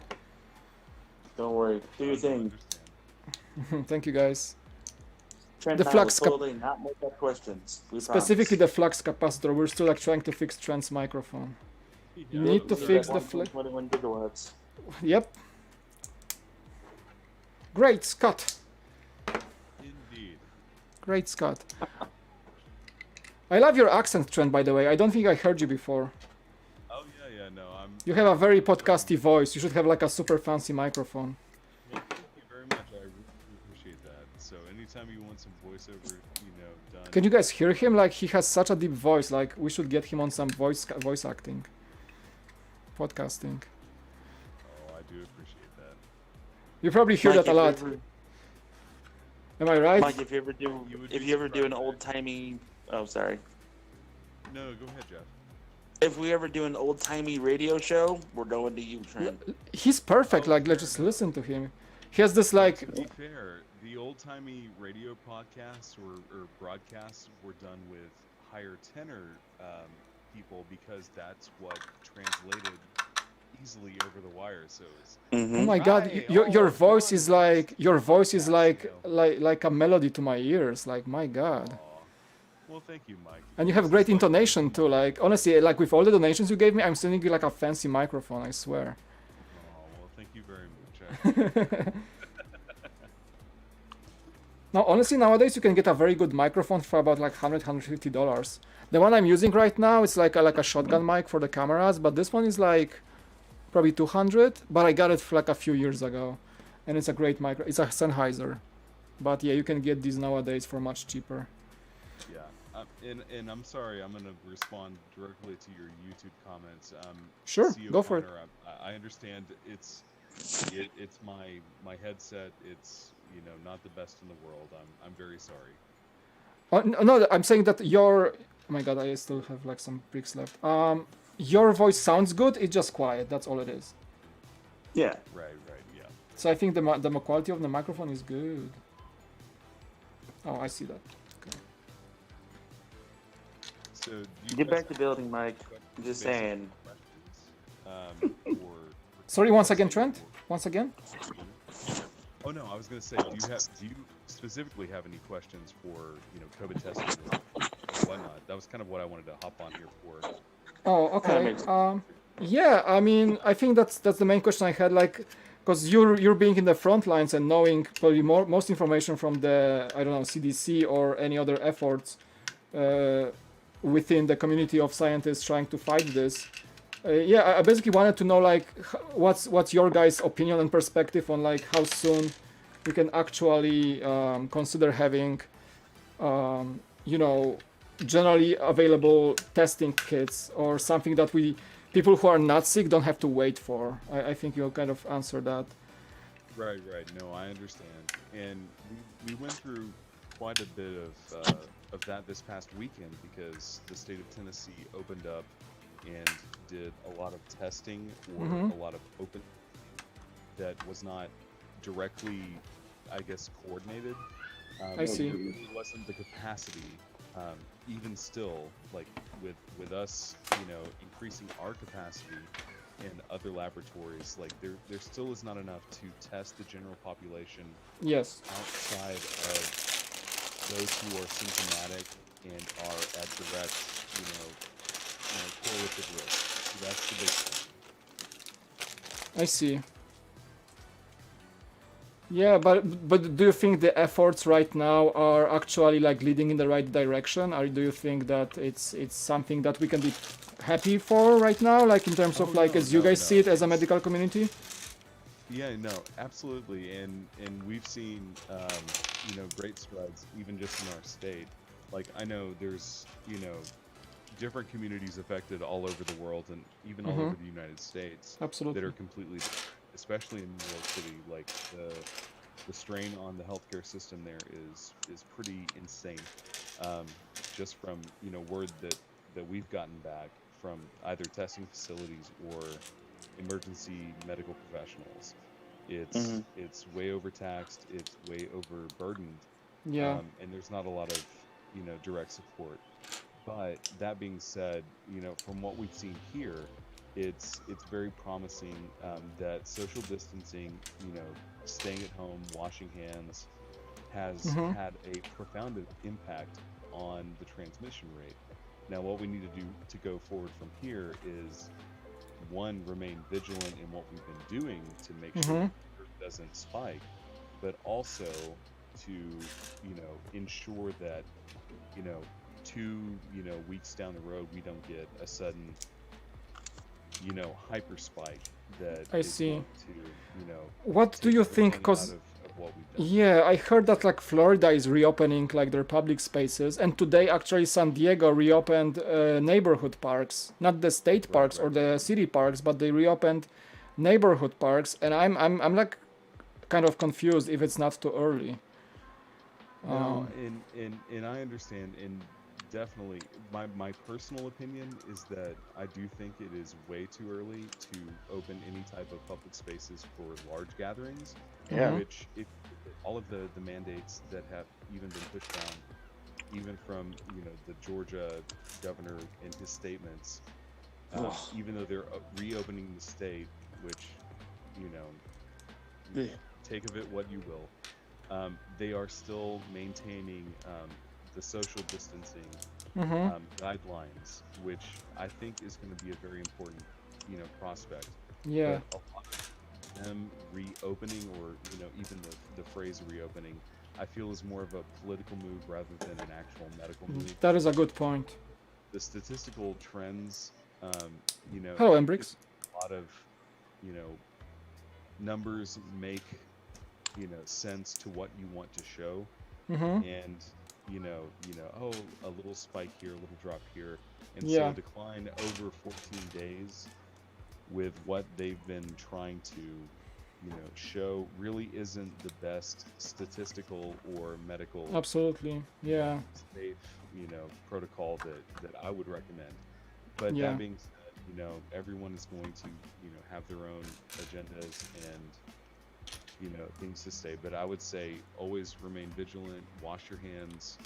C: Don't worry. Do your thing.
A: Thank you, guys.
C: Trent
A: The
C: and I
A: flux
C: will totally not make up questions. We
A: Specifically
C: promise.
A: the flux capacitor. We're still like trying to fix Trent's microphone. You
D: Yeah,
A: need to
C: We're
A: fix
C: at
A: the flux.
C: 1.21 gigawatts.
A: Yep. Great, Scott.
D: Indeed.
A: Great, Scott. I love your accent, Trent, by the way. I don't think I heard you before.
D: Oh yeah. No,
A: You have a very podcasty voice. You should have like a super fancy microphone.
D: Thank you very much. I really appreciate that. So anytime you want some voiceover, done.
A: Can you guys hear him? Like, he has such a deep voice. Like, we should get him on some voice acting. Podcasting.
D: Oh, I do appreciate that.
A: You probably hear
C: Mike,
A: that a lot. Am I right?
C: Mike, if you ever do an old timey, oh sorry.
D: No, go ahead, Jeff.
C: If we ever do an old timey radio show, we're going to you, Trent.
A: He's perfect.
D: Oh,
A: Like, let's just listen to him. He has this like.
D: To be fair, the old-timey radio podcasts or broadcasts were done with higher tenor people, because that's what translated easily over the wire. So it's
A: Oh my God! Your voice is like like a melody to my ears. Like, my God.
D: aw. Well, thank you, Mike.
A: And you have great intonation too. Like, honestly, like with all the donations you gave me, I'm sending you like a fancy microphone. I swear.
D: Oh, well, thank you very much.
A: Now, honestly, nowadays you can get a very good microphone for about like $100-$150. The one I'm using right now is like a shotgun mic for the cameras, but this one is like probably 200, but I got it for like a few years ago, and it's a great micro. It's a Sennheiser, but yeah, you can get these nowadays for much cheaper.
D: Yeah, and I'm sorry, I'm gonna respond directly to your YouTube comments.
A: Sure,
D: C.
A: go for it.
D: O'Connor, I understand it's my headset. It's not the best in the world. I'm very sorry.
A: No, I'm saying that your. Oh my god, I still have like some bricks left. Your voice sounds good. It's just quiet. That's all it is.
C: Yeah.
D: Right, yeah.
A: So I think the quality of the microphone is good. Oh, I see that. Okay.
D: So do you
C: Get
D: guys
C: back to building, Mike. I'm just saying.
D: questions,
A: Sorry, once again, Trent. Once again.
D: Oh no, I was gonna say, do you specifically have any questions for COVID testing or whatnot? That was kind of what I wanted to hop on here for.
A: Oh, okay. Yeah, I mean, I think that's the main question I had, like, because you're being in the front lines and knowing probably most information from the, I don't know, CDC or any other efforts within the community of scientists trying to fight this. Yeah, I basically wanted to know, like, what's your guys' opinion and perspective on, like, how soon we can actually consider having, generally available testing kits or something that people who are not sick don't have to wait for. I think you'll kind of answer that.
D: Right. No, I understand. And we went through quite a bit of that this past weekend because the state of Tennessee opened up and did a lot of testing or a lot of open that was not directly, I guess, coordinated.
A: I see.
D: There really wasn't the capacity. Even still, like with us, increasing our capacity in other laboratories, like there still is not enough to test the general population.
A: Yes.
D: Outside of those who are symptomatic and are at direct, correlative risk. So that's the big thing.
A: I see. Yeah, but do you think the efforts right now are actually like leading in the right direction, or do you think that it's something that we can be happy for right now, like in terms of as you guys see it as a medical community?
D: Yeah, no, absolutely, and we've seen great strides even just in our state. Like I know there's different communities affected all over the world and even all over the United States.
A: Absolutely.
D: That are completely, especially in New York City, like the strain on the healthcare system there is pretty insane. Just from word that we've gotten back from either testing facilities or emergency medical professionals, it's way overtaxed, it's way overburdened,
A: Yeah.
D: and there's not a lot of direct support. But that being said, from what we've seen here, it's very promising that social distancing, staying at home, washing hands, has had a profound impact on the transmission rate. Now, what we need to do to go forward from here is, one, remain vigilant in what we've been doing to make sure it doesn't spike, but also to, ensure that, 2, weeks down the road, we don't get a sudden, hyper spike that
A: I
D: is
A: see.
D: going to,
A: What do you think?
D: everything
A: Because
D: out of what we've done.
A: yeah, I heard that like Florida is reopening like their public spaces, and today actually San Diego reopened neighborhood parks, not the state parks or the city parks, but they reopened neighborhood parks, and I'm like kind of confused if it's not too early.
D: No, and I understand, and definitely my personal opinion is that I do think it is way too early to open any type of public spaces for large gatherings.
C: Yeah.
D: Which, if all of the mandates that have even been pushed down, even from the Georgia governor in his statements, even though they're reopening the state, which take of it what you will, they are still maintaining the social distancing guidelines, which I think is going to be a very important prospect.
A: Yeah.
D: But a lot of them reopening, or even the phrase reopening, I feel is more of a political move rather than an actual medical move.
A: That is a good point.
D: The statistical trends,
A: Hello, Embrix.
D: a lot of you know, numbers make, you know, sense to what you want to show. And oh, a little spike here, a little drop here, and
A: Yeah.
D: so decline over 14 days with what they've been trying to, you know, show really isn't the best statistical or medical
A: Absolutely. Yeah.
D: safe, you know, protocol that I would recommend. But
A: Yeah.
D: that being said, you know, everyone is going to, you know, have their own agendas and, you know, things to say. But I would say always remain vigilant, wash your hands,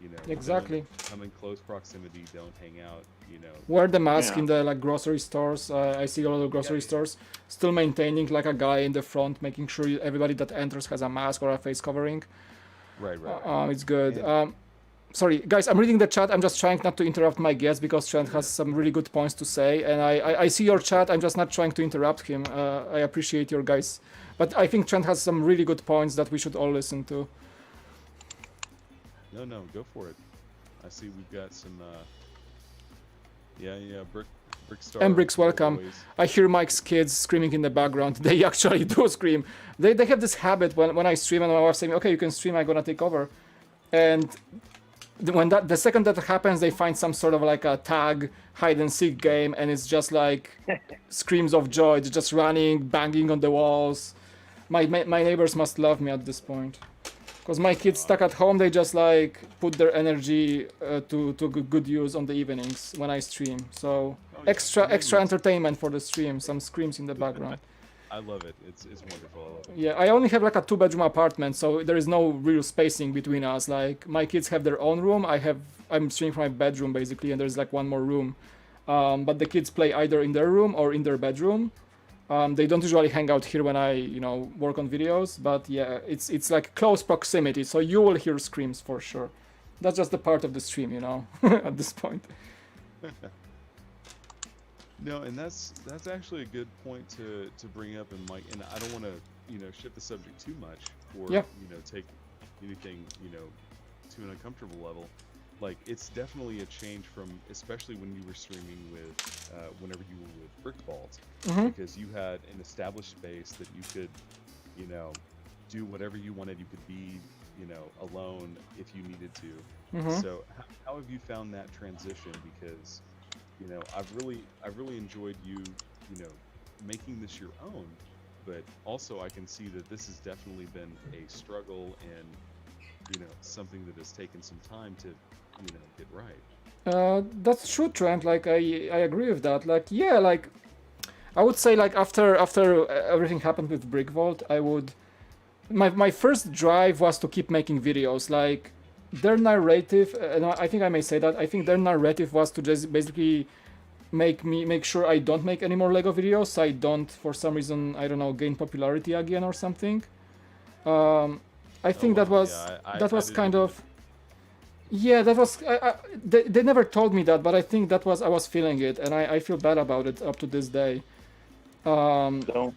D: you know,
A: Exactly.
D: come in close proximity, don't hang out, you know.
A: Wear the mask
C: Yeah.
A: in the like grocery stores. I see a lot of grocery stores still maintaining like a guy in the front, making sure everybody that enters has a mask or a face covering.
D: Right.
A: It's good.
D: And-
A: Sorry, guys, I'm reading the chat. I'm just trying not to interrupt my guest because Trent has some really good points to say. And I see your chat. I'm just not trying to interrupt him. I appreciate your guys. But I think Trent has some really good points that we should all listen to.
D: No, go for it. I see we've got some, Brick Star.
A: And Bricks, welcome.
D: always.
A: I hear Mike's kids screaming in the background. They actually do scream. They have this habit when I stream and my wife's saying, okay, you can stream, I'm gonna take over. And when the second that happens, they find some sort of like a tag hide and seek game, and it's just like screams of joy. They're just running, banging on the walls. My neighbors must love me at this point, because my kids stuck at home. They just like put their energy to good use on the evenings when I stream. So extra entertainment for the stream. Some screams in the background.
D: I love it. It's wonderful. I love it.
A: Yeah, I only have like a 2-bedroom apartment, so there is no real spacing between us. Like my kids have their own room. I'm streaming from my bedroom basically, and there's like one more room. But the kids play either in their room or in their bedroom. They don't usually hang out here when I, work on videos. But yeah, it's like close proximity, so you will hear screams for sure. That's just the part of the stream, at this point.
D: No, and that's actually a good point to bring up, and Mike, and I don't want to shift the subject too much or
A: Yeah.
D: take anything to an uncomfortable level. Like it's definitely a change from, especially when you were streaming with whenever you were with Brick Vault, because you had an established space that you could do whatever you wanted. You could be alone if you needed to. So how have you found that transition? Because I've really enjoyed you making this your own, but also I can see that this has definitely been a struggle and something that has taken some time to get right.
A: That's true, Trent. Like I agree with that. Like yeah, like I would say like after everything happened with Brick Vault, my first drive was to keep making videos. Like their narrative, and I think I may say that, I think their narrative was to just basically make sure I don't make any more Lego videos, so I don't, for some reason, I don't know, gain popularity again or something. I think that was kind of, yeah, that was, they never told me that, but I think I was feeling it, and I feel bad about it up to this day.
C: Don't.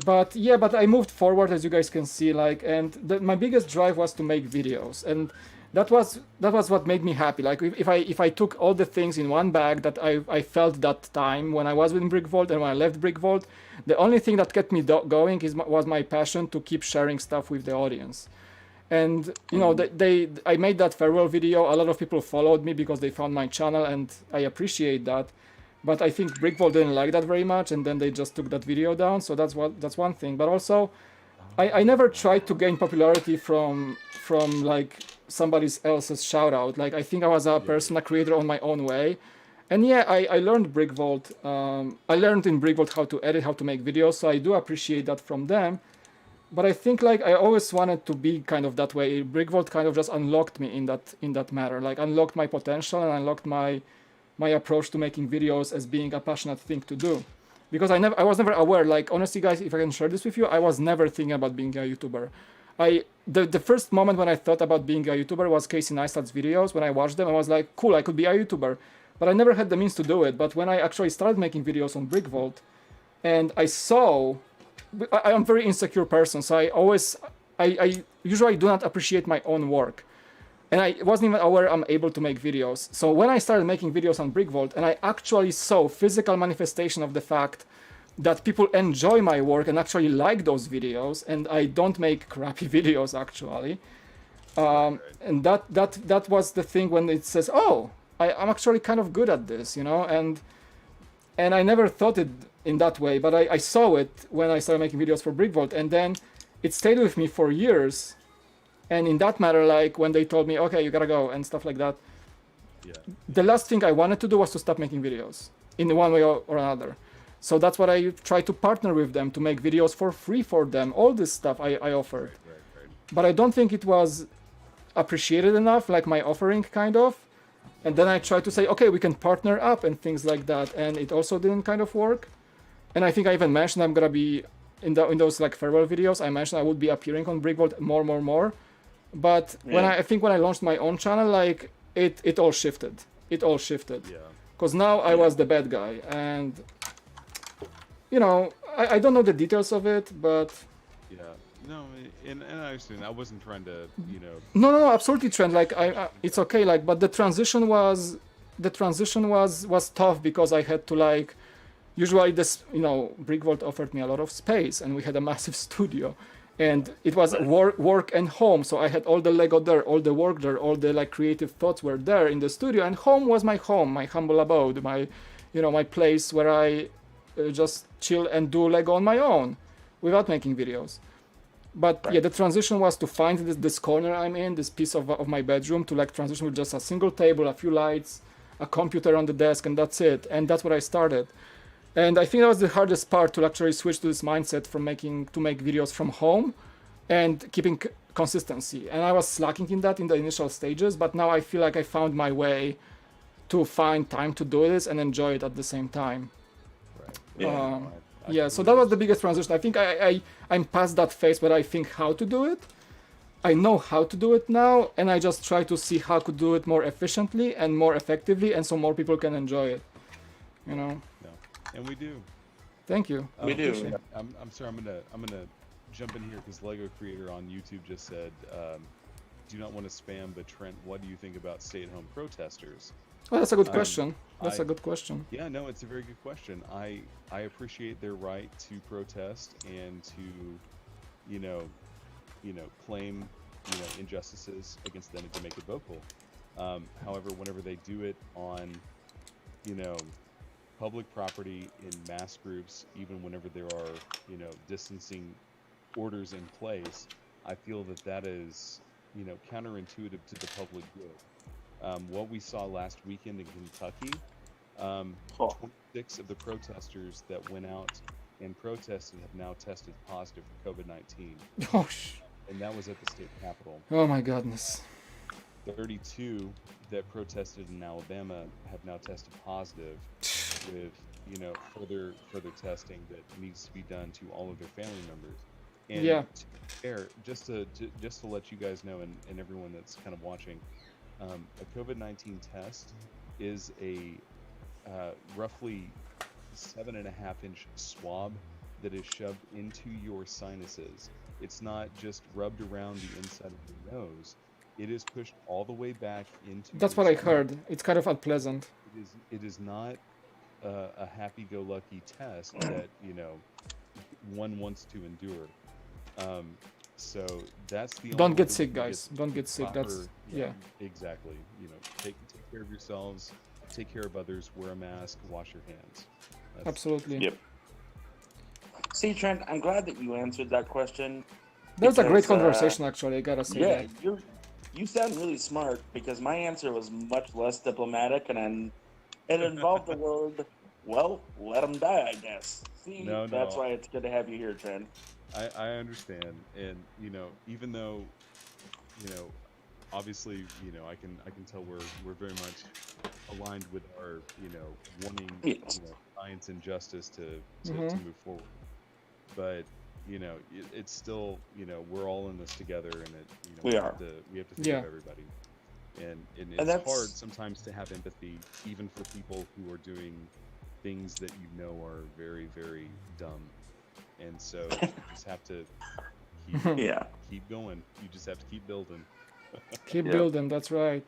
A: But yeah, but I moved forward, as you guys can see, like, and my biggest drive was to make videos, and that was what made me happy. Like if I took all the things in one bag that I felt that time when I was in Brick Vault and when I left Brick Vault, the only thing that kept me going was my passion to keep sharing stuff with the audience. And I made that farewell video. A lot of people followed me because they found my channel, and I appreciate that. But I think Brick Vault didn't like that very much, and then they just took that video down. So that's one thing. But also, I never tried to gain popularity from like somebody else's shout out. Like I think I was a person, a creator on my own way. And yeah, I learned Brick Vault. I learned in Brick Vault how to edit, how to make videos. So I do appreciate that from them. But I think like I always wanted to be kind of that way. Brick Vault kind of just unlocked me in that matter. Like unlocked my potential and unlocked my approach to making videos as being a passionate thing to do. Because I was never aware, like honestly guys, if I can share this with you, I was never thinking about being a YouTuber. The first moment when I thought about being a YouTuber was Casey Neistat's videos. When I watched them, I was like, cool, I could be a YouTuber. But I never had the means to do it. But when I actually started making videos on Brick Vault, and I am a very insecure person, so I usually do not appreciate my own work. And I wasn't even aware I'm able to make videos. So when I started making videos on Brick Vault, and I actually saw physical manifestation of the fact that people enjoy my work and actually like those videos, and I don't make crappy videos actually. And that was the thing when it says, oh, I'm actually kind of good at this, you know, and I never thought it in that way, but I saw it when I started making videos for BrickVault, and then it stayed with me for years. And in that matter, like when they told me, okay, you gotta go and stuff like that, the last thing I wanted to do was to stop making videos in one way or another. So that's what I tried to partner with them to make videos for free for them. All this stuff I offered.
D: Right.
A: But I don't think it was appreciated enough, like my offering kind of. And then I tried to say, okay, we can partner up and things like that. And it also didn't kind of work. And I think I even mentioned I'm going to be, in those like farewell videos, I mentioned I would be appearing on BrickVault more. But when I think when I launched my own channel, like it all shifted. It all shifted. Yeah. Because now I was the bad guy. And, you know, I don't know the details of it, but...
D: Yeah. No, and I understand. I wasn't trying to, you know.
A: No, absolutely, Trent. Like, it's okay. Like, but the transition was tough because I had to like. Usually, this, you know, BrickVault offered me a lot of space, and we had a massive studio, and it was work and home. So I had all the Lego there, all the work there, all the like creative thoughts were there in the studio, and home was my home, my humble abode, my, you know, my place where I just chill and do Lego on my own, without making videos. But yeah, the transition was to find this corner I'm in, this piece of my bedroom, to like transition with just a single table, a few lights, a computer on the desk, and that's it. And that's what I started. And I think that was the hardest part, to actually switch to this mindset from make videos from home and keeping consistency. And I was slacking in that in the initial stages, but now I feel like I found my way to find time to do this and enjoy it at the same time.
D: Right.
A: Yeah, so that was the biggest transition. I think I'm past that phase where I think how to do it. I know how to do it now, and I just try to see how to do it more efficiently and more effectively, and so more people can enjoy it. You know.
D: Yeah. And we do.
A: Thank you.
C: We do.
D: I'm sorry. I'm gonna jump in here because Lego Creator on YouTube just said, "Do not want to spam, but Trent, what do you think about stay-at-home protesters?"
A: Oh, that's a good question. That's a good question.
D: Yeah, no, it's a very good question. I appreciate their right to protest and to, you know, claim, you know, injustices against them and to make it vocal. However, whenever they do it on, you know, public property in mass groups, even whenever there are, you know, distancing orders in place, I feel that is, you know, counterintuitive to the public good. What we saw last weekend in Kentucky, 26 of the protesters that went out and protested have now tested positive for COVID-19.
A: Oh,
D: and that was at the state capitol.
A: Oh my goodness.
D: 32 that protested in Alabama have now tested positive, with, you know, further testing that needs to be done to all of their family members. And
A: yeah.
D: Just to let you guys know, and everyone that's kind of watching, a COVID-19 test is a roughly 7.5-inch swab that is shoved into your sinuses. It's not just rubbed around the inside of your nose. It is pushed all the way back into.
A: That's what I heard. It's kind of unpleasant.
D: It is not a happy-go-lucky test that, you know, one wants to endure. So that's the.
A: Don't get sick, guys. Don't get sick. That's yeah.
D: Exactly. You know, take care of yourselves. Take care of others. Wear a mask. Wash your hands.
A: Absolutely.
C: Yep. See, Trent, I'm glad that you answered that question.
A: That was a great conversation, actually. I gotta say that.
C: Yeah, you sound really smart, because my answer was much less diplomatic, and it involved the word, well, let them die, I guess. See, that's why it's good to have you here, Trent.
D: I understand, and, you know, even though, you know, obviously, you know, I can tell we're very much aligned with our, you know, wanting, you know, science and justice to move forward. But, you know, it's still, you know, we're all in this together, and it, you know, we have to think of everybody, and it's hard sometimes to have empathy, even for people who are doing things that you know are very, very dumb. And so you just have to keep going. You just have to keep building.
A: Keep building. That's right.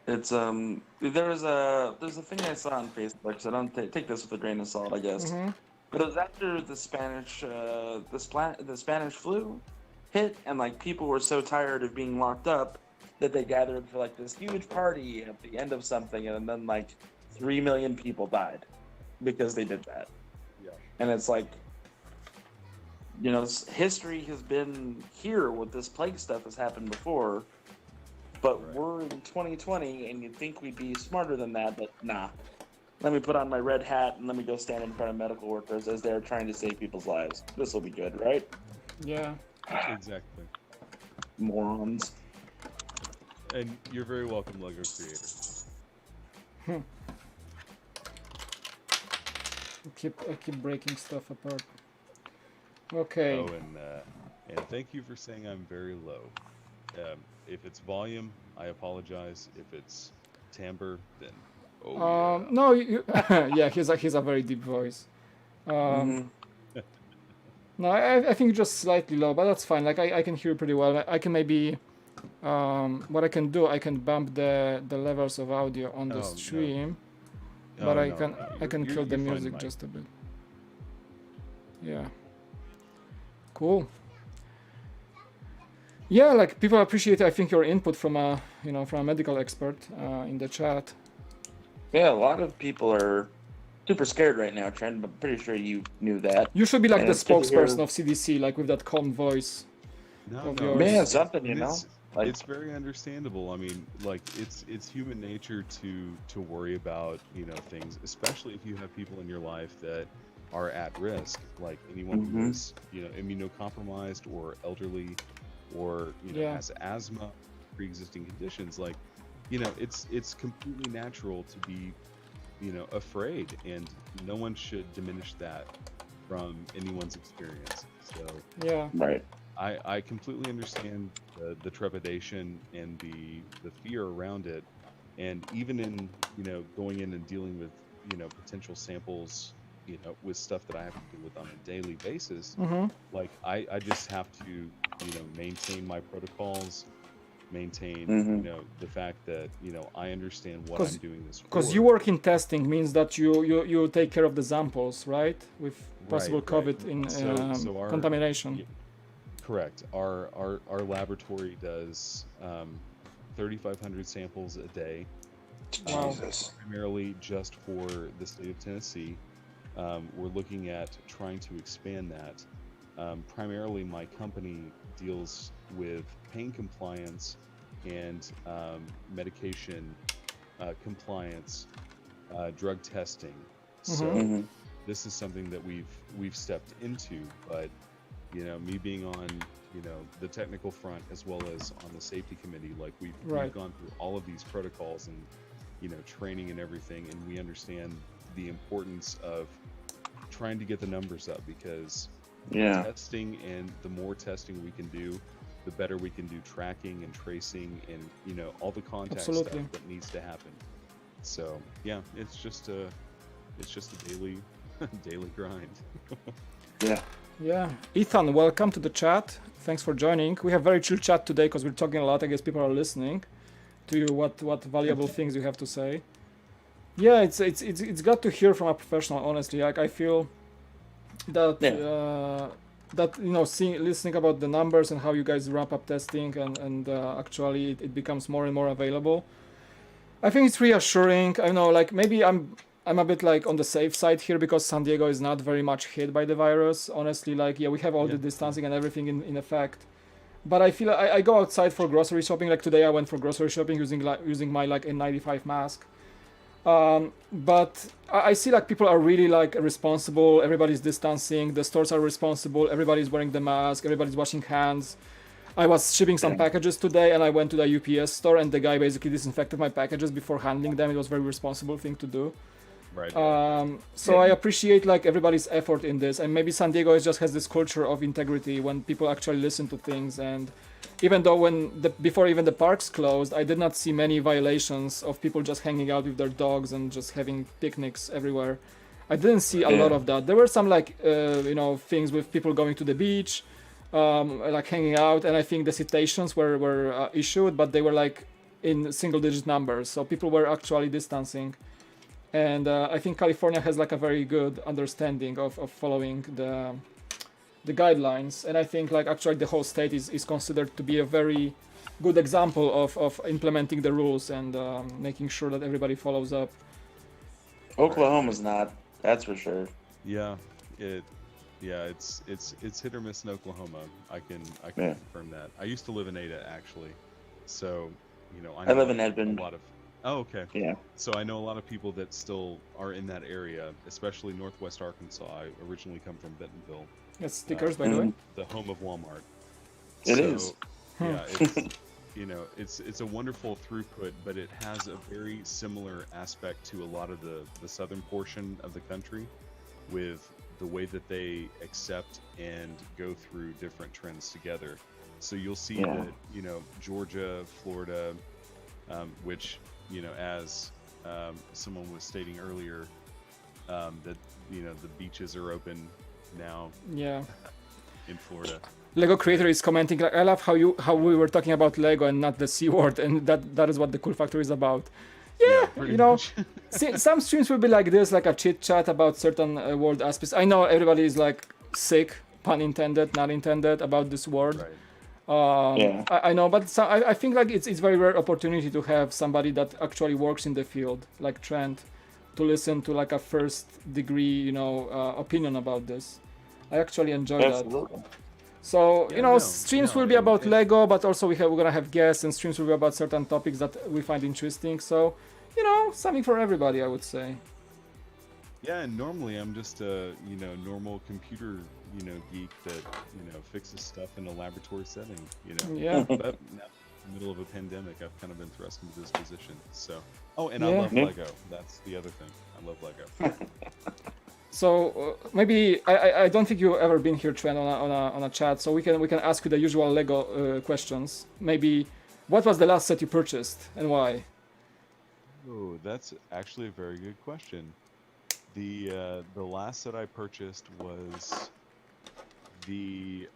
C: It's there's a thing I saw on Facebook, so I don't take this with a grain of salt, I guess. But it was after the Spanish flu hit, and like people were so tired of being locked up that they gathered for like this huge party at the end of something, and then like 3 million people died because they did that.
D: Yeah.
C: And it's like, you know, history has been here with this plague stuff has happened before, but
D: Right.
C: we're in 2020, and you'd think we'd be smarter than that, but nah. Let me put on my red hat and let me go stand in front of medical workers as they're trying to save people's lives. This will be good, right?
A: Yeah.
D: Exactly.
C: Morons.
D: And you're very welcome, Lego creator.
A: I keep breaking stuff apart. Okay.
D: Oh, and thank you for saying I'm very low. If it's volume, I apologize. If it's timbre, then yeah.
A: No, yeah, he's a very deep voice. No, I think just slightly low, but that's fine. Like I can hear pretty well. I can maybe, what I can do, I can bump the levels of audio on the
D: Oh, no.
A: stream,
D: No,
A: but
D: no,
A: I
D: no,
A: can
D: you're
A: kill the
D: fine,
A: music
D: Mike.
A: just a bit. Yeah. Cool. Yeah, like people appreciate, I think, your input from a medical expert in the chat.
C: Yeah, a lot of people are super scared right now, Trent, but I'm pretty sure you knew that.
A: You should be like
C: And
A: the
C: it's good to hear-
A: spokesperson of CDC, like with that calm voice.
D: No,
A: of
D: no,
A: yours.
C: Man, something, you
D: and
C: know? Like,
D: it's very understandable. I mean, like it's human nature to worry about, you know, things, especially if you have people in your life that are at risk, like anyone who
C: Mhm.
D: is, you know, immunocompromised or elderly, or you know,
A: Yeah.
D: has asthma, pre-existing conditions. Like, you know, it's completely natural to be, you know, afraid, and no one should diminish that from anyone's experience. So
A: Yeah.
C: right.
D: I completely understand the trepidation and the fear around it, and even in, you know, going in and dealing with, you know, potential samples, you know, with stuff that I have to deal with on a daily basis, like I just have to, you know, maintain my protocols, maintain, you know, the fact that, you know, I understand what I'm doing this for.
A: Because you work in testing means that you take care of the samples, right? With possible
D: Right, right.
A: COVID in
D: So our-
A: contamination.
D: yeah, correct. Our laboratory does 3,500 samples a day,
A: Wow.
C: Jesus.
D: primarily just for the state of Tennessee. We're looking at trying to expand that. Primarily, my company deals with pain compliance and medication compliance, drug testing. So
C: Mhm.
D: this is something that we've stepped into, but you know, me being on, you know, the technical front as well as on the safety committee, like we've
A: Right.
D: gone through all of these protocols and, you know, training and everything, and we understand the importance of trying to get the numbers up, because
C: Yeah.
D: testing, and the more testing we can do, the better we can do tracking and tracing and, you know, all the contact
A: Absolutely.
D: stuff that needs to happen. So yeah, it's just a daily daily grind.
C: Yeah.
A: Yeah. Ethan, welcome to the chat. Thanks for joining. We have very chill chat today because we're talking a lot. I guess people are listening to you, what valuable things you have to say. Yeah, it's glad to hear from a professional, honestly. Like I feel that that, you know, listening about the numbers and how you guys ramp up testing and actually it becomes more and more available. I think it's reassuring. I know, like maybe I'm a bit like on the safe side here because San Diego is not very much hit by the virus. Honestly, like yeah, we have all the distancing and everything in effect. But I feel I go outside for grocery shopping. Like today I went for grocery shopping using my like N95 mask. But I see like people are really like responsible. Everybody's distancing. The stores are responsible. Everybody's wearing the mask. Everybody's washing hands. I was shipping some packages today and I went to the UPS store and the guy basically disinfected my packages before handling them. It was a very responsible thing to do.
D: Right.
A: So I appreciate like everybody's effort in this, and maybe San Diego just has this culture of integrity when people actually listen to things. And even though before even the parks closed, I did not see many violations of people just hanging out with their dogs and just having picnics everywhere. I didn't see a lot of that. There were some like you know, things with people going to the beach, like hanging out, and I think the citations were issued, but they were like in single-digit numbers, so people were actually distancing. and I think California has like a very good understanding of following the guidelines, and I think like actually the whole state is considered to be a very good example of implementing the rules and making sure that everybody follows up.
C: Oklahoma's not. That's for sure.
D: Yeah, it's hit or miss in Oklahoma. I can
C: Yeah.
D: confirm that. I used to live in Ada actually, so you know
C: I live in
D: a
C: Edmond.
D: lot of. Oh, okay.
C: Yeah.
D: So I know a lot of people that still are in that area, especially Northwest Arkansas. I originally come from Bentonville,
A: Yes, stickers by the way.
D: the home of Walmart.
C: It
D: So,
C: is.
D: Yeah, it's you know it's a wonderful throughput, but it has a very similar aspect to a lot of the southern portion of the country, with the way that they accept and go through different trends together. So you'll see
C: Yeah.
D: that, you know, Georgia, Florida, which, you know, as someone was stating earlier, that, you know, the beaches are open now
A: Yeah.
D: in Florida.
A: Lego Creator is commenting like, I love how we were talking about Lego and not the C word, and that is what the cool factor is about. Yeah,
D: pretty
A: you know,
D: much.
A: some streams will be like this, like a chit chat about certain world aspects. I know everybody is like sick, pun intended, not intended, about this word.
D: Right.
C: Yeah.
A: I know, but I think like it's very rare opportunity to have somebody that actually works in the field, like Trent, to listen to like a first degree, you know, opinion about this. I actually enjoy that.
C: Absolutely.
A: So,
D: Yeah,
A: you know,
D: no,
A: streams
D: no,
A: will be
D: and-
A: about
D: and-
A: Lego, but also we're gonna have guests, and streams will be about certain topics that we find interesting. So, you know, something for everybody, I would say.
D: Yeah, and normally I'm just a, you know, normal computer, you know, geek that, you know, fixes stuff in a laboratory setting, you know.
A: Yeah.
D: But now, in the middle of a pandemic, I've kind of been thrust into this position. So, oh, and I
A: Yeah.
D: love
C: Yeah.
D: Lego. That's the other thing. I love Lego.
A: So maybe I don't think you've ever been here, Trent, on a chat. So we can ask you the usual Lego questions. Maybe, what was the last set you purchased and why?
D: Oh, that's actually a very good question. The last set I purchased was the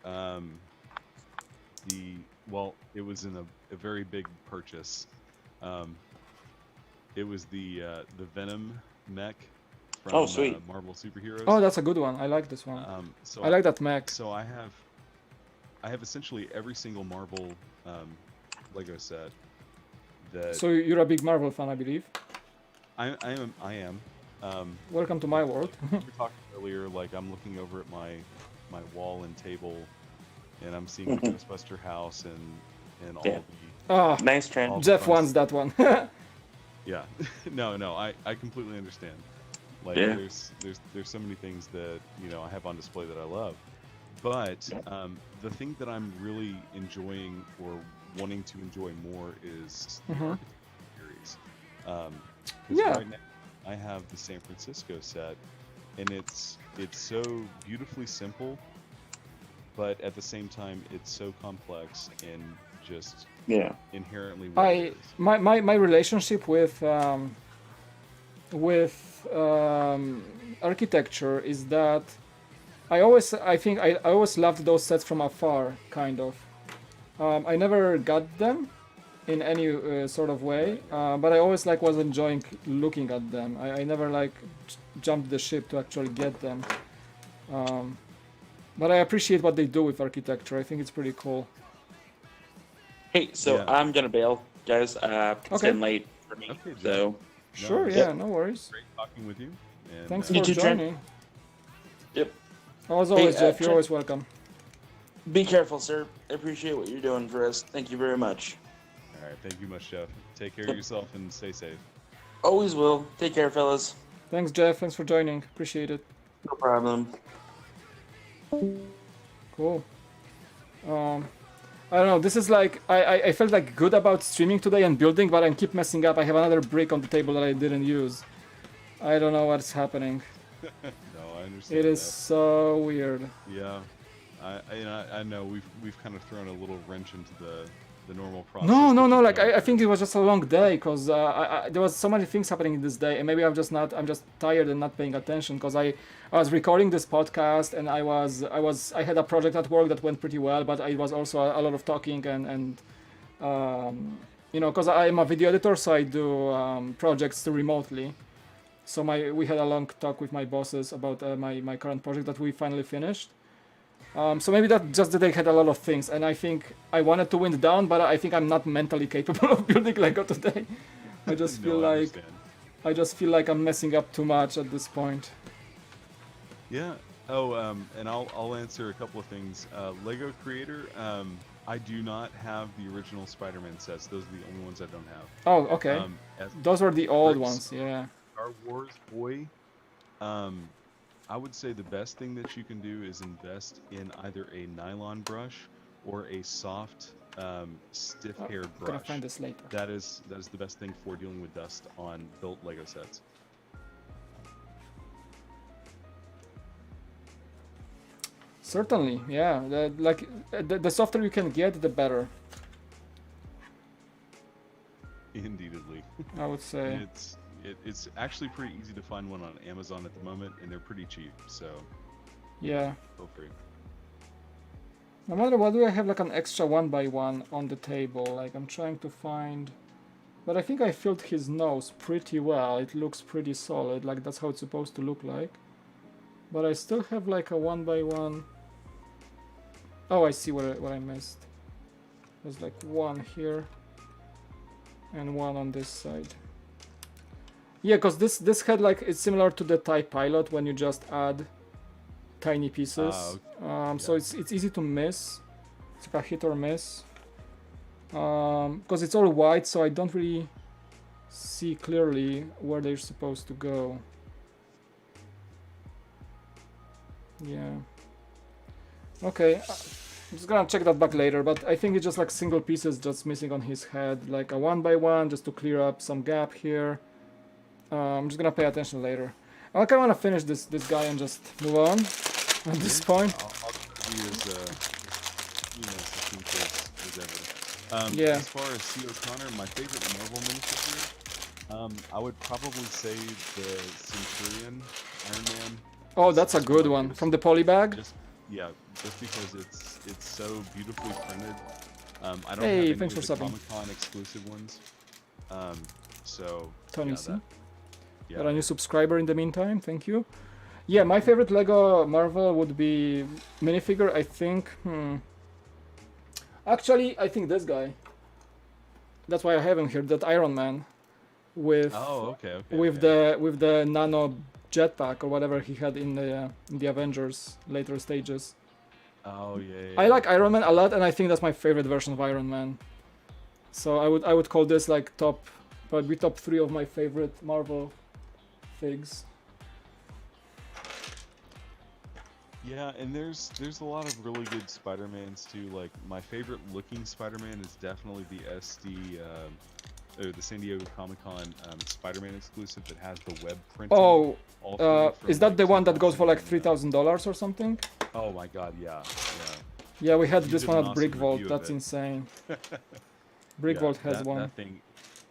D: well, it was in a very big purchase. It was the Venom mech from
C: Oh, sweet.
D: Marvel Superheroes.
A: Oh, that's a good one. I like this one.
D: So
A: I like that mech.
D: So I have essentially every single Marvel Lego set that
A: So you're a big Marvel fan, I believe.
D: I am.
A: Welcome to my world.
D: We were talking earlier, like I'm looking over at my wall and table, and I'm seeing the Ghostbuster house and all
C: Yeah.
D: the
A: Ah,
C: Nice trend.
D: all-
A: Jeff wants that one.
D: yeah. no, I completely understand. Like
C: Yeah.
D: there's so many things that, you know, I have on display that I love, but the thing that I'm really enjoying or wanting to enjoy more is the
A: Mhm.
D: Architect series. 'Cause
A: Yeah.
D: right now I have the San Francisco set, and it's so beautifully simple, but at the same time it's so complex and just
C: Yeah.
D: inherently what it is.
A: My relationship with architecture is that I always loved those sets from afar, kind of. I never got them in any sort of way, but I always like was enjoying looking at them. I never like jumped the ship to actually get them. But I appreciate what they do with architecture. I think it's pretty cool.
C: Hey, so
D: Yeah.
C: I'm gonna bail, guys. It's
A: Okay.
C: getting late for me.
D: Okay, Jeff.
C: So
A: Sure,
D: it's
A: yeah, no worries.
D: Great talking with you. And,
A: Thanks
C: You
A: for
C: too, Trent.
A: joining.
C: Yep.
A: As always,
C: Hey,
A: Jeff, you're
C: Trent.
A: always welcome.
C: Be careful, sir. I appreciate what you're doing for us. Thank you very much.
D: All right, thank you much, Jeff. Take care of yourself and stay safe.
C: Always will. Take care, fellas.
A: Thanks, Jeff. Thanks for joining. Appreciate it.
C: No problem.
A: Cool. I don't know. This is like I felt like good about streaming today and building, but I keep messing up. I have another brick on the table that I didn't use. I don't know what's happening.
D: No, I understand.
A: It is
D: that.
A: so weird.
D: Yeah, I know we've kind of thrown a little wrench into the normal process.
A: No.
D: that you
A: Like
D: go
A: I
D: through.
A: think it was just a long day because there was so many things happening in this day, and maybe I'm just tired and not paying attention because I was recording this podcast and I had a project at work that went pretty well, but it was also a lot of talking and you know, because I am a video editor, so I do projects remotely. So we had a long talk with my bosses about my current project that we finally finished. So maybe that just that they had a lot of things, and I think I wanted to wind down, but I think I'm not mentally capable of building Lego today. I just feel
D: No, I
A: like
D: understand.
A: I'm messing up too much at this point.
D: Yeah. Oh, and I'll answer a couple of things. Lego Creator. I do not have the original Spider-Man sets. Those are the only ones I don't have.
A: Oh, okay.
D: As
A: Those were the old
D: Bricks.
A: ones, yeah.
D: Star Wars boy, I would say the best thing that you can do is invest in either a nylon brush or a soft, stiff-haired
A: I'm gonna
D: brush.
A: find this later.
D: That is the best thing for dealing with dust on built Lego sets.
A: Certainly, yeah. The softer you can get, the better,
D: Indeedly.
A: I would say.
D: It's actually pretty easy to find one on Amazon at the moment, and they're pretty cheap, so
A: Yeah.
D: feel free.
A: I wonder why do I have like an extra 1x1 on the table? Like I'm trying to find, but I think I filled his nose pretty well. It looks pretty solid. Like that's how it's supposed to look like. But I still have like a 1x1. Oh, I see what I missed. There's like one here and one on this side. Yeah, because this had like it's similar to the TIE Pilot when you just add tiny pieces. So it's easy to miss. It's like a hit or miss. Because it's all white, so I don't really see clearly where they're supposed to go. Yeah. Okay. I'm just gonna check that back later, but I think it's just like single pieces just missing on his head, like a 1x1 just to clear up some gap here. I'm just gonna pay attention later. I kind of want to finish this guy and just move on at this point.
D: I'll be as succinct as ever.
A: Yeah.
D: As far as C. O'Connor, my favorite Marvel minifigure, I would probably say the Centurion Iron Man.
A: Oh, that's a good one from the polybag.
D: Just because it's so beautifully printed. I don't
A: Hey,
D: have any
A: thanks
D: of
A: for
D: the
A: subbing.
D: Comic-Con exclusive ones. So
A: Tony
D: yeah,
A: C.
D: yeah.
A: Got a new subscriber in the meantime, thank you. Yeah, my favorite Lego Marvel would be minifigure, I think. Actually, I think this guy. That's why I have him here, that Iron Man. With
D: okay.
A: with the nano jetpack or whatever he had in the Avengers later stages.
D: Oh yeah.
A: I like Iron Man a lot, and I think that's my favorite version of Iron Man. So I would call this like probably top 3 of my favorite Marvel figs.
D: Yeah, and there's a lot of really good Spider-Mans too. Like my favorite looking Spider-Man is definitely the SD or the San Diego Comic-Con Spider-Man exclusive that has the web printing.
A: Oh,
D: all through from,
A: is that the one that goes for like
D: $3,000
A: $3,000 or something?
D: Oh my god, yeah.
A: Yeah, we had
D: You
A: this
D: did
A: one
D: an
A: at
D: awesome
A: Brick Vault.
D: review of
A: That's
D: it.
A: insane. Brick Vault has
D: that,
A: one.
D: That thing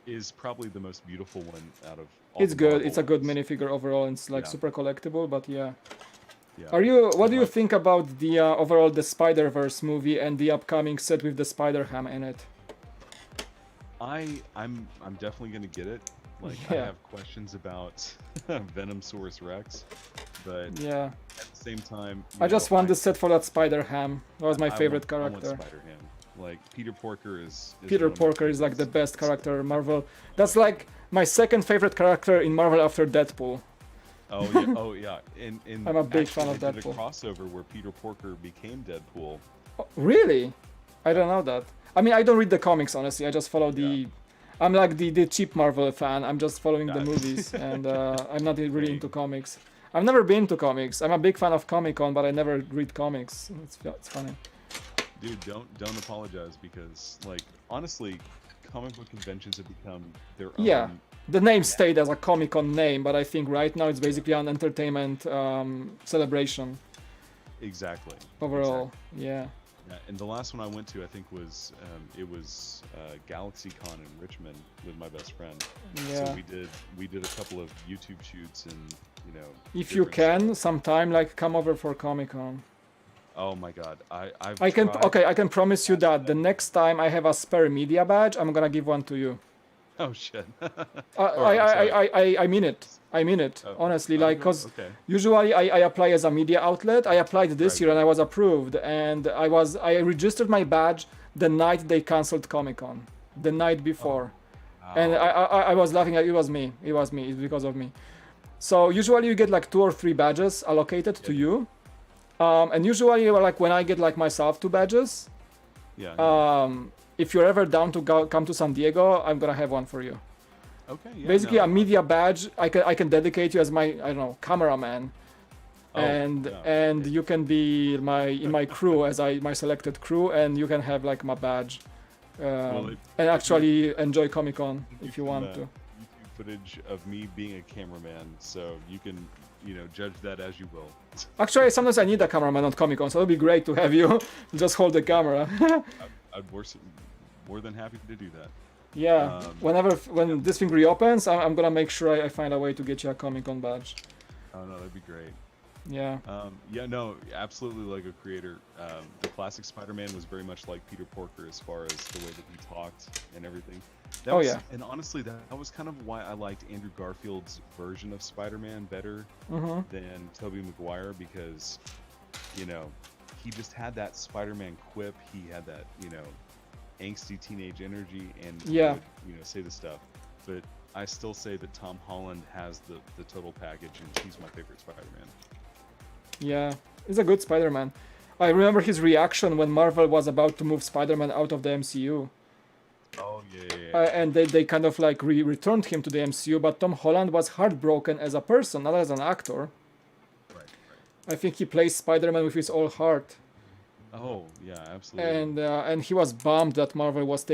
D: is probably the most beautiful one out of all
A: It's
D: the
A: good.
D: Marvel
A: It's a good
D: ones.
A: minifigure overall. It's like
D: Yeah.
A: super collectible, but yeah.
D: Yeah.
A: What do you think about the overall the Spider-Verse movie and the upcoming set with the Spider-Ham in it?
D: I'm definitely gonna get it. Like I
A: Yeah.
D: have questions about Venomsaurus Rex, but
A: Yeah.
D: at the same time,
A: I just want the set for that Spider-Ham. That was my favorite
D: I want
A: character.
D: Spider-Ham. Like Peter Porker is
A: Peter
D: one of my
A: Porker is like the
D: favorites.
A: best character in Marvel. That's like my second favorite character in Marvel after Deadpool.
D: Oh yeah. And
A: I'm a big
D: actually
A: fan of
D: they did
A: Deadpool.
D: a crossover where Peter Porker became Deadpool.
A: Oh, really? I don't know that. I mean, I don't read the comics, honestly. I just follow the... I'm like the cheap Marvel fan. I'm just following the
D: Nice.
A: movies, and I'm not really
D: Hey.
A: into comics. I've never been to comics. I'm a big fan of Comic-Con, but I never read comics. It's funny.
D: Dude, don't apologize because like honestly, comic book conventions have become their own.
A: Yeah, the name stayed as a Comic-Con name, but I think right now it's basically an entertainment celebration
D: Exactly.
A: overall. Yeah.
D: Yeah, and the last one I went to, I think, was GalaxyCon in Richmond with my best friend.
A: Yeah.
D: So we did a couple of YouTube shoots and
A: If you
D: different
A: can, sometime like come over for Comic-Con.
D: Oh my god, I've
A: I can
D: tried-
A: okay. I can promise you that the next time I have a spare media badge, I'm gonna give one to you.
D: Oh shit.
A: I mean it. I mean it,
D: Oh,
A: honestly.
D: oh,
A: Like,
D: no,
A: cause
D: okay.
A: usually I apply as a media outlet. I applied this
D: Right.
A: year and I was approved, and I registered my badge the night they canceled Comic-Con, the night before, and I was laughing. Like, it was me. It was me. It's because of me. So usually you get like 2 or 3 badges allocated to you, and usually like when I get like myself 2 badges,
D: Yeah.
A: if you're ever down to come to San Diego, I'm gonna have one for you.
D: Okay. Yeah,
A: Basically,
D: no,
A: a media badge. I can dedicate you as my, I don't know, cameraman,
D: Oh,
A: and
D: yeah, okay.
A: you can be in my crew as my selected crew, and you can have like my badge, and actually enjoy Comic-Con if you want to.
D: YouTube footage of me being a cameraman, so you can, judge that as you will.
A: Actually, sometimes I need a cameraman on Comic-Con, so it'll be great to have you just hold the camera.
D: I'd more than happy to do that.
A: Yeah, when this thing reopens, I'm gonna make sure I find a way to get you a Comic-Con badge.
D: Oh no, that'd be great.
A: Yeah.
D: Yeah, no, absolutely. Like a creator, the classic Spider-Man was very much like Peter Porker as far as the way that he talked and everything. That
A: Oh,
D: was,
A: yeah.
D: And honestly, that was kind of why I liked Andrew Garfield's version of Spider-Man better than Tobey Maguire, because, he just had that Spider-Man quip. He had that, angsty teenage energy, and he
A: Yeah.
D: would, say the stuff. But I still say that Tom Holland has the total package, and he's my favorite Spider-Man.
A: Yeah, he's a good Spider-Man. I remember his reaction when Marvel was about to move Spider-Man out of the MCU.
D: Oh yeah.
A: And they kind of like returned him to the MCU, but Tom Holland was heartbroken as a person, not as an actor.
D: Right.
A: I think he plays Spider-Man with his whole heart.
D: Oh yeah, absolutely.
A: And he was bummed that Marvel was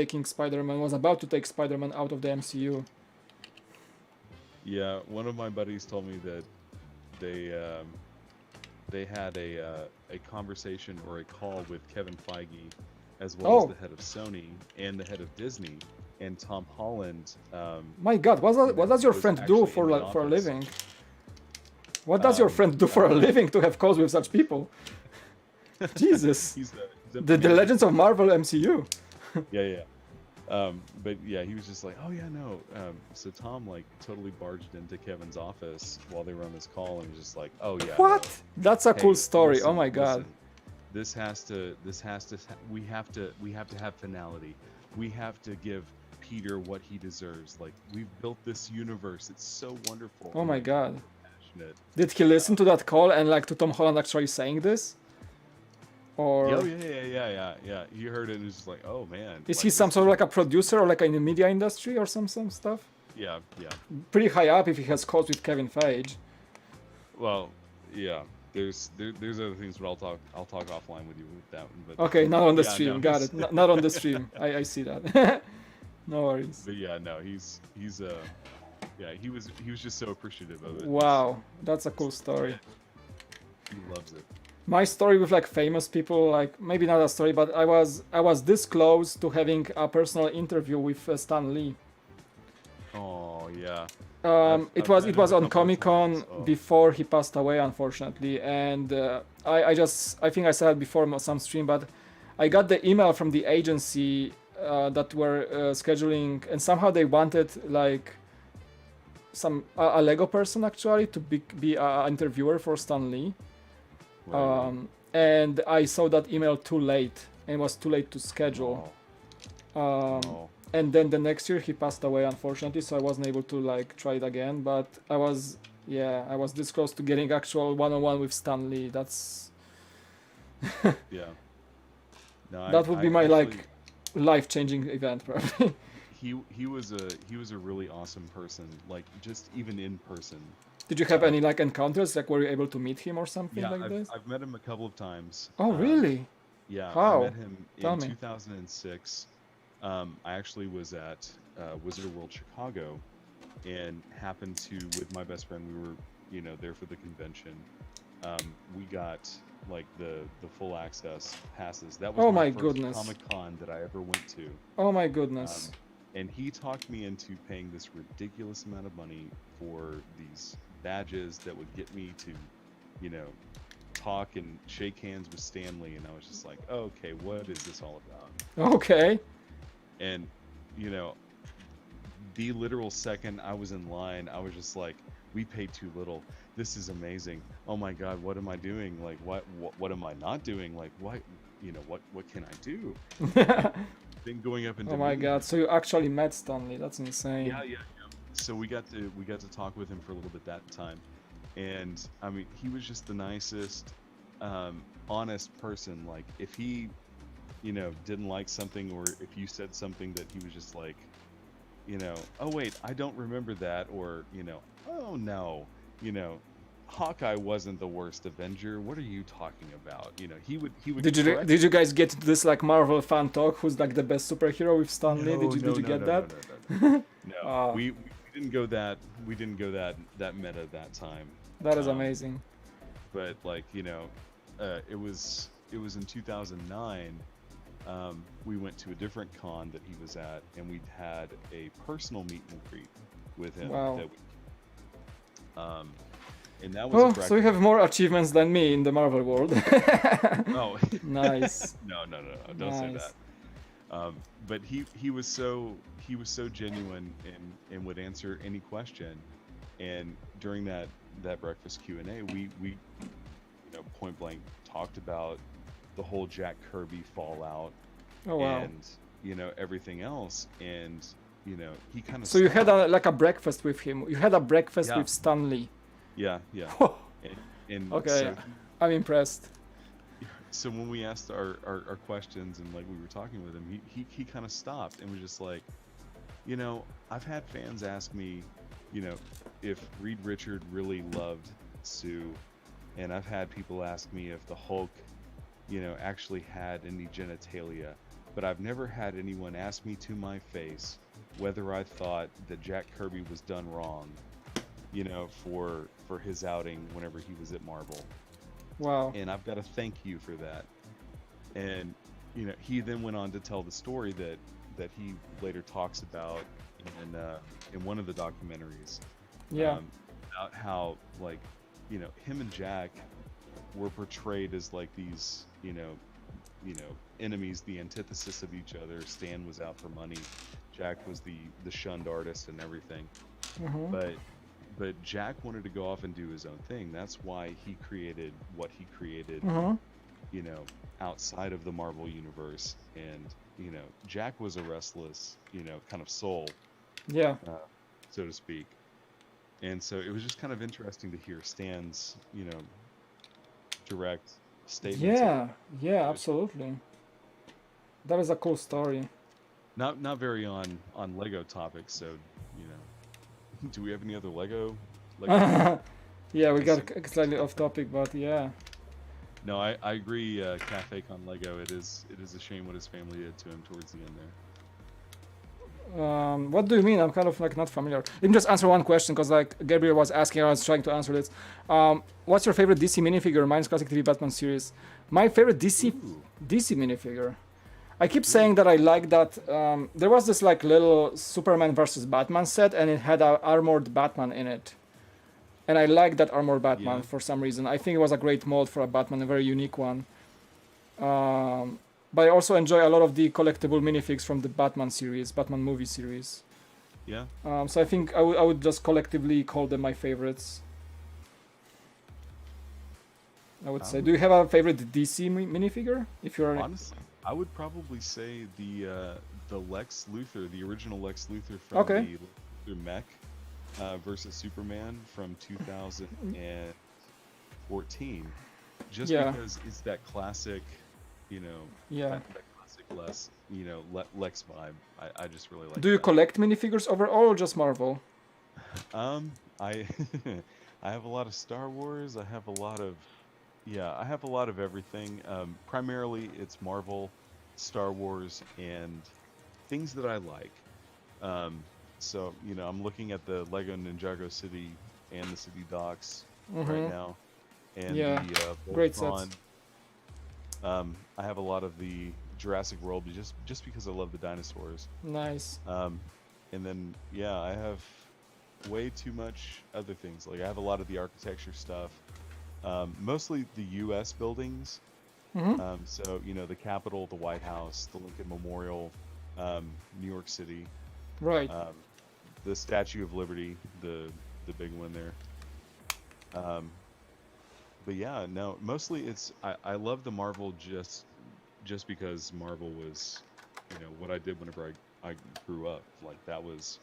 A: about to take Spider-Man out of the MCU.
D: Yeah, one of my buddies told me that they had a conversation or a call with Kevin Feige, as well as the head of Sony and the head of Disney, and Tom Holland.
A: My God, what does your
D: was
A: friend do
D: actually in the
A: for a
D: office.
A: living? What does your friend do for a living to have calls with such people? Jesus,
D: He's
A: the Legends of Marvel MCU.
D: Yeah. But yeah, he was just like, oh yeah, no. So Tom like totally barged into Kevin's office while they were on this call, and was just like, oh yeah.
A: What?
D: No.
A: That's a cool
D: Hey,
A: story.
D: listen,
A: Oh my God.
D: listen, we have to have finality. We have to give Peter what he deserves. Like, we've built this universe. It's so wonderful.
A: Oh my God.
D: Passionate.
A: Did he listen to that call and like to Tom Holland actually saying this? Or
D: Oh yeah. He heard it and was just like, oh man.
A: is
D: like,
A: he some
D: this-
A: sort of like a producer or like in the media industry or some stuff?
D: Yeah.
A: Pretty high up if he has calls with Kevin Feige.
D: Well, yeah. There's other things, but I'll talk offline with you with that one. But
A: Okay, not on the
D: yeah,
A: stream.
D: no,
A: Got
D: he's-
A: it. Not on the stream. I see that. No worries.
D: But yeah, no, he's yeah, he was just so appreciative of it.
A: Wow, that's a cool story.
D: He loves it.
A: My story with like famous people, like maybe not a story, but I was this close to having a personal interview with Stan Lee.
D: Oh yeah.
A: It
D: I've
A: was
D: met
A: it was
D: him a
A: on
D: couple of
A: Comic-Con
D: times. Oh.
A: before he passed away, unfortunately, and I think I said it before on some stream, but I got the email from the agency that were scheduling, and somehow they wanted like a Lego person actually to be an interviewer for Stan Lee.
D: Right.
A: And I saw that email too late, and it was too late to schedule.
D: Oh.
A: And then the next year he passed away, unfortunately, so I wasn't able to like try it again. But I was this close to getting actual one-on-one with Stan Lee. That's
D: Yeah. No,
A: that would be my
D: actually,
A: like life-changing event probably.
D: He was a really awesome person. Like, just even in person.
A: Did you have any like encounters? Like, were you able to meet him or something
D: Yeah,
A: like this?
D: I've met him a couple of times.
A: Oh, really?
D: Yeah,
A: How?
D: I met him
A: Tell
D: in
A: me.
D: 2006. I actually was at Wizard World Chicago, and happened to, with my best friend, we were there for the convention. We got like the full access passes. That was
A: Oh
D: my
A: my
D: first
A: goodness.
D: Comic-Con that I ever went to.
A: Oh my goodness.
D: And he talked me into paying this ridiculous amount of money for these badges that would get me to, talk and shake hands with Stan Lee. And I was just like, oh, okay, what is this all about?
A: Okay.
D: And, the literal second I was in line, I was just like, we paid too little. This is amazing. Oh my God, what am I doing? Like, what am I not doing? Like, what, what can I do? Then going up into
A: Oh my God! So you actually met Stanley? That's insane.
D: yeah. So we got to talk with him for a little bit that time, and I mean, he was just the nicest, honest person. Like, if he, didn't like something, or if you said something that he was just like, oh wait, I don't remember that, or oh no, Hawkeye wasn't the worst Avenger. What are you talking about? He would.
A: Did you guys get this like Marvel fan talk? Who's like the best superhero with Stanley?
D: No,
A: did you get that?
D: No. We didn't go that. We didn't go that meta that time.
A: That is amazing.
D: But like it was in 2009. We went to a different con that he was at, and we had a personal meet and greet with him.
A: Wow.
D: And that was
A: so you have more achievements than me in the Marvel world.
D: Oh,
A: nice.
D: No, don't say that. But he was so genuine and would answer any question. And during that breakfast Q&A, we point blank talked about the whole Jack Kirby fallout.
A: Oh wow.
D: And everything else, and he kind of.
A: So you had a breakfast with him. You had a breakfast with Stanley.
D: Yeah. and
A: okay,
D: so
A: I'm impressed.
D: So when we asked our questions and like we were talking with him, he kind of stopped and was just like, I've had fans ask me, if Reed Richard really loved Sue, and I've had people ask me if the Hulk, actually had any genitalia, but I've never had anyone ask me to my face whether I thought that Jack Kirby was done wrong, for his outing whenever he was at Marvel.
A: Wow.
D: And I've got to thank you for that. And he then went on to tell the story that he later talks about in one of the documentaries.
A: Yeah.
D: About how like him and Jack were portrayed as like these enemies, the antithesis of each other. Stan was out for money. Jack was the shunned artist and everything.
A: Mm-hmm.
D: But Jack wanted to go off and do his own thing. That's why he created what he created, outside of the Marvel universe. And, Jack was a restless, kind of soul, so to speak. And so it was just kind of interesting to hear Stan's, direct statements.
A: Yeah, absolutely. That is a cool story.
D: Not very on Lego topics, so, do we have any other Lego?
A: Yeah, we got slightly off topic, but yeah.
D: No, I agree, Cafe on Lego. It is a shame what his family did to him towards the end there.
A: What do you mean? I'm kind of like not familiar. Let me just answer one question, because like Gabriel was asking, I was trying to answer this. What's your favorite DC minifigure? Mine's Classic TV Batman series. My favorite DC minifigure. I keep saying that I like that. There was this like little Superman versus Batman set, and it had an armored Batman in it. And I like that armored Batman for some reason. I think it was a great mold for a Batman, a very unique one. But I also enjoy a lot of the collectible minifigs from the Batman series, Batman movie series.
D: Yeah.
A: So I think I would just collectively call them my favorites. I would say. Do you have a favorite DC minifigure? If you're
D: honestly, I would probably say the Lex Luthor, the original Lex Luthor from the Luthor mech versus Superman from 2014. Just because it's that classic, that classic Lex vibe. I just really like.
A: Do you collect minifigures overall or just Marvel?
D: I I have a lot of Star Wars. I have a lot of everything. Primarily, it's Marvel, Star Wars, and things that I like. So, I'm looking at the Lego Ninjago City and the City Docks right now. And the
A: great sets.
D: I have a lot of the Jurassic World just because I love the dinosaurs.
A: Nice.
D: And then, I have way too much other things. Like, I have a lot of the architecture stuff. Mostly the U.S. buildings. So, the Capitol, the White House, the Lincoln Memorial, New York City.
A: Right.
D: the Statue of Liberty, the big one there. But yeah, no, mostly it's I love the Marvel just because Marvel was, what I did whenever I grew up. Like that was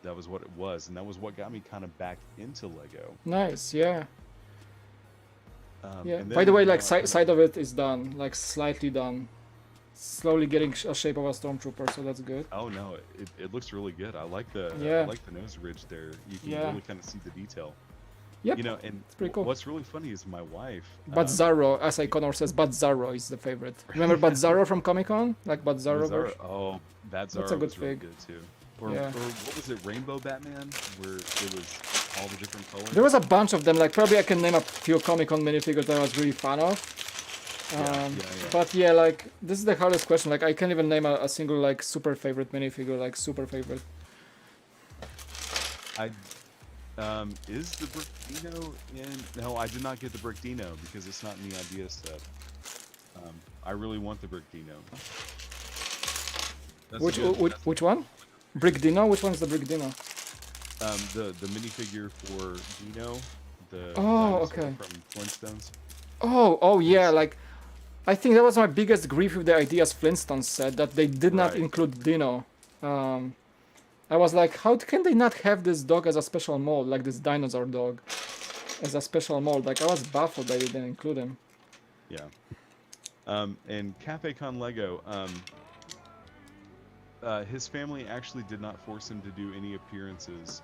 D: what it was, and that was what got me kind of back into Lego.
A: Nice, yeah. Yeah.
D: And
A: By
D: then,
A: the way, like side of it is done, like slightly done. Slowly getting a shape of a Stormtrooper, so that's good.
D: Oh no, it looks really good. I like the nose ridge there. You can really kind of see the detail.
A: Yep.
D: And
A: it's pretty cool.
D: What's really funny is my wife.
A: But Zarro, as Iconor says, But Zarro is the favorite. Remember But Zarro from Comic Con? Like But Zarro version?
D: Oh, that Zarro
A: That's a good
D: was really
A: fig.
D: good too. Or what was it, Rainbow Batman, where it was all the different colors?
A: There was a bunch of them. Like probably I can name a few Comic Con minifigures that I was really fan of. But yeah, like this is the hardest question. Like I can't even name a single like super favorite minifigure, like super favorite.
D: Is the Brick Dino in? No, I did not get the Brick Dino because it's not in the idea set. I really want the Brick Dino.
A: Which one? Brick Dino? Which one's the Brick Dino?
D: The minifigure for Dino, the
A: okay.
D: from Flintstones.
A: Oh yeah, like I think that was my biggest grief with the Ideas Flintstones set, that they did not include Dino. I was like, how can they not have this dog as a special mold, like this dinosaur dog as a special mold? Like I was baffled that they didn't include him.
D: Yeah. And Cafe Con Lego, his family actually did not force him to do any appearances.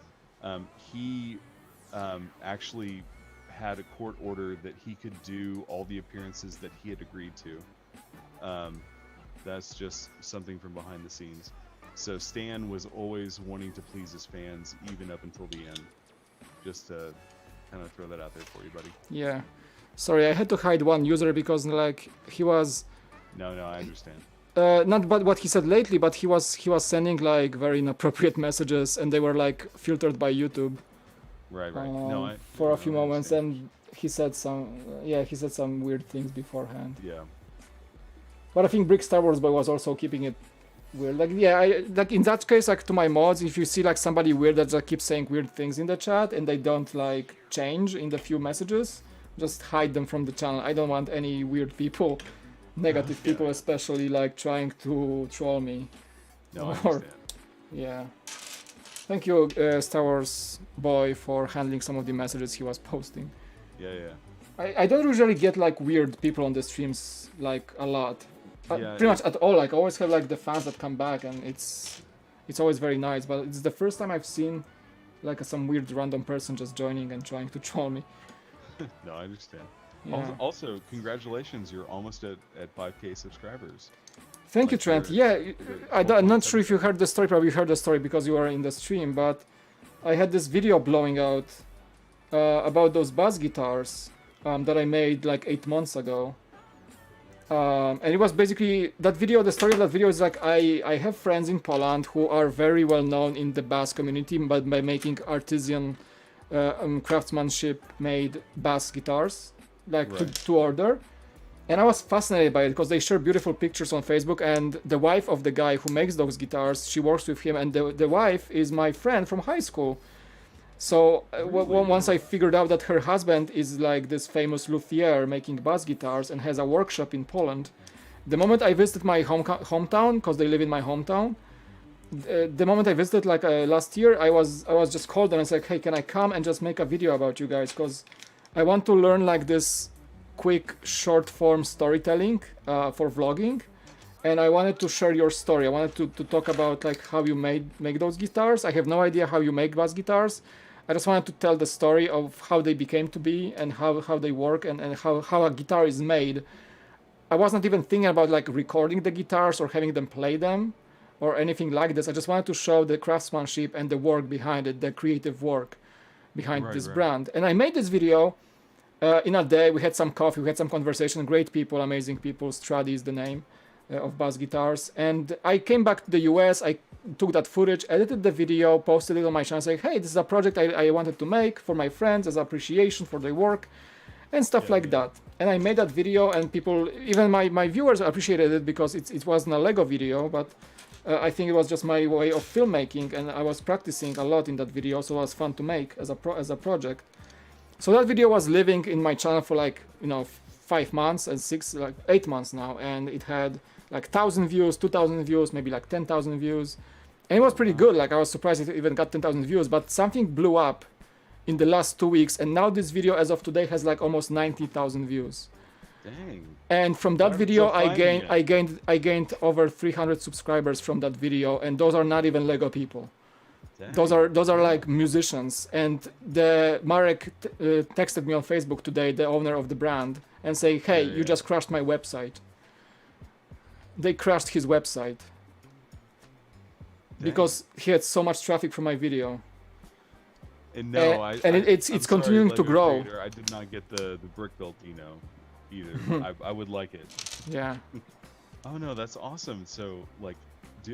D: He actually had a court order that he could do all the appearances that he had agreed to. That's just something from behind the scenes. So Stan was always wanting to please his fans, even up until the end. Just to kind of throw that out there for you, buddy.
A: Yeah. Sorry, I had to hide one user because like he was...
D: No, I understand.
A: Not but what he said lately, but he was sending like very inappropriate messages, and they were like filtered by YouTube.
D: Right.
A: For a few moments, and he said some weird things beforehand.
D: Yeah.
A: But I think Brick Star Wars Boy was also keeping it weird. Like like in that case, like to my mods, if you see like somebody weird that just keeps saying weird things in the chat and they don't like change in the few messages, just hide them from the channel. I don't want any weird people, negative people especially, like trying to troll me.
D: No, I understand.
A: Yeah. Thank you, Star Wars Boy, for handling some of the messages he was posting.
D: Yeah.
A: I don't usually get like weird people on the streams like a lot. Pretty much at all. Like I always have like the fans that come back, and it's always very nice. But it's the first time I've seen like some weird random person just joining and trying to troll me.
D: No, I understand.
A: Yeah.
D: Also, congratulations! You're almost at 5K subscribers.
A: Thank you, Trent. Yeah, I'm not sure if you heard the story. Probably you heard the story because you were in the stream. But I had this video blowing out about those bass guitars that I made like 8 months ago. And it was basically that video. The story of that video is like I have friends in Poland who are very well known in the bass community, but by making artisan craftsmanship made bass guitars, like to order. And I was fascinated by it because they share beautiful pictures on Facebook, and the wife of the guy who makes those guitars, she works with him, and the wife is my friend from high school. So once I figured out that her husband is like this famous luthier making bass guitars and has a workshop in Poland, the moment I visited my hometown, because they live in my hometown, the moment I visited like last year, I was just called them and said, hey, can I come and just make a video about you guys? Because I want to learn like this quick short form storytelling for vlogging, and I wanted to share your story. I wanted to talk about like how you make those guitars. I have no idea how you make bass guitars. I just wanted to tell the story of how they became to be and how they work and how a guitar is made. I was not even thinking about like recording the guitars or having them play them or anything like this. I just wanted to show the craftsmanship and the work behind it, the creative work behind this brand. And I made this video in a day. We had some coffee, we had some conversation, great people, amazing people. Stradi is the name of bass guitars. And I came back to the US, I took that footage, edited the video, posted it on my channel, saying, hey, this is a project I wanted to make for my friends as appreciation for their work and stuff like that. And I made that video, and people, even my viewers appreciated it because it wasn't a Lego video, but I think it was just my way of filmmaking, and I was practicing a lot in that video, so it was fun to make as a project. So that video was living in my channel for like, you know, 5 months and 8 months now, and it had like 1,000 views, 2,000 views, maybe like 10,000 views, and it was pretty good. Like I was surprised it even got 10,000 views, but something blew up in the last 2 weeks, and now this video as of today has like almost 90,000 views.
D: Dang.
A: And from that video, I gained over 300 subscribers from that video, and those are not even Lego people.
D: Dang.
A: Those are like musicians. And the Marek texted me on Facebook today, the owner of the brand, and say, "Hey, you just crashed my website." They crashed his website because he had so much traffic from my video.
D: And no,
A: it's continuing to grow.
D: Creator, I did not get the brick built Dino either. I would like it.
A: Yeah.
D: Oh no, that's awesome. So like,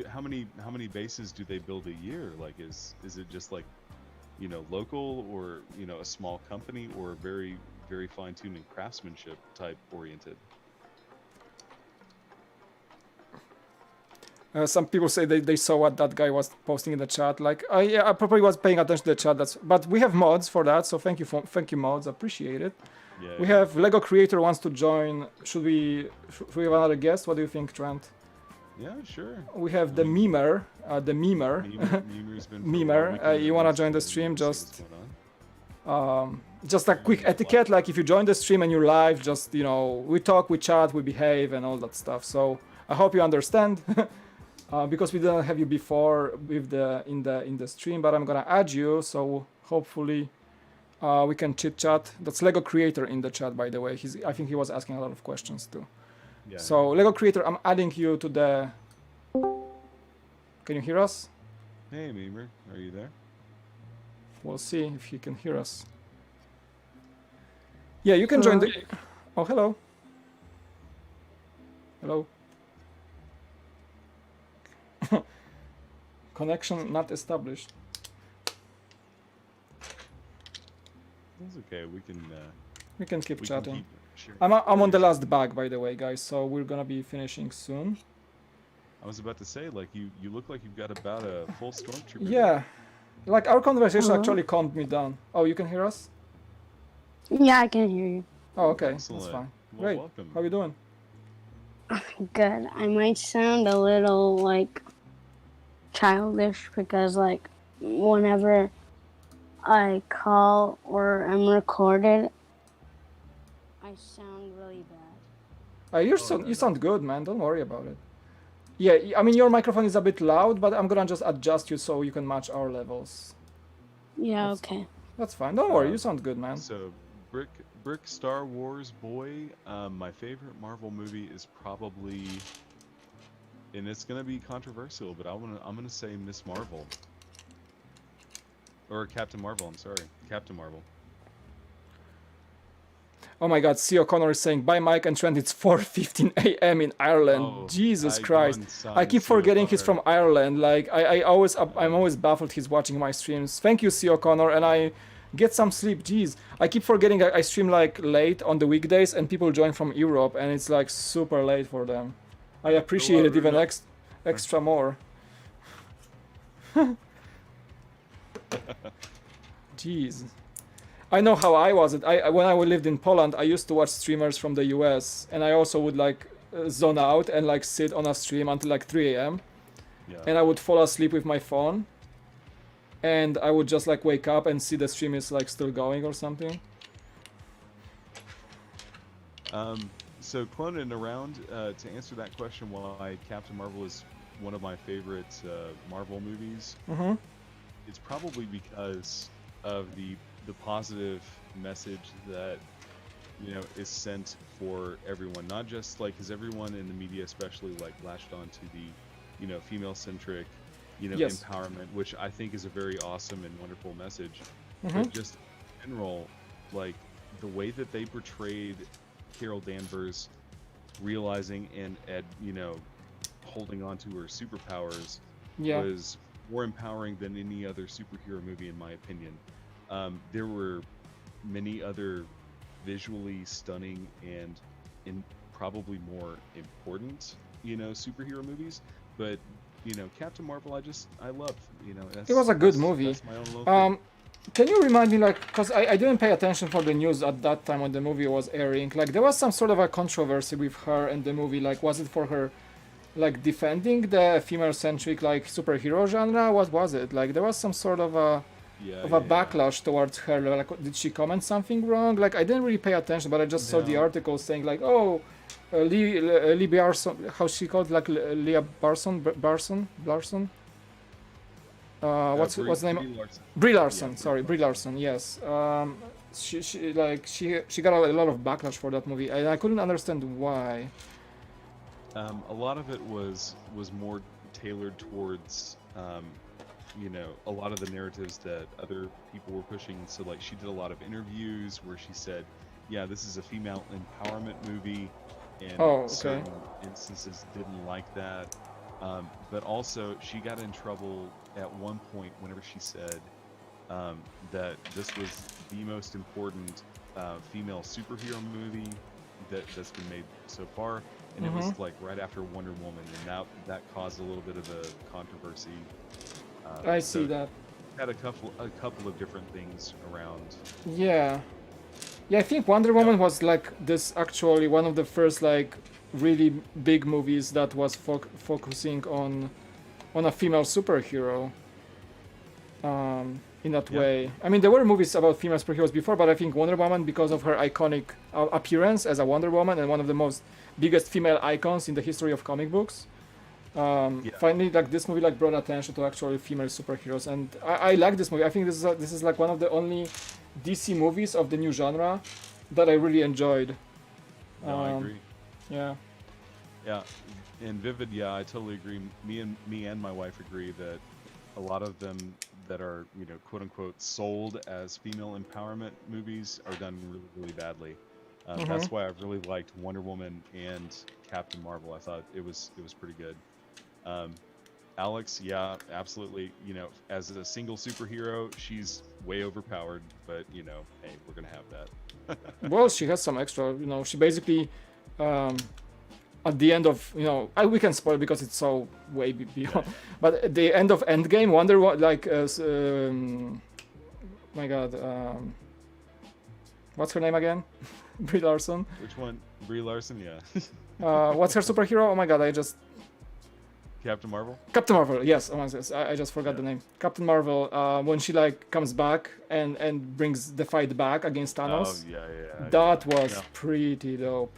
D: how many bases do they build a year? Like, is it just like, you know, local, or, you know, a small company, or very fine-tuned and craftsmanship type oriented?
A: Some people say they saw what that guy was posting in the chat. Like, yeah, I probably was paying attention to the chat. But we have mods for that, so thank you mods, appreciate it.
D: Yeah,
A: we have Lego Creator wants to join. Should we have another guest? What do you think, Trent?
D: Yeah, sure.
A: We have the memer,
D: Memer's been
A: memer. You wanna join the stream? Just a quick etiquette. Like, if you join the stream and you're live, just, you know, we talk, we chat, we behave, and all that stuff. So I hope you understand. Because we didn't have you before with in the stream, but I'm gonna add you, so hopefully we can chit chat. That's Lego Creator in the chat, by the way. I think he was asking a lot of questions too.
D: Yeah.
A: So Lego Creator, I'm adding you to the. Can you hear us?
D: Hey, Memer, are you there?
A: We'll see if he can hear us. Yeah, you can join the. Oh, hello. Hello. Connection not established.
D: That's okay.
A: We can keep chatting.
D: Keep
A: I'm on the last bag, by the way, guys. So we're gonna be finishing soon.
D: I was about to say, like, you look like you've got about a full Stormtrooper.
A: Yeah, like our conversation actually calmed me down. Oh, you can hear us?
E: Yeah, I can hear you.
A: Oh, okay,
D: Excellent.
A: that's fine.
D: Well,
A: Great.
D: welcome.
A: How you doing?
E: Good. I might sound a little, like, childish because, like, whenever I call or I'm recorded, I sound really bad.
A: You sound good, man. Don't worry about it. Yeah, I mean, your microphone is a bit loud, but I'm gonna just adjust you so you can match our levels.
E: Yeah, okay.
A: That's fine. Don't worry, you sound good, man.
D: So, Brick Star Wars boy, my favorite Marvel movie is probably, and it's gonna be controversial, but I'm gonna say Miss Marvel, or Captain Marvel. I'm sorry, Captain Marvel.
A: Oh my God, C. O'Connor is saying, bye Mike and Trent, it's 4:15 a.m. in Ireland.
D: Oh,
A: Jesus Christ. I keep forgetting he's from Ireland. Like, I'm always baffled he's watching my streams. Thank you, C. O'Connor, and I get some sleep. Jeez, I keep forgetting I stream like late on the weekdays and people join from Europe and it's like super late for them. I appreciate it even extra more. Jeez. I know how I was. When I lived in Poland, I used to watch streamers from the US, and I also would like zone out and like sit on a stream until like 3 a.m.
D: Yeah.
A: And I would fall asleep with my phone, and I would just like wake up and see the stream is like still going or something.
D: So cloning around to answer that question, why Captain Marvel is one of my favorite Marvel movies.
A: Mm-hmm.
D: It's probably because of the positive message that, you know, is sent for everyone, not just like, because everyone in the media especially like latched on to the, you know, female centric, you know,
A: Yes.
D: empowerment, which I think is a very awesome and wonderful message.
A: Mm-hmm.
D: But just in general, like the way that they portrayed Carol Danvers realizing and you know, holding on to her superpowers was more empowering than any other superhero movie, in my opinion. There were many other visually stunning and probably more important, you know, superhero movies, but Captain Marvel, I love. That's,
A: It was a good
D: that's-
A: movie.
D: That's my own little thing.
A: Can you remind me, like, because I didn't pay attention for the news at that time when the movie was airing. Like, there was some sort of a controversy with her and the movie. Like, was it for her, like, defending the female-centric, like, superhero genre? What was it? Like, there was some sort of a backlash towards her. Like, did she comment something wrong? Like, I didn't really pay attention, but I just saw the
D: No.
A: article saying, like, oh, Lee Barson, how she called, like, Leah Barson. What's the name? Brie Larson.
D: Yeah,
A: Sorry, Brie Larson. Yes. She got a lot of backlash for that movie, and I couldn't understand why.
D: A lot of it was more tailored towards a lot of the narratives that other people were pushing. So like she did a lot of interviews where she said, yeah, this is a female empowerment movie, and certain instances didn't like that. But also she got in trouble at one point whenever she said that this was the most important female superhero movie that's been made so far, and it was like right after Wonder Woman, and that caused a little bit of a controversy.
A: I see
D: so
A: that.
D: Had a couple of different things around.
A: Yeah, I think Wonder Woman was like this actually one of the first like really big movies that was focusing on a female superhero. In that way. I mean, there were movies about female superheroes before, but I think Wonder Woman, because of her iconic appearance as a Wonder Woman and one of the most biggest female icons in the history of comic books, finally, like this movie, like brought attention to actually female superheroes, and I like this movie. I think this is like one of the only DC movies of the new genre that I really enjoyed.
D: No, I agree.
A: Yeah.
D: Yeah, and Vivid, yeah, I totally agree. Me and my wife agree that a lot of them that are, quote unquote, sold as female empowerment movies are done really, really badly. That's why I've really liked Wonder Woman and Captain Marvel. I thought it was pretty good. Alex, yeah, absolutely. As a single superhero, she's way overpowered, but hey, we're gonna have that.
A: Well, she has some extra. She basically. At the end of we can spoil because it's so way beyond. But at the end of Endgame, Wonder Woman, like my God, what's her name again? Brie Larson.
D: Which one? Brie Larson, yeah.
A: What's her superhero? Oh my God, I just.
D: Captain Marvel.
A: Captain Marvel, yes. I just forgot the name. Captain Marvel. When she like comes back and brings the fight back against Thanos.
D: Oh yeah.
A: That was pretty dope.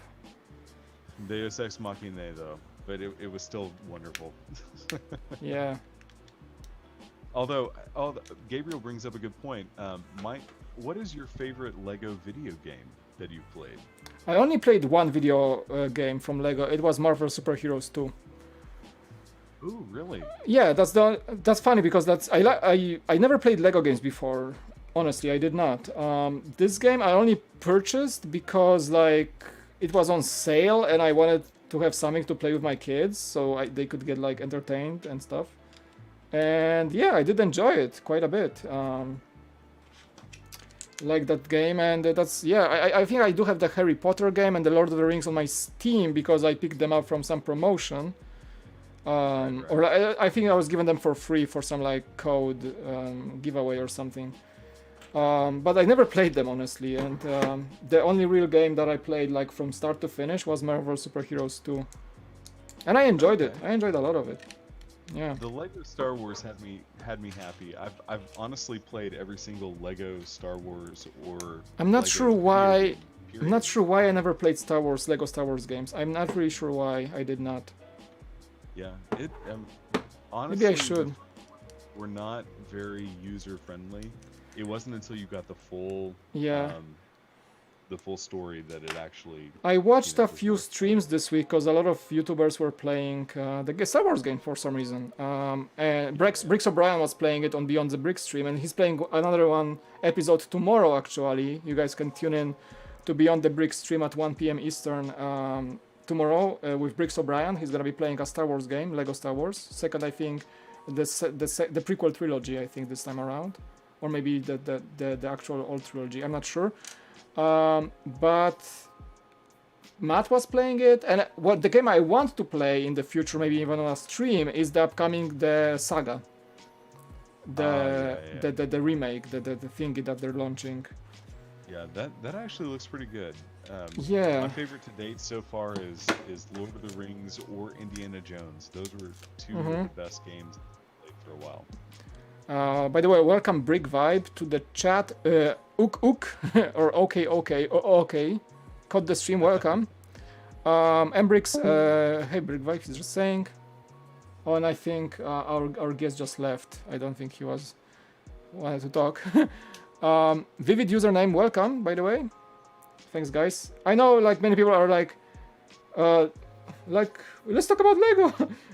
D: Deus Ex Machina, though, but it was still wonderful.
A: Yeah.
D: Although, Gabriel brings up a good point. Mike, what is your favorite Lego video game that you've played?
A: I only played one video game from Lego. It was Marvel Super Heroes 2.
D: Ooh, really?
A: Yeah, that's funny because I never played Lego games before. Honestly, I did not. This game I only purchased because like it was on sale and I wanted to have something to play with my kids so they could get like entertained and stuff. And yeah, I did enjoy it quite a bit. Like that game, and I think I do have the Harry Potter game and the Lord of the Rings on my Steam because I picked them up from some promotion. Or I think I was given them for free for some like code giveaway or something. But I never played them honestly, and the only real game that I played like from start to finish was Marvel Super Heroes 2, and I enjoyed it. I enjoyed a lot of it. Yeah.
D: The Lego Star Wars had me happy. I've honestly played every single Lego Star Wars or.
A: I'm not
D: Lego
A: sure why.
D: game,
A: I'm not sure why I never played Lego Star Wars games. I'm not really sure why I did not.
D: Yeah, honestly,
A: Maybe I should.
D: We're not very user friendly. It wasn't until you got the full story that it actually.
A: I watched a few streams this week because a lot of YouTubers were playing the Star Wars game for some reason. And Bricks O'Brien was playing it on Beyond the Brick stream, and he's playing another episode tomorrow. Actually, you guys can tune in to Beyond the Brick stream at 1 p.m. Eastern. Tomorrow with Bricks O'Brien. He's gonna be playing a Star Wars game, Lego Star Wars. Second, I think the prequel trilogy. I think this time around, or maybe the actual old trilogy. I'm not sure. But Matt was playing it, and what the game I want to play in the future, maybe even on a stream, is the upcoming the Saga, the remake, the thingy that they're launching.
D: Yeah, that actually looks pretty good.
A: Yeah.
D: My favorite to date so far is Lord of the Rings or Indiana Jones. Those were two of the best games I've played for a while.
A: By the way, welcome Brick Vibe to the chat. Ook or okay. Caught the stream. Welcome. Embrix, hey Brick Vibe, he's just saying. Oh, and I think our guest just left. I don't think he wanted to talk. Vivid username, welcome. By the way, thanks guys. I know like many people are like let's talk about Lego.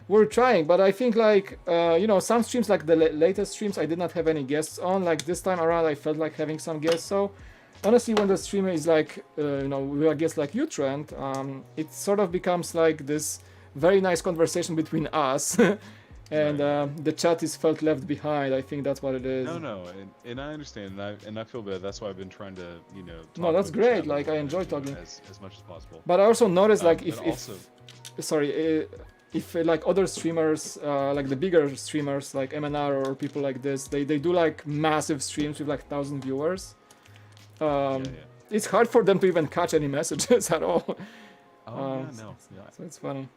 A: We're trying, but I think like some streams, like the latest streams, I did not have any guests on. Like this time around I felt like having some guests. So honestly, when the stream is like with a guest like you, Trent, it sort of becomes like this very nice conversation between us. And the chat is felt left behind. I think that's what it is.
D: No, and I understand, and I feel bad. That's why I've been trying to, talk
A: No, that's
D: with the
A: great.
D: chat
A: Like I enjoy talking
D: as much as possible.
A: But I also noticed like if like other streamers, like the bigger streamers like MNR or people like this, they do like massive streams with like 1,000 viewers. It's hard for them to even catch any messages at all.
D: So
A: it's funny.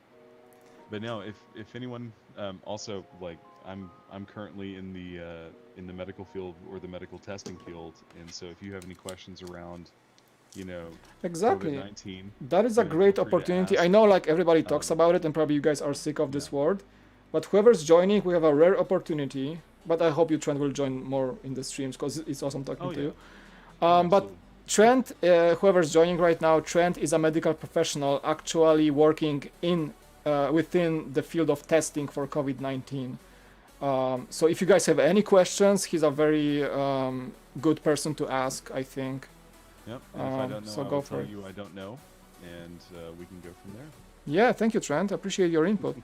D: But no, if anyone also like I'm currently in the medical field or the medical testing field, and so if you have any questions around
A: exactly
D: COVID-19,
A: that is a great opportunity. I know like everybody talks about it, and probably you guys are sick of this word, but whoever's joining, we have a rare opportunity. But I hope you, Trent, will join more in the streams because it's awesome talking to you. But Trent, whoever's joining right now, Trent is a medical professional actually working in within the field of testing for COVID-19. So if you guys have any questions, he's a very good person to ask, I think.
D: Yep. And if I don't know,
A: so
D: I
A: go
D: will
A: for
D: tell
A: it.
D: you I don't know, and we can go from there.
A: Yeah, thank you, Trent. I appreciate your input.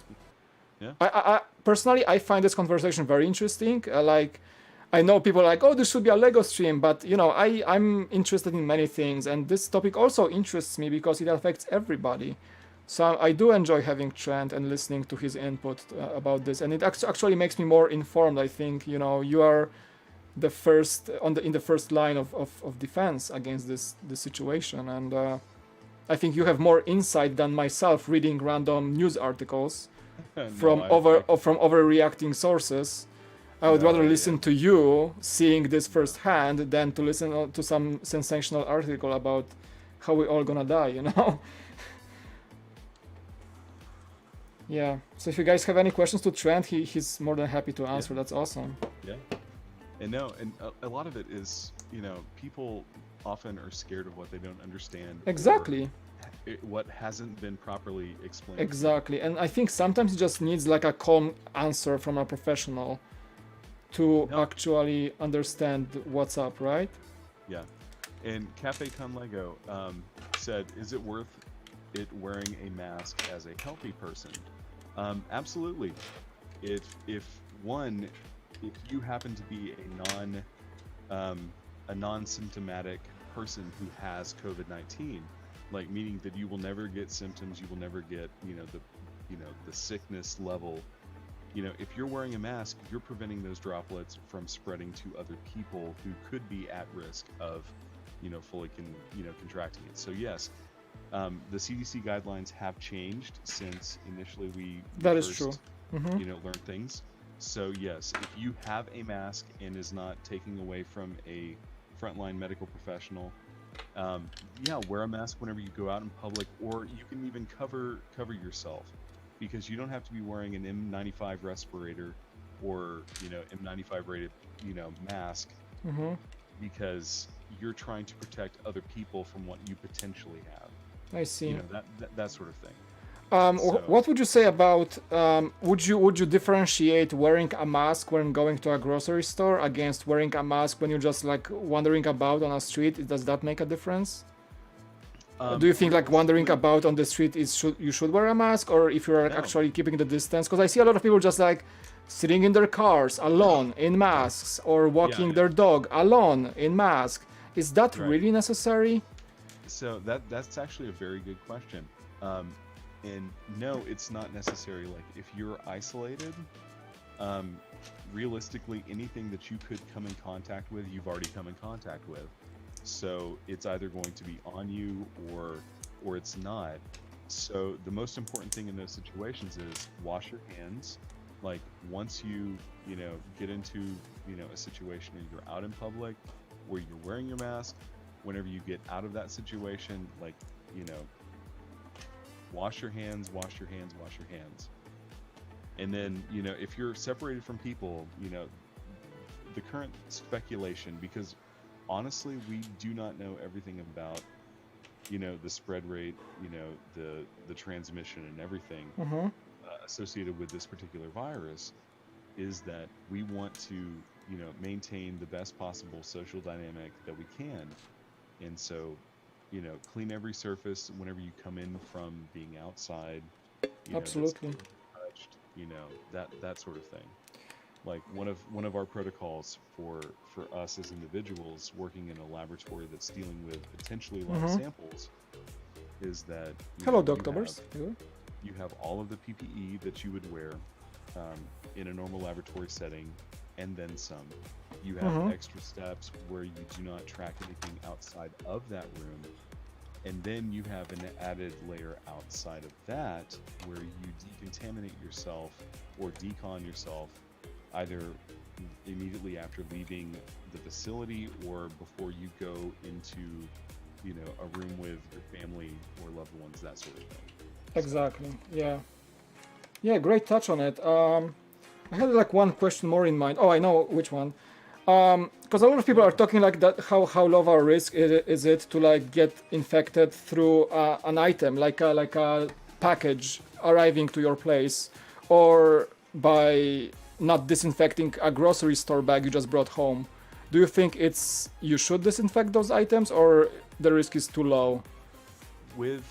D: Yeah.
A: I personally, I find this conversation very interesting. I know people are like, oh, this should be a Lego stream, but I'm interested in many things, and this topic also interests me because it affects everybody. So I do enjoy having Trent and listening to his input about this, and it actually makes me more informed. I think you are the first in the first line of defense against this situation, and I think you have more insight than myself reading random news articles from overreacting sources. I would rather listen to you seeing this firsthand than to listen to some sensational article about how we all gonna die. Yeah, so if you guys have any questions to Trent, he's more than happy to answer. That's awesome.
D: Yeah, and a lot of it is, people often are scared of what they don't understand.
A: Exactly.
D: What hasn't been properly explained.
A: Exactly, and I think sometimes it just needs like a calm answer from a professional to actually understand what's up, right?
D: Yeah, and Cafe Con Lego said, is it worth it wearing a mask as a healthy person? Absolutely. If you happen to be a non-symptomatic person who has COVID-19, like meaning that you will never get symptoms, you will never get the sickness level. If you're wearing a mask, you're preventing those droplets from spreading to other people who could be at risk of fully contracting it. So yes, the CDC guidelines have changed since initially we learned things. So yes, if you have a mask and is not taking away from a frontline medical professional, wear a mask whenever you go out in public, or you can even cover yourself, because you don't have to be wearing an N95 respirator or N95 rated mask, because you're trying to protect other people from what you potentially have.
A: I see.
D: That sort of thing.
A: What would you say about would you differentiate wearing a mask when going to a grocery store against wearing a mask when you're just like wandering about on a street? Does that make a difference? Do you think like wandering about on the street you should wear a mask, or if you're actually keeping the distance? Because I see a lot of people just like sitting in their cars alone in masks, or walking their dog alone in mask. Is that really necessary?
D: So that's actually a very good question. And no, it's not necessary. Like if you're isolated, um, realistically, anything that you could come in contact with, you've already come in contact with. So it's either going to be on you or it's not. So the most important thing in those situations is wash your hands. Like once you know, get into, you know, a situation and you're out in public where you're wearing your mask, whenever you get out of that situation, like, you know, wash your hands, wash your hands, wash your hands. And then, you know, if you're separated from people, you know, the current speculation, because honestly, we do not know everything about, you know, the spread rate, you know, the transmission and everything
A: Mm-hmm.
D: associated with this particular virus, is that we want to, you know, maintain the best possible social dynamic that we can. And so, you know, clean every surface whenever you come in from being outside, you know, that's
A: Absolutely.
D: touched, you know, that sort of thing. Like one of our protocols for us as individuals working in a laboratory that's dealing with potentially live
A: Mm-hmm.
D: samples is that, you
A: Hello,
D: know,
A: Doctobers.
D: you have all of the PPE that you would wear in a normal laboratory setting, and then some. You have
A: Mm-hmm.
D: extra steps where you do not track anything outside of that room, and then you have an added layer outside of that where you decontaminate yourself or decon yourself either immediately after leaving the facility or before you go into, you know, a room with your family or loved ones, that sort of thing.
A: Exactly. Yeah. Yeah. Great touch on it. I had like one question more in mind. Oh, I know which one. Because a lot of people are talking like that. How low of a risk is it to like get infected through an item like a package arriving to your place, or by not disinfecting a grocery store bag you just brought home? Do you think you should disinfect those items, or the risk is too low?
D: With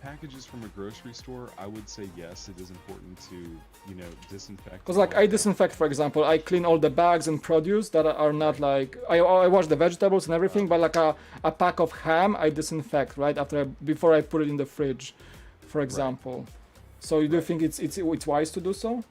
D: packages from a grocery store, I would say yes, it is important to, you know, disinfect.
A: Because like I disinfect, for example, I clean all the bags and produce that are not like I wash the vegetables and everything, but like a pack of ham I disinfect right after before I put it in the fridge, for example. So you do think it's wise to do so?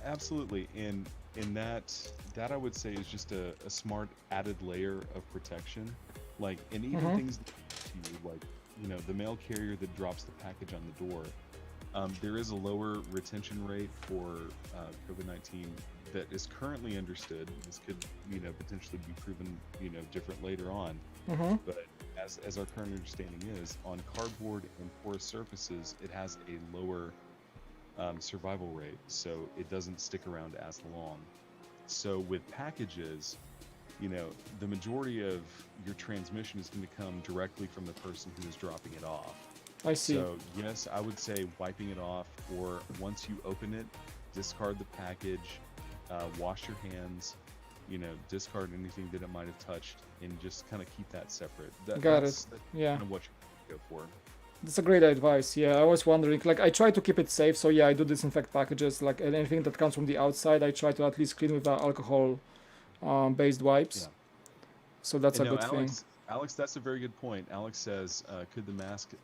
D: Absolutely, and that I would say is just a smart added layer of protection. Like, and even
A: Mm-hmm.
D: things that to you, like, you know, the mail carrier that drops the package on the door. There is a lower retention rate for COVID-19 that is currently understood. This could, you know, potentially be proven, you know, different later on.
A: Mm-hmm.
D: But as our current understanding is, on cardboard and porous surfaces, it has a lower survival rate, so it doesn't stick around as long. So with packages, you know, the majority of your transmission is going to come directly from the person who is dropping it off.
A: I see.
D: So yes, I would say wiping it off, or once you open it, discard the package, wash your hands, you know, discard anything that it might have touched, and just kind of keep that separate. That's
A: Yeah.
D: kind of what you go for.
A: That's a great advice. Yeah, I was wondering. Like, I try to keep it safe. So yeah, I do disinfect packages. Like anything that comes from the outside, I try to at least clean with alcohol-based wipes.
D: Yeah.
A: So that's
D: And
A: a
D: no,
A: good thing.
D: Alex, that's a very good point. Alex says, could the mask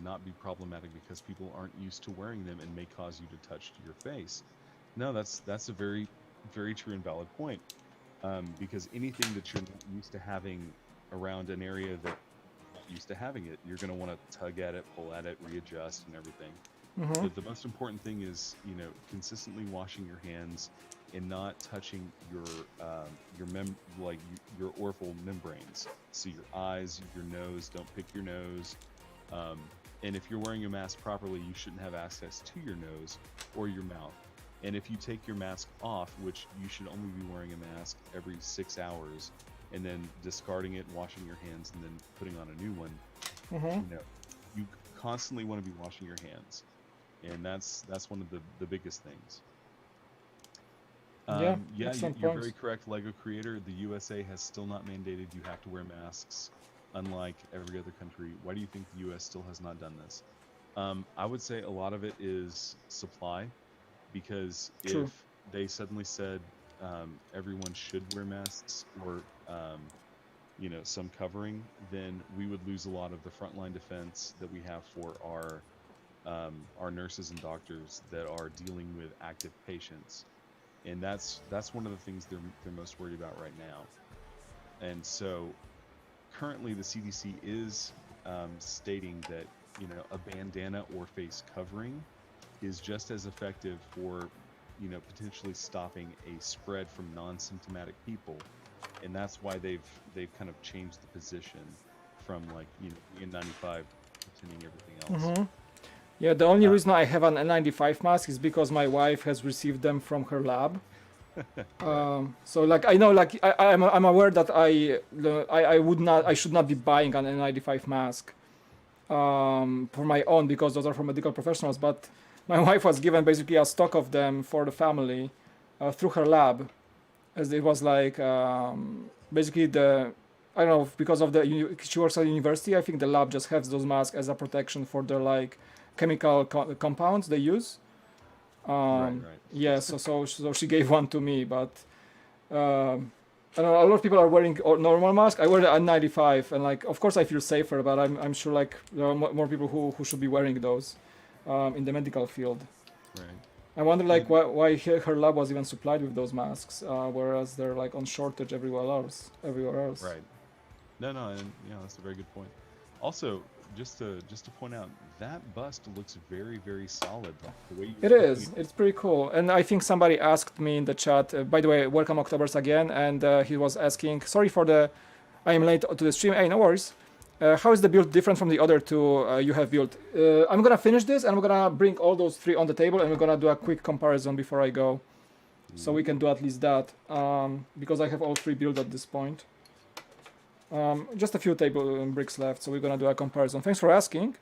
D: not be problematic because people aren't used to wearing them and may cause you to touch your face? No, that's a very, very true and valid point. Because anything that you're not used to having around an area that you're not used to having it, you're going to want to tug at it, pull at it, readjust, and everything.
A: Mm-hmm.
D: The most important thing is, you know, consistently washing your hands and not touching your your oral membranes. So your eyes, your nose, don't pick your nose. And if you're wearing a mask properly, you shouldn't have access to your nose or your mouth. And if you take your mask off, which you should only be wearing a mask every 6 hours, and then discarding it, washing your hands, and then putting on a new one,
A: Mm-hmm.
D: you know, you constantly want to be washing your hands. And that's one of the biggest things.
A: Yeah,
D: You're
A: excellent
D: very
A: points.
D: correct, Lego Creator. The USA has still not mandated you have to wear masks, unlike every other country. Why do you think the US still has not done this? I would say a lot of it is supply, because
A: True.
D: if they suddenly said everyone should wear masks, or some covering, then we would lose a lot of the frontline defense that we have for our nurses and doctors that are dealing with active patients, and that's one of the things they're most worried about right now. And so currently the CDC is stating that a bandana or face covering is just as effective for potentially stopping a spread from non-symptomatic people, and that's why they've kind of changed the position from like N95 pretending everything else.
A: Yeah, the only reason I have an N95 mask is because my wife has received them from her lab. So like I know, like I'm aware that I should not be buying an N95 mask for my own, because those are for medical professionals. But my wife was given basically a stock of them for the family through her lab, as it was like basically I don't know, because of she works at university. I think the lab just has those masks as a protection for their like chemical compounds they use.
D: Right.
A: Yeah, so she gave one to me, but I don't know, a lot of people are wearing normal masks. I wear the N95, and like, of course, I feel safer, but I'm sure like there are more people who should be wearing those in the medical field.
D: Right.
A: I wonder like why her lab was even supplied with those masks, whereas they're like on shortage everywhere else.
D: Right. No, and that's a very good point. Also, just to point out, that bust looks very, very solid. The way you
A: It is. It's pretty cool. And I think somebody asked me in the chat, by the way, welcome Octobers again, and he was asking, sorry for I am late to the stream. Hey, no worries. How is the build different from the other two you have built? I'm gonna finish this, and I'm gonna bring all those three on the table, and we're gonna do a quick comparison before I go. So we can do at least that, because I have all three built at this point. Just a few table bricks left, so we're gonna do a comparison. Thanks for asking.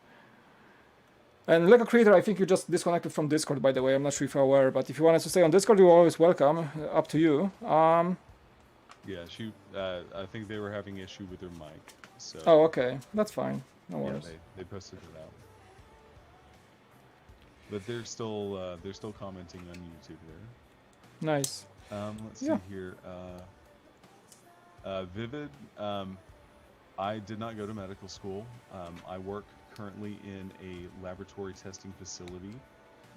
A: And Lego Creator, I think you just disconnected from Discord, by the way. I'm not sure if you're aware, but if you want us to stay on Discord, you're always welcome. Up to you.
D: Yeah, I think they were having issue with their mic. So
A: Oh, okay. That's fine. No worries.
D: yeah, they posted it out. But they're still commenting on YouTube there.
A: Nice.
D: Let's see
A: Yeah.
D: here. Vivid. I did not go to medical school. I work currently in a laboratory testing facility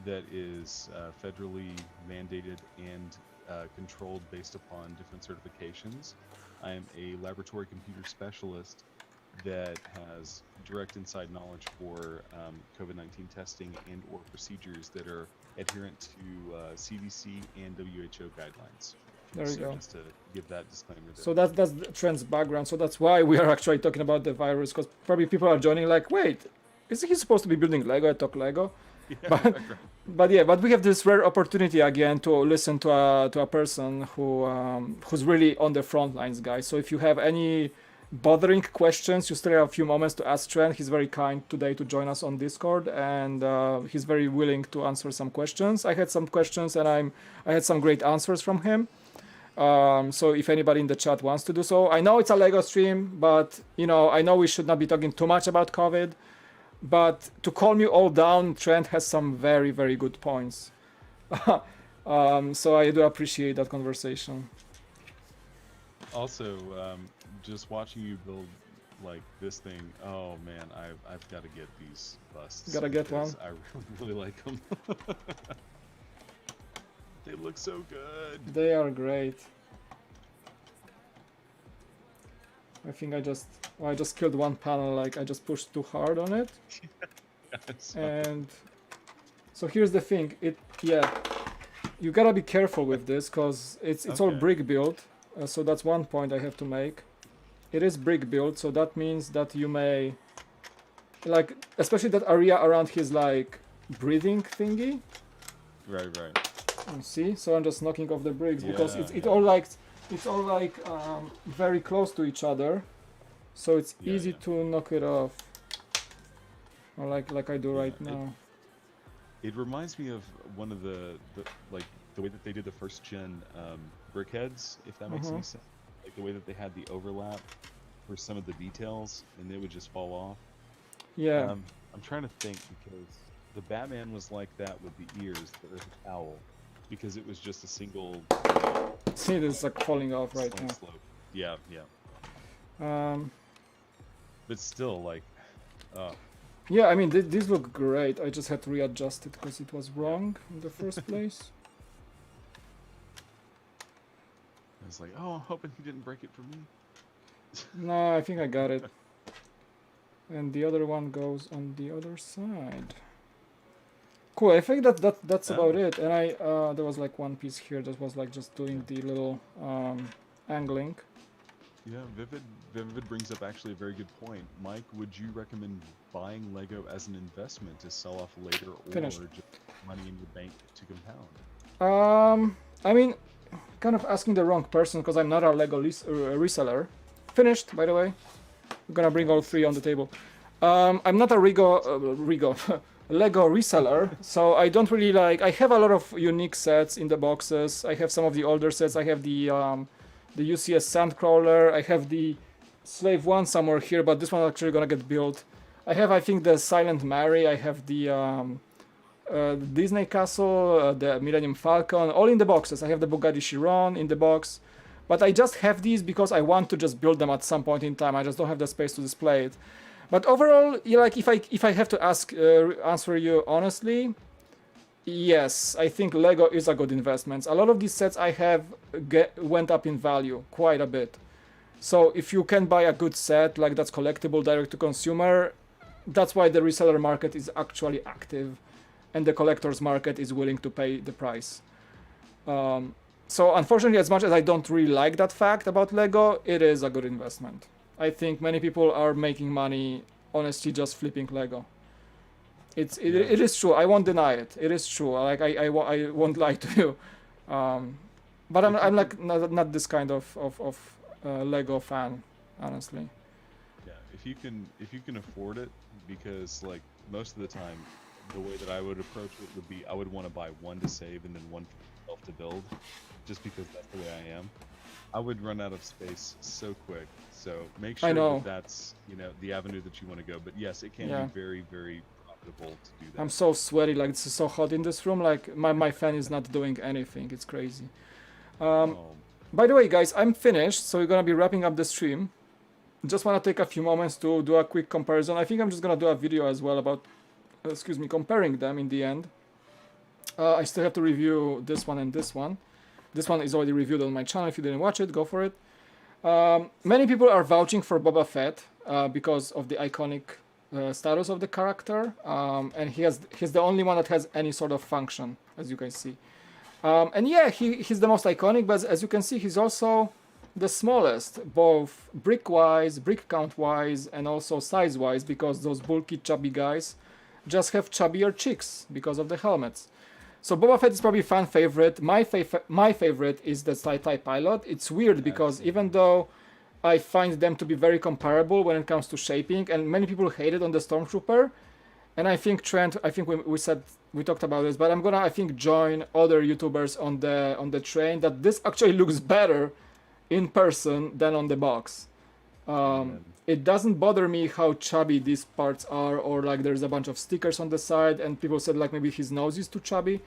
D: that is federally mandated and controlled based upon different certifications. I am a laboratory computer specialist that has direct inside knowledge for COVID-19 testing and or procedures that are adherent to CDC and WHO guidelines.
A: There you
D: So
A: go.
D: just to give that disclaimer there.
A: So that's Trent's background. So that's why we are actually talking about the virus, because probably people are joining like, wait, is he supposed to be building Lego? I talk Lego.
D: Yeah,
A: But we have this rare opportunity again to listen to a person who's really on the front lines, guys. So if you have any bothering questions, you still have a few moments to ask Trent. He's very kind today to join us on Discord, and he's very willing to answer some questions. I had some questions, and I had some great answers from him. So if anybody in the chat wants to do so, I know it's a Lego stream, but I know we should not be talking too much about COVID. But to calm you all down, Trent has some very, very good points. So I do appreciate that conversation.
D: Also, just watching you build like this thing, oh man, I've got to get these busts.
A: Gotta get
D: because
A: one?
D: I really like them. They look so good.
A: They are great. I think I just killed one panel, like I just pushed too hard on it. And so here's the thing, you gotta be careful with this, because it's all
D: Okay.
A: brick built. So that's one point I have to make. It is brick built, so that means that you may, like, especially that area around his like breathing thingy.
D: Right.
A: You see, so I'm just knocking off the bricks because
D: Yeah,
A: it's all like very close to each other, so it's
D: Yeah,
A: easy
D: yeah.
A: to knock it off, or like I do right now.
D: It reminds me of one of the like the way that they did the first gen brickheads, if that makes any sense. Like the way that they had the overlap for some of the details, and they would just fall off.
A: Yeah.
D: I'm trying to think, because the Batman was like that with the ears, the Earth Owl, because it was just a single
A: See, this is like falling off right
D: slight
A: now.
D: slope. Yeah. But still, like,
A: Yeah, I mean, these look great. I just had to readjust it because it was wrong in the first place.
D: I was like, oh, I'm hoping he didn't break it for me.
A: No, I think I got it. And the other one goes on the other side. Cool, I think that's about it. And I there was like one piece here that was like just doing the little angling.
D: Yeah, Vivid brings up actually a very good point. Mike, would you recommend buying Lego as an investment to sell off later, or
A: Finished.
D: just money in your bank to compound?
A: I mean, kind of asking the wrong person because I'm not a Lego reseller. Finished, by the way. I'm gonna bring all three on the table. I'm not a Lego reseller, so I don't really like. I have a lot of unique sets in the boxes. I have some of the older sets. I have the UCS Sandcrawler. I have the Slave 1 somewhere here, but this one actually gonna get built. I have, I think, the Silent Mary. I have the Disney Castle, the Millennium Falcon, all in the boxes. I have the Bugatti Chiron in the box. But I just have these because I want to just build them at some point in time. I just don't have the space to display it. But overall, like if I have to answer you honestly, yes, I think Lego is a good investment. A lot of these sets I have went up in value quite a bit. So if you can buy a good set like that's collectible, direct to consumer, that's why the reseller market is actually active, and the collector's market is willing to pay the price. So unfortunately, as much as I don't really like that fact about Lego, it is a good investment. I think many people are making money honestly just flipping Lego. It is true. I won't deny it. It is true. Like I won't lie to you. But I'm like not this kind of Lego fan, honestly.
D: Yeah, if you can afford it, because like most of the time, the way that I would approach it would be I would want to buy one to save and then one for myself to build, just because that's the way I am. I would run out of space so quick. So make sure that that's the avenue that you want to go. But yes, it can be very, very profitable to do that.
A: I'm so sweaty. Like it's so hot in this room. Like my fan is not doing anything. It's crazy. By the way, guys, I'm finished. So we're gonna be wrapping up the stream. Just want to take a few moments to do a quick comparison. I think I'm just gonna do a video as well about, comparing them in the end. I still have to review this one and this one. This one is already reviewed on my channel. If you didn't watch it, go for it. Many people are vouching for Boba Fett because of the iconic status of the character, and he's the only one that has any sort of function, as you can see. And yeah, he's the most iconic, but as you can see, he's also the smallest, both brick-wise, brick count-wise, and also size-wise, because those bulky, chubby guys just have chubbier cheeks because of the helmets. So Boba Fett is probably fan favorite. My favorite is the TIE Pilot. It's weird because even though I find them to be very comparable when it comes to shaping, and many people hate it on the Stormtrooper, and I think Trent, we talked about this, but I'm gonna join other YouTubers on the train that this actually looks better in person than on the box. It doesn't bother me how chubby these parts are, or like there's a bunch of stickers on the side, and people said like maybe his nose is too chubby.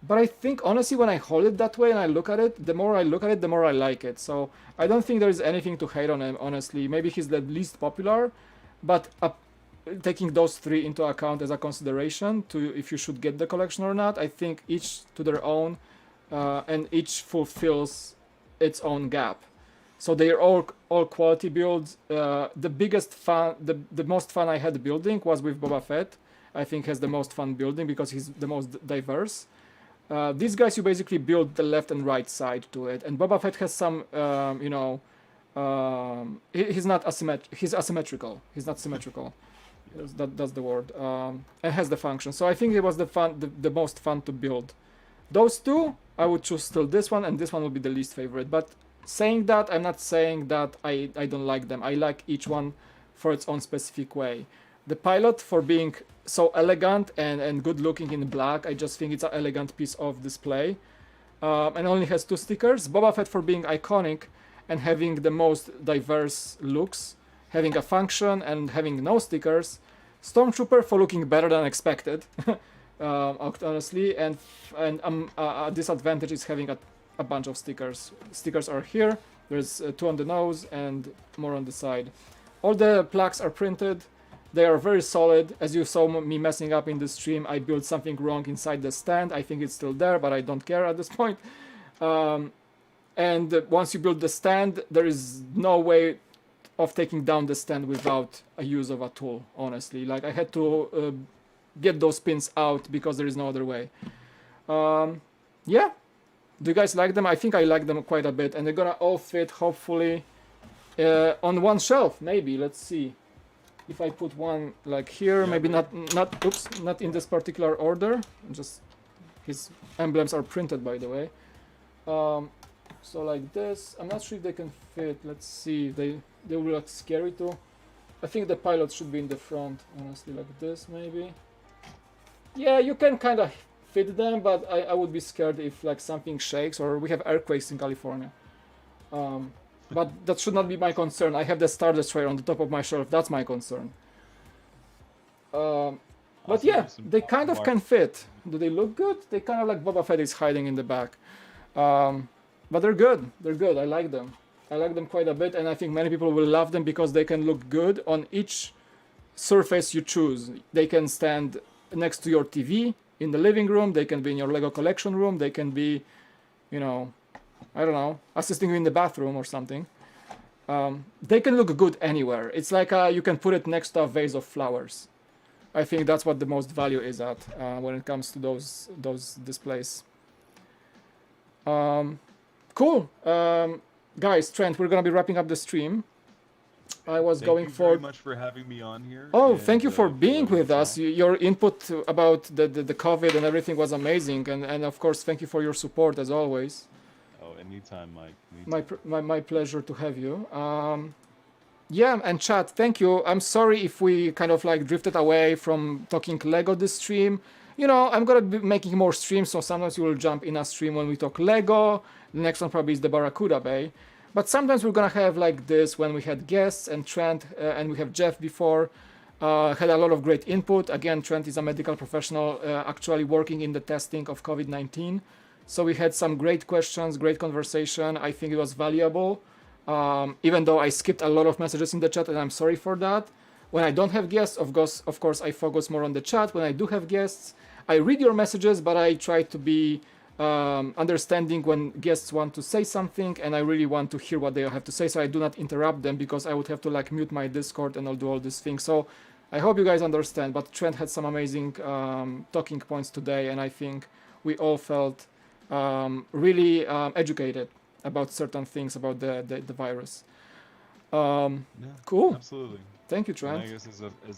A: But I think honestly when I hold it that way and I look at it, the more I look at it, the more I like it. So I don't think there's anything to hate on him, honestly. Maybe he's the least popular, but taking those three into account as a consideration to if you should get the collection or not, I think each to their own, and each fulfills its own gap. So they are all quality builds. The most fun I had building was with Boba Fett. I think has the most fun building because he's the most diverse. These guys, you basically build the left and right side to it, and Boba Fett has some, he's not he's asymmetrical. He's not symmetrical. That's the word. And has the function. So I think it was the most fun to build. Those two, I would choose still this one, and this one would be the least favorite. But saying that, I'm not saying that I don't like them. I like each one for its own specific way. The Pilot for being so elegant and good looking in black, I just think it's an elegant piece of display. And only has 2 stickers. Boba Fett for being iconic and having the most diverse looks, having a function and having no stickers. Stormtrooper for looking better than expected, honestly. And a disadvantage is having a bunch of stickers. Stickers are here. There's 2 on the nose and more on the side. All the plaques are printed. They are very solid. As you saw me messing up in the stream, I built something wrong inside the stand. I think it's still there, but I don't care at this point. And once you build the stand, there is no way of taking down the stand without a use of a tool, honestly. Like, I had to get those pins out because there is no other way. Yeah, do you guys like them? I think I like them quite a bit, and they're gonna all fit, hopefully, on one shelf, maybe. Let's see. If I put one like here, maybe not in this particular order. Just his emblems are printed, by the way. So like this. I'm not sure if they can fit. Let's see. They will look scary too. I think the pilot should be in the front, honestly, like this maybe. Yeah, you can kind of fit them, but I would be scared if like something shakes, or we have earthquakes in California. But that should not be my concern. I have the Star Destroyer on the top of my shelf. That's my concern. But yeah, they kind of can fit. Do they look good? They kind of like Boba Fett is hiding in the back. But they're good. They're good. I like them. I like them quite a bit, and I think many people will love them because they can look good on each surface you choose. They can stand next to your TV in the living room. They can be in your Lego collection room. They can be, you know, I don't know, assisting you in the bathroom or something. They can look good anywhere. It's like you can put it next to a vase of flowers. I think that's what the most value is at when it comes to those displays. Cool. Guys, Trent, we're gonna be wrapping up the stream. I was going for.
D: Thank you very much for having me on here.
A: Oh, thank you for being with us. Your input about the COVID and everything was amazing, and of course, thank you for your support as always.
D: Oh, anytime, Mike.
A: My pleasure to have you. Yeah, and chat, thank you. I'm sorry if we kind of like drifted away from talking Lego this stream. You know, I'm gonna be making more streams, so sometimes you will jump in a stream when we talk Lego. The next one probably is the Barracuda Bay. But sometimes we're gonna have like this when we had guests, and Trent and we have Jeff before had a lot of great input. Again, Trent is a medical professional actually working in the testing of COVID-19. So we had some great questions, great conversation. I think it was valuable. Even though I skipped a lot of messages in the chat, and I'm sorry for that. When I don't have guests, of course, I focus more on the chat. When I do have guests, I read your messages, but I try to be understanding when guests want to say something, and I really want to hear what they have to say, so I do not interrupt them, because I would have to like mute my Discord and I'll do all these things. So I hope you guys understand, but Trent had some amazing talking points today, and I think we all felt really educated about certain things about the virus.
D: Yeah,
A: cool.
D: Absolutely.
A: Thank you, Trent.
D: And I guess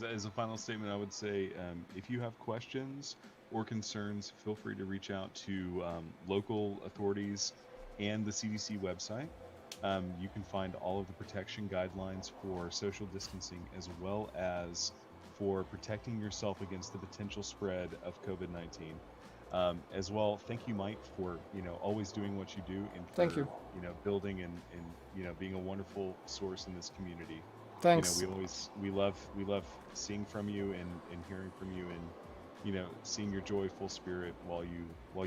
D: as a final statement, I would say if you have questions or concerns, feel free to reach out to local authorities and the CDC website. You can find all of the protection guidelines for social distancing, as well as for protecting yourself against the potential spread of COVID-19. As well, thank you, Mike, for always doing what you do, and for,
A: thank you.
D: Building and being a wonderful source in this community.
A: Thanks.
D: We love seeing from you and hearing from you, and seeing your joyful spirit while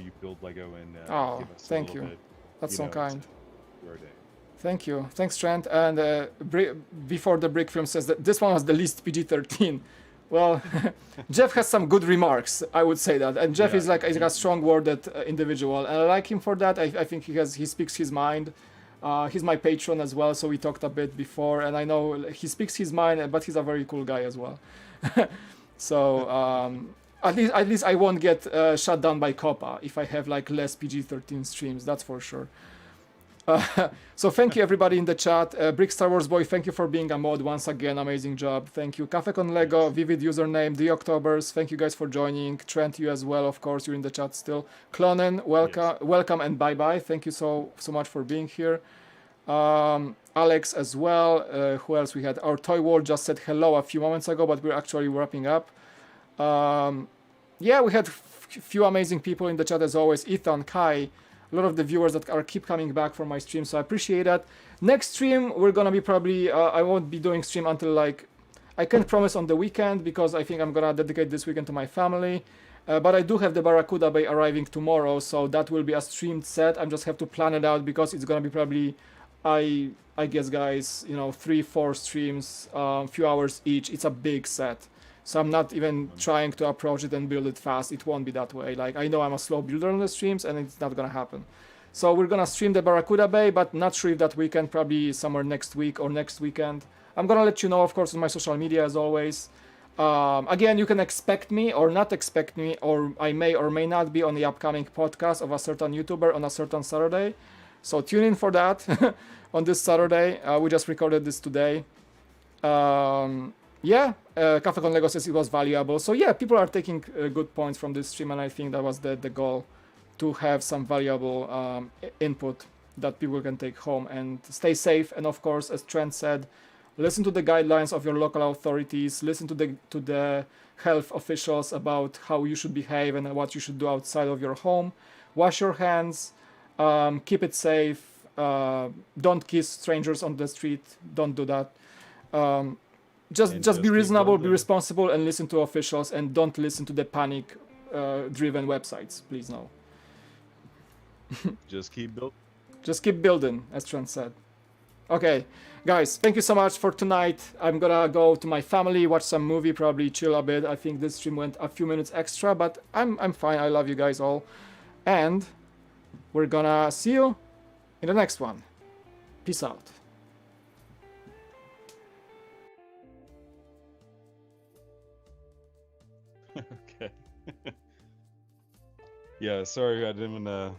D: you build Lego and give us
A: thank
D: a
A: you.
D: little bit.
A: That's so kind.
D: To our day.
A: Thank you. Thanks, Trent. And before the Brick Film says that this one was the least PG-13. Well, Jeff has some good remarks, I would say that. And Jeff is like a strong-worded individual, and I like him for that. I think he speaks his mind. He's my patron as well, so we talked a bit before, and I know he speaks his mind, but he's a very cool guy as well. So at least I won't get shut down by COPPA if I have like less PG-13 streams, that's for sure. So thank you everybody in the chat. Brick Star Wars Boy, thank you for being a mod once again, amazing job. Thank you. Cafe Con Lego, Vivid username, The Octobers, thank you guys for joining. Trent, you as well, of course, you're in the chat still. Clonen, welcome and bye bye. Thank you so much for being here. Alex as well. Who else we had? Our Toy World just said hello a few moments ago, but we're actually wrapping up. Yeah, we had few amazing people in the chat as always. Ethan, Kai, a lot of the viewers that keep coming back for my stream, so I appreciate that. Next stream, we're gonna be probably, I won't be doing stream until like, I can't promise on the weekend, because I think I'm gonna dedicate this weekend to my family. But I do have the Barracuda Bay arriving tomorrow, so that will be a streamed set. I just have to plan it out, because it's gonna be probably I guess, guys, 3-4 streams, few hours each. It's a big set, so I'm not even trying to approach it and build it fast. It won't be that way. Like, I know I'm a slow builder on the streams, and it's not gonna happen. So we're gonna stream the Barracuda Bay, but not sure if that weekend, probably somewhere next week or next weekend. I'm gonna let you know, of course, on my social media as always. Again, you can expect me or not expect me, or I may or may not be on the upcoming podcast of a certain YouTuber on a certain Saturday. So tune in for that on this Saturday. We just recorded this today. Cafe con Lego says it was valuable. So yeah, people are taking good points from this stream, and I think that was the goal, to have some valuable input that people can take home and stay safe. And of course, as Trent said, listen to the guidelines of your local authorities, listen to the health officials about how you should behave and what you should do outside of your home. Wash your hands, keep it safe, don't kiss strangers on the street, don't do that. Just be reasonable, be responsible, and listen to officials, and don't listen to the panic driven websites, please. No.
D: Just keep building.
A: Just keep building, as Trent said. Okay, guys, thank you so much for tonight. I'm gonna go to my family, watch some movie, probably chill a bit. I think this stream went a few minutes extra, but I'm fine. I love you guys all, and we're gonna see you in the next one. Peace out.
D: Okay. Yeah, sorry, I didn't wanna,